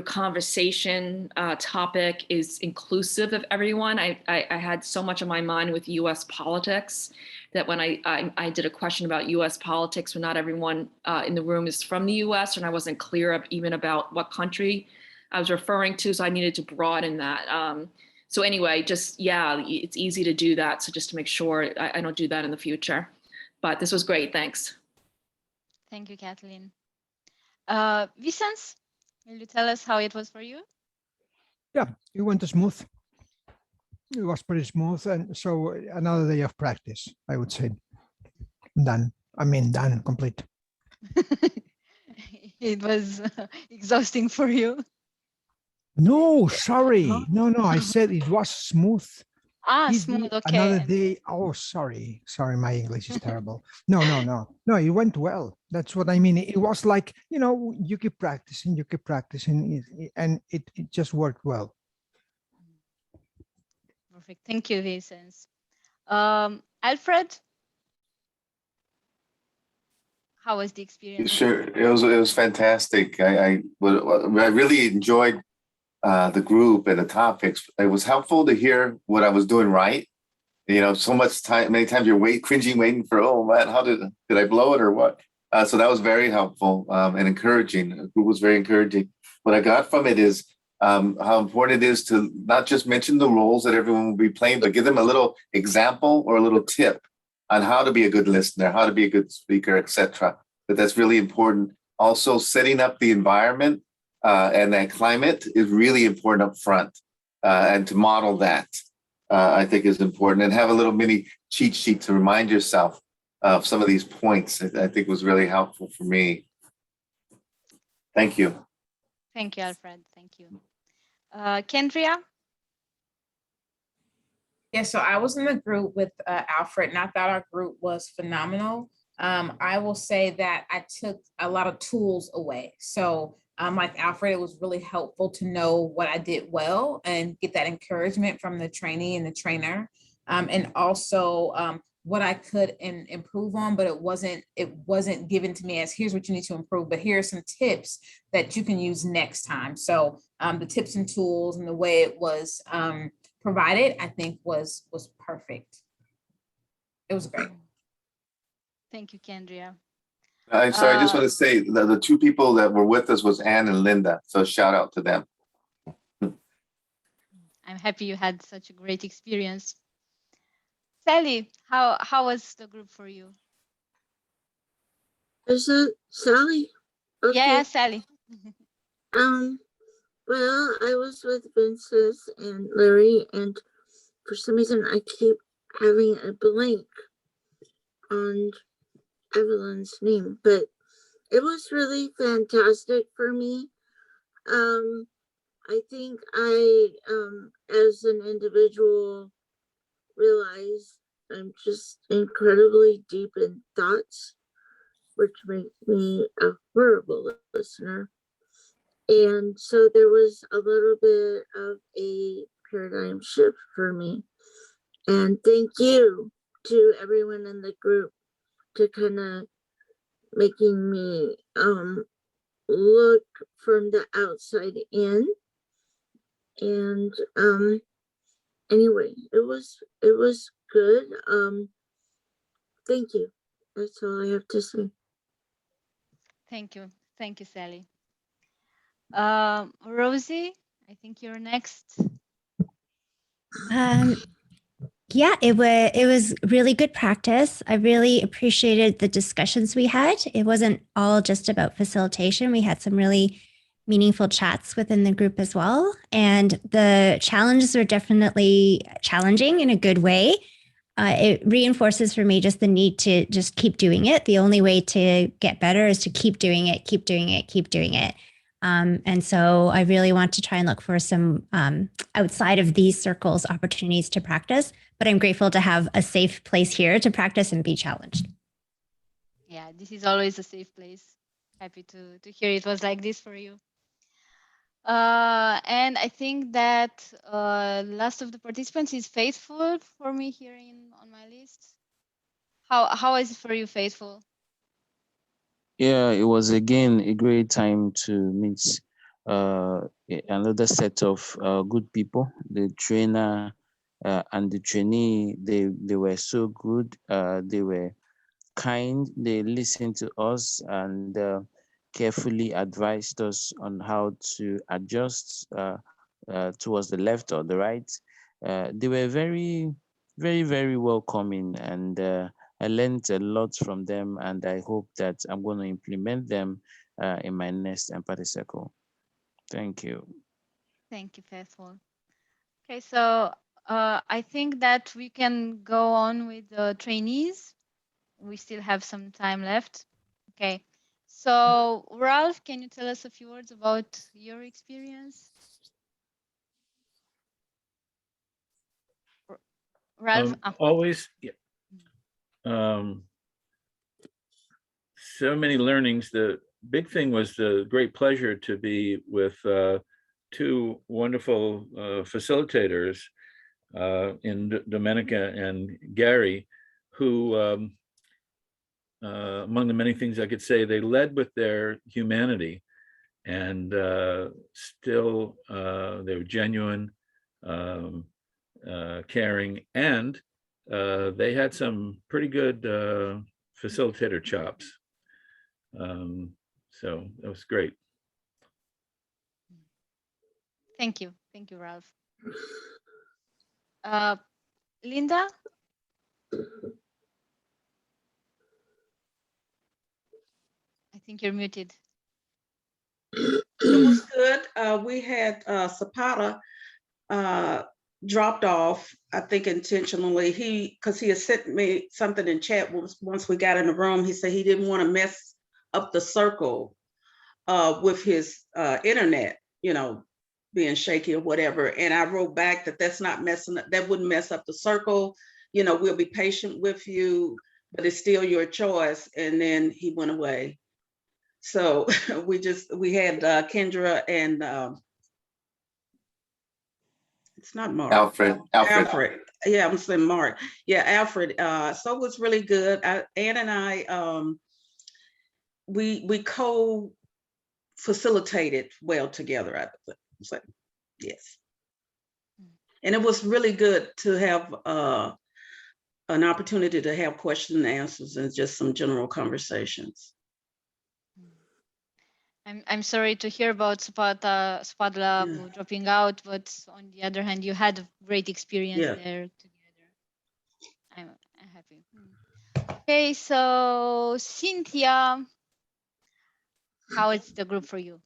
conversation topic is inclusive of everyone. I had so much on my mind with US politics that when I did a question about US politics, when not everyone in the room is from the US, and I wasn't clear even about what country I was referring to, so I needed to broaden that. So anyway, just, yeah, it's easy to do that. So just to make sure I don't do that in the future. But this was great, thanks. Thank you, Kathleen. Vicens, will you tell us how it was for you? Yeah, it went smooth. It was pretty smooth. And so another day of practice, I would say. Done. I mean, done, complete. It was exhausting for you. No, sorry. No, I said it was smooth. Easy, smooth. another Okay. day. Oh, sorry. Sorry, my English is terrible. No, no, no. No, it went well. That's what I mean. It was like, you keep practicing, and it just worked well. Perfect. Thank you, Vincent. Alfred, how was the experience? Sure, it was fantastic. I really enjoyed the group and the topics. It was helpful to hear what I was doing right. So much time, many times you're cringing, waiting for, oh man, how did I blow it or what? So that was very helpful and encouraging. The group was very encouraging. What I got from it is how important it is to not just mention the roles that everyone will be playing, but give them a little example or a little tip on how to be a good listener, how to be a good speaker, etc. But that's really important. Also, setting up the environment and that climate is really important up front, and to model that. I think is important, and have a little mini cheat sheet to remind yourself of some of these points. I think was really helpful for me. Thank you. Thank you, Alfred. Thank you. Kendria? Yeah, so I was in the group with Alfred, and I thought our group was phenomenal. I will say that I took a lot of tools away. So like Alfred, it was really helpful to know what I did well and get that encouragement from the trainee and the trainer. And also what I could improve on, but it wasn't given to me as here's what you need to improve, but here are some tips that you can use next time. So the tips and tools and the way it was provided, I think was perfect. It was great. Thank you, Kendria. I'm sorry, I just want to say the two people that were with us was Anne and Linda. So shout out to them. I'm happy you had such a great experience. Sally, how was the group for you? Is it Sally? Okay. Yeah, Sally. Well, I was with Vincent and Larry, and for some reason I keep having a blank on Evelyn's name, but it was really fantastic for me. I think I, as an individual, realize I'm just incredibly deep in thoughts, which makes me a horrible listener. And so there was a little bit of a paradigm shift for me. And thank you to everyone in the group to kind of making me look from the outside in. And anyway, it was good. Thank you. That's all I have to say. Thank you, Sally. Rosie, I think you're next. Yeah, it was really good practice. I really appreciated the discussions we had. It wasn't all just about facilitation. We had some really meaningful chats within the group as well. And the challenges were definitely challenging in a good way. It reinforces for me just the need to just keep doing it. The only way to get better is to keep doing it, keep doing it, keep doing it. And so I really want to try and look for some outside of these circles opportunities to practice, but I'm grateful to have a safe place here to practice and be challenged. Yeah, this is always a safe place. Happy to hear it was like this for you. And I think that last of the participants is Faithful for me here on my list. How is it for you, Faithful? Yeah, it was again a great time to meet another set of good people. The trainer and the trainee, they were so good. They were kind. They listened to us and carefully advised us on how to adjust towards the left or the right. They were very, very, very welcoming, and I learned a lot from them, and I hope that I'm going to implement them in my next Empathy Circle. Thank you. Thank you, Faithful. Okay, so I think that we can go on with the trainees. We still have some time left. Okay, so Ralph, can you tell us a few words about your experience? Ralph? Always, yeah. So many learnings. The big thing was the great pleasure to be with two wonderful facilitators in Domenica and Gary, who, among the many things I could say, they led with their humanity, and still they were genuine, caring, and they had some pretty good facilitator chops. So that was great. Thank you, Ralph. Linda? I think you're muted. It was good. We had Zapata dropped off, I think intentionally. Because he had sent me something in chat once we got in the room. He said he didn't want to mess up the circle with his internet, being shaky or whatever. And I wrote back that that wouldn't mess up the circle. We'll be patient with you, but it's still your choice. And then he went away. So we had Kendra and it's not Mark. Alfred. Yeah, I'm saying Mark. Yeah, Alfred. So it was really good. Ann and I, we co-facilitated well together. I think. So, yes. And it was really good to have an opportunity to have question and answers and just some general conversations. I'm sorry to hear about Spadla dropping out, but on the other hand, you had a great experience there together. I'm happy. Okay, so Cynthia, how is the group for you?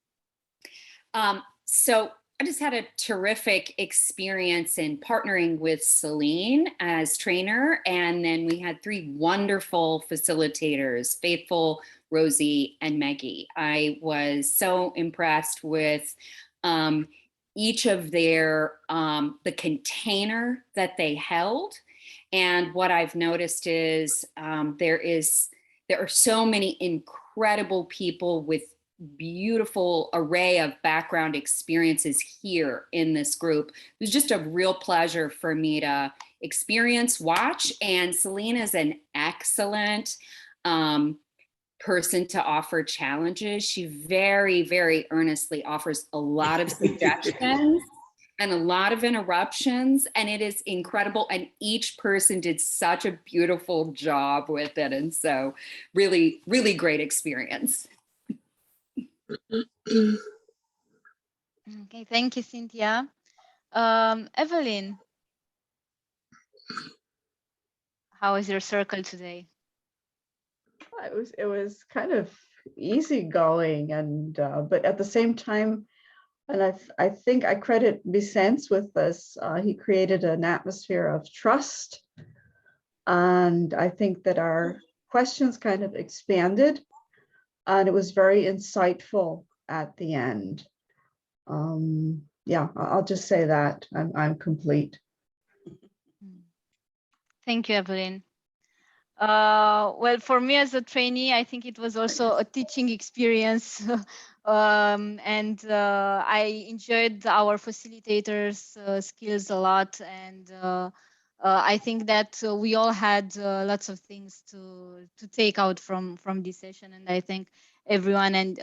So I just had a terrific experience in partnering with Celine as trainer. And then we had 3 wonderful facilitators, Faithful, Rosie, and Maggie. I was so impressed with each of their, the container that they held. And what I've noticed is there are so many incredible people with beautiful array of background experiences here in this group. It was just a real pleasure for me to experience, watch, and Celine is an excellent person to offer challenges. She very, very earnestly offers a lot of suggestions and a lot of interruptions, and it is incredible. And each person did such a beautiful job with it. And so really, really great experience. Okay, thank you, Cynthia. Evelyn, how is your circle today? It was kind of easygoing, and but at the same time, and I think I credit Vicente with this. He created an atmosphere of trust, and I think that our questions kind of expanded, and it was very insightful at the end. Yeah, I'll just say that I'm complete. Thank you, Evelyn. Well, for me as a trainee, I think it was also a teaching experience. And I enjoyed our facilitators' skills a lot. And I think that we all had lots of things to take out from this session. And I thank everyone and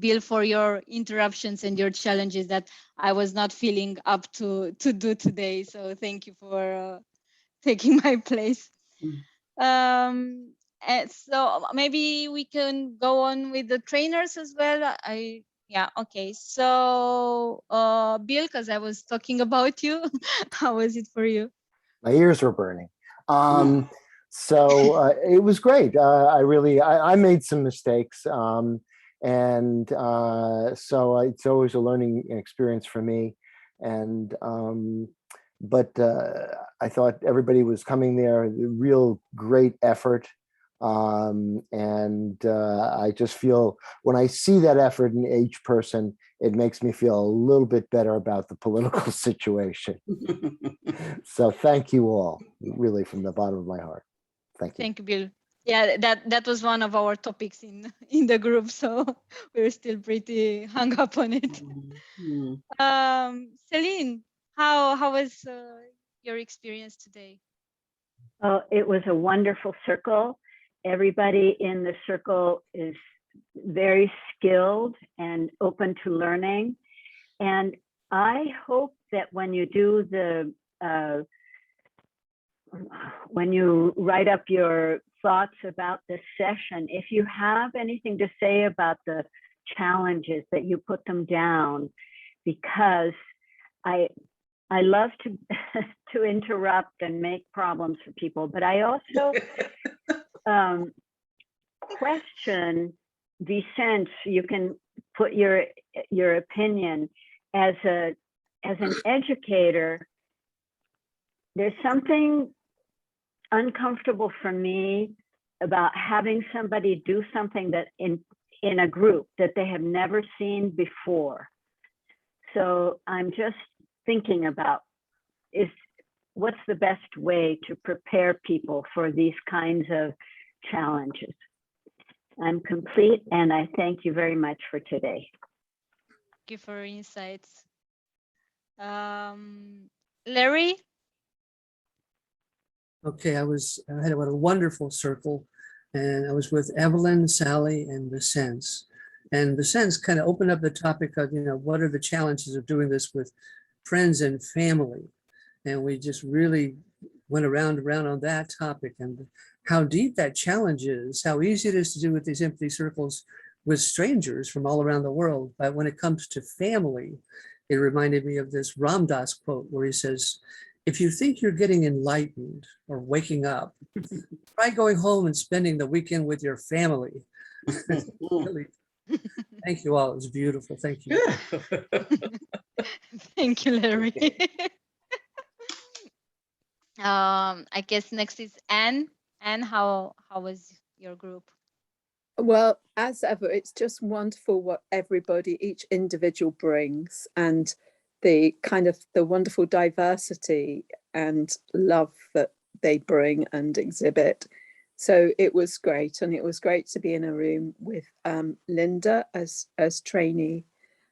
Bill for your interruptions and your challenges that I was not feeling up to do today. So thank you for taking my place. And so maybe we can go on with the trainers as well. Yeah, okay. So Bill, because I was talking about you, how was it for you? My ears were burning. So it was great. I made some mistakes. So it's always a learning experience for me. And but I thought everybody was coming there, real great effort. And I just feel when I see that effort in each person, it makes me feel a little bit better about the political situation. So thank you all, really, from the bottom of my heart. Thank you. Thank you, Bill. Yeah, that was one of our topics in the group, so we're still pretty hung up on it. Celine, how was your experience today? Oh, it was a wonderful circle. Everybody in the circle is very skilled and open to learning. And I hope that when you do when you write up your thoughts about this session, if you have anything to say about the challenges, that you put them down, because I love to to interrupt and make problems for people, but I also question the sense. You can put your opinion as an educator. There's something uncomfortable for me about having somebody do something that in a group that they have never seen before. So I'm just thinking about what's the best way to prepare people for these kinds of challenges. I'm complete, and I thank you very much for today. Thank you for your insights. Larry? Okay, I had a wonderful circle, and I was with Evelyn, Sally, and Vicente. And Vicente kind of opened up the topic of, what are the challenges of doing this with friends and family? And we just really went around on that topic and how deep that challenge is, how easy it is to do with these empathy circles with strangers from all around the world. But when it comes to family, it reminded me of this Ram Dass quote where he says, if you think you're getting enlightened or waking up, try going home and spending the weekend with your family. Really, thank you all. It was beautiful. Thank you. Thank you, Larry. I guess next is Anne. Anne, how was your group? Well, as ever, it's just wonderful what everybody, each individual brings, and the kind of the wonderful diversity and love that they bring and exhibit. So it was great, and it was great to be in a room with Linda as trainee,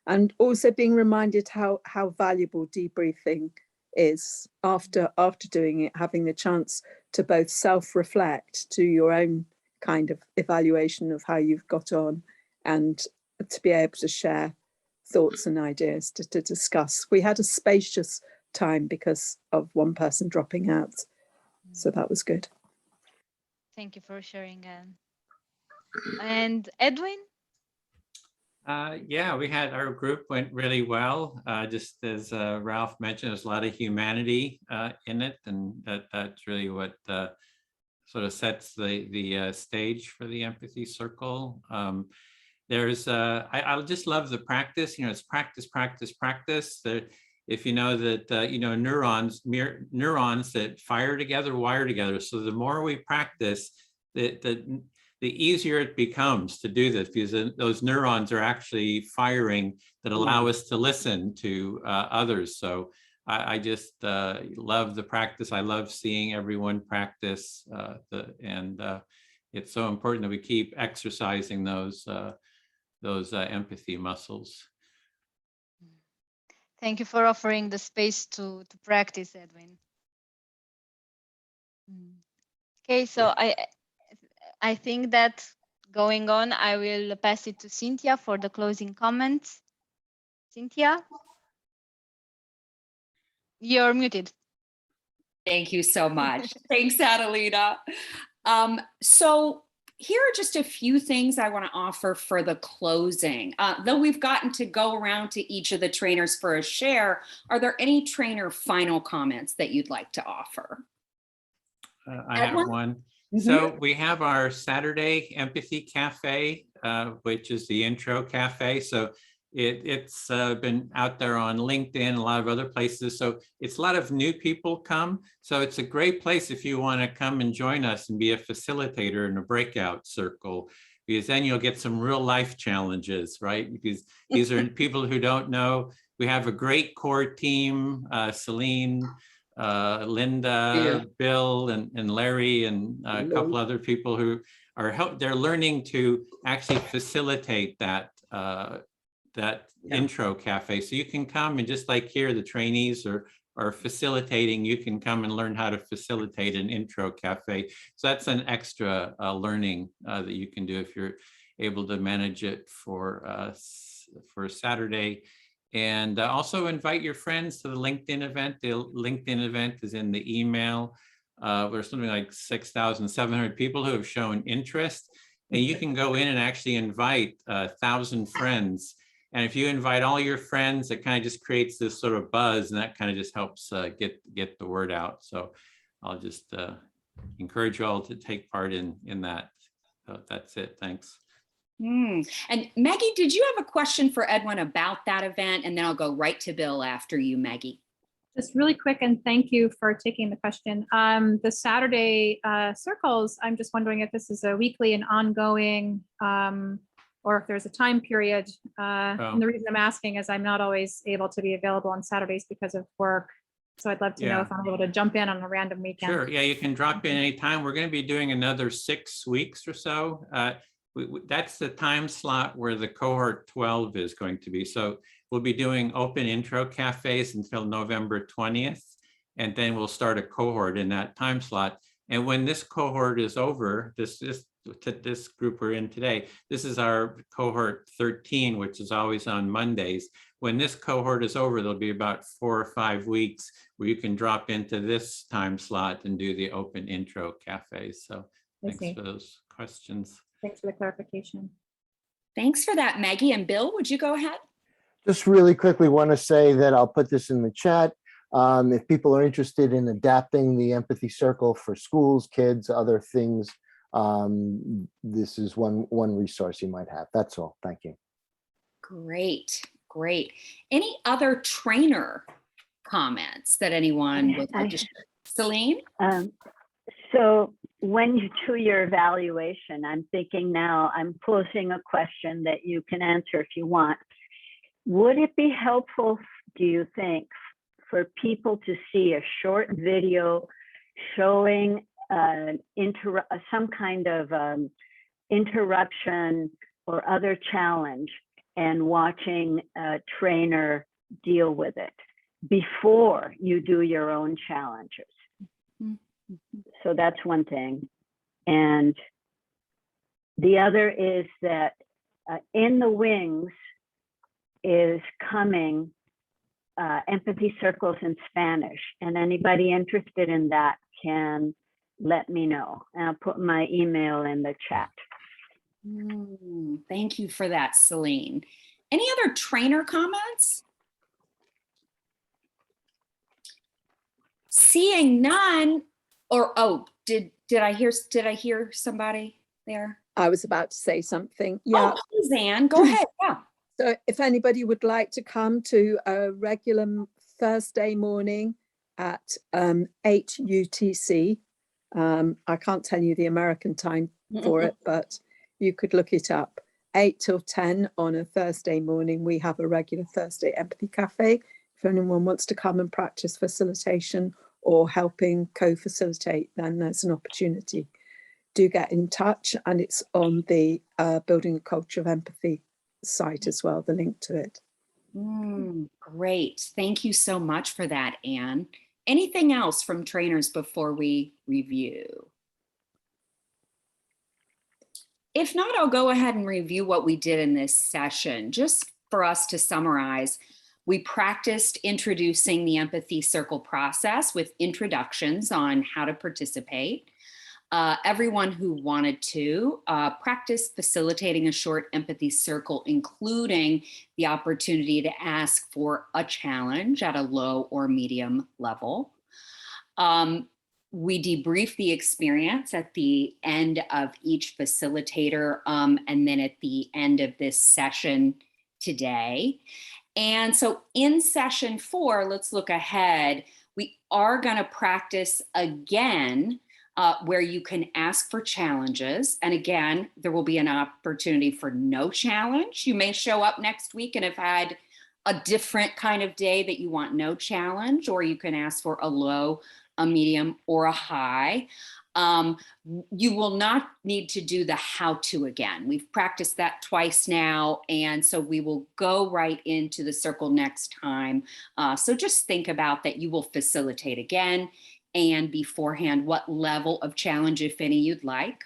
and also being reminded how valuable debriefing is after doing it, having the chance to both self-reflect, to your own kind of evaluation of how you've got on, and to be able to share thoughts and ideas to discuss. We had a spacious time because of one person dropping out, so that was good. Thank you for sharing, Anne. And Edwin? Yeah, our group went really well. Just as Ralph mentioned, there's a lot of humanity in it, and that's really what sort of sets the stage for the Empathy Circle. I just love the practice. It's practice, practice, practice. If you know that neurons that fire together wire together. So the more we practice, the easier it becomes to do this, because those neurons are actually firing that allow us to listen to others. So I just love the practice. I love seeing everyone practice, and it's so important that we keep exercising those empathy muscles. Thank you for offering the space to practice, Edwin. Okay, so I think that going on, I will pass it to Cynthia for the closing comments. Cynthia? You're muted. Thank you so much. Thanks, Adelina. So here are just a few things I want to offer for the closing. Though we've gotten to go around to each of the trainers for a share, are there any trainer final comments that you'd like to offer? I have one. So we have our Saturday Empathy Cafe, which is the intro cafe. So It's been out there on LinkedIn, a lot of other places. So it's a lot of new people come. So it's a great place if you want to come and join us and be a facilitator in a breakout circle, because then you'll get some real life challenges, right? Because these are people who don't know. We have a great core team, Celine, Linda, Bill, and Larry, and a couple other people who are they're learning to actually facilitate that intro cafe. So you can come and just like here, the trainees are facilitating, you can come and learn how to facilitate an intro cafe. So that's an extra learning that you can do if you're able to manage it for Saturday. And also invite your friends to the LinkedIn event. The LinkedIn event is in the email. There's something like 6,700 people who have shown interest. And you can go in and actually invite 1,000 friends. And if you invite all your friends, it kind of just creates this sort of buzz, and that kind of just helps get the word out. So I'll just encourage you all to take part in that. So that's it. Thanks. And Maggie, did you have a question for Edwin about that event? And then I'll go right to Bill after you, Maggie. Just really quick, and thank you for taking the question. The Saturday circles, I'm just wondering if this is a weekly and ongoing, or if there's a time period. And the reason I'm asking is I'm not always able to be available on Saturdays because of work. So I'd love to know if I'm able to jump in on a random weekend. Sure, yeah, you can drop in anytime. We're going to be doing another 6 weeks or so. That's the time slot where the cohort 12 is going to be. So we'll be doing open intro cafes until November 20th, and then we'll start a cohort in that time slot. And when this cohort is over, this group we're in today, this is our cohort 13, which is always on Mondays. When this cohort is over, there'll be about 4 or 5 weeks where you can drop into this time slot and do the open intro cafes. So thanks for those questions. Thanks for the clarification. Thanks for that, Maggie. And Bill, would you go ahead? Just really quickly want to say that I'll put this in the chat. If people are interested in adapting the Empathy Circle for schools, kids, other things, this is one resource you might have. That's all. Thank you. Great, great. Any other trainer comments that anyone would like to share? Celine? So when you do your evaluation, I'm thinking now, I'm posing a question that you can answer if you want. Would it be helpful, do you think, for people to see a short video showing some kind of interruption or other challenge and watching a trainer deal with it before you do your own challenges? So that's one thing. And the other is that in the wings is coming empathy circles in Spanish, and anybody interested in that can let me know. And I'll put my email in the chat. Thank you for that, Celine. Any other trainer comments? Seeing none, or did I hear somebody there? I was about to say something. Yeah. Oh, please, Anne, go ahead. Yeah. So if anybody would like to come to a regular Thursday morning at 8 UTC, I can't tell you the American time for it, but you could look it up. 8 till 10 on a Thursday morning, we have a regular Thursday Empathy Cafe. If anyone wants to come and practice facilitation or helping co-facilitate, then there's an opportunity. Do get in touch, and it's on the Building a Culture of Empathy site as well, the link to it. Great. Thank you so much for that, Anne. Anything else from trainers before we review? If not, I'll go ahead and review what we did in this session. Just for us to summarize, we practiced introducing the Empathy Circle process with introductions on how to participate. Everyone who wanted to practice facilitating a short empathy circle, including the opportunity to ask for a challenge at a low or medium level. We debrief the experience at the end of each facilitator, and then at the end of this session, today. And so in session 4, let's look ahead. We are going to practice again where you can ask for challenges. And again, there will be an opportunity for no challenge. You may show up next week and have had a different kind of day that you want no challenge, or you can ask for a low, a medium, or a high. You will not need to do the how-to again. We've practiced that twice now, and so we will go right into the circle next time. So just think about that. You will facilitate again, and beforehand what level of challenge, if any, you'd like.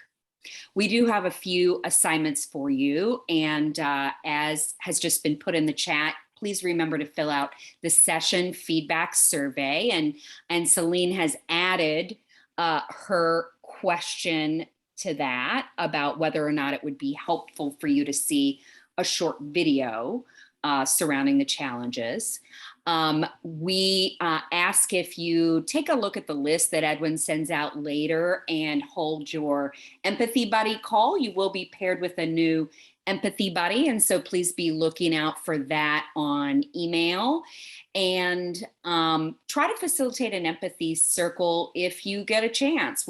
We do have a few assignments for you, and as has just been put in the chat, please remember to fill out the session feedback survey, and Celine has added her question to that about whether or not it would be helpful for you to see a short video surrounding the challenges. We ask if you take a look at the list that Edwin sends out later and hold your empathy buddy call. You will be paired with a new empathy buddy, and so please be looking out for that on email. And try to facilitate an empathy circle if you get a chance.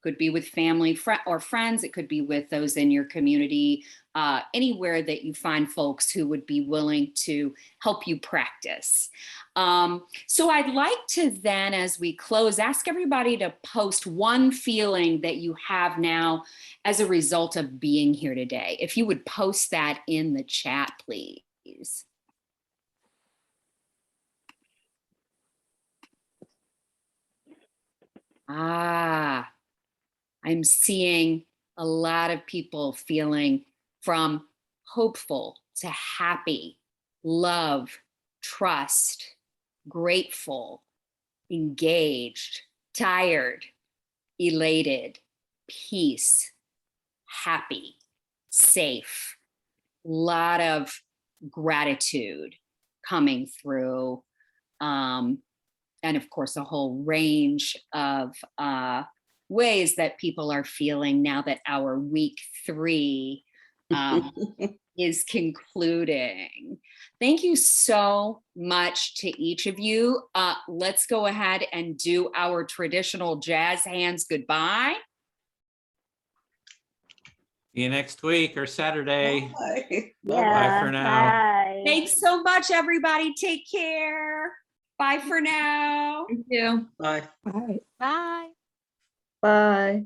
Could be with family or friends. It could be with those in your community, anywhere that you find folks who would be willing to help you practice. So I'd like to then, as we close, ask everybody to post one feeling that you have now as a result of being here today. If you would post that in the chat, please. I'm seeing a lot of people feeling from hopeful to happy, love, trust, grateful, engaged, tired, elated, peace, happy, safe. A lot of gratitude coming through. And of course, a whole range of ways that people are feeling now that our week 3 is concluding. Thank you so much to each of you. Let's go ahead and do our traditional jazz hands goodbye. See you next week or Saturday. Bye. Bye for now. Bye. Thanks so much, everybody. Take care. Bye for now. Thank you. Bye. Bye. Bye. Bye.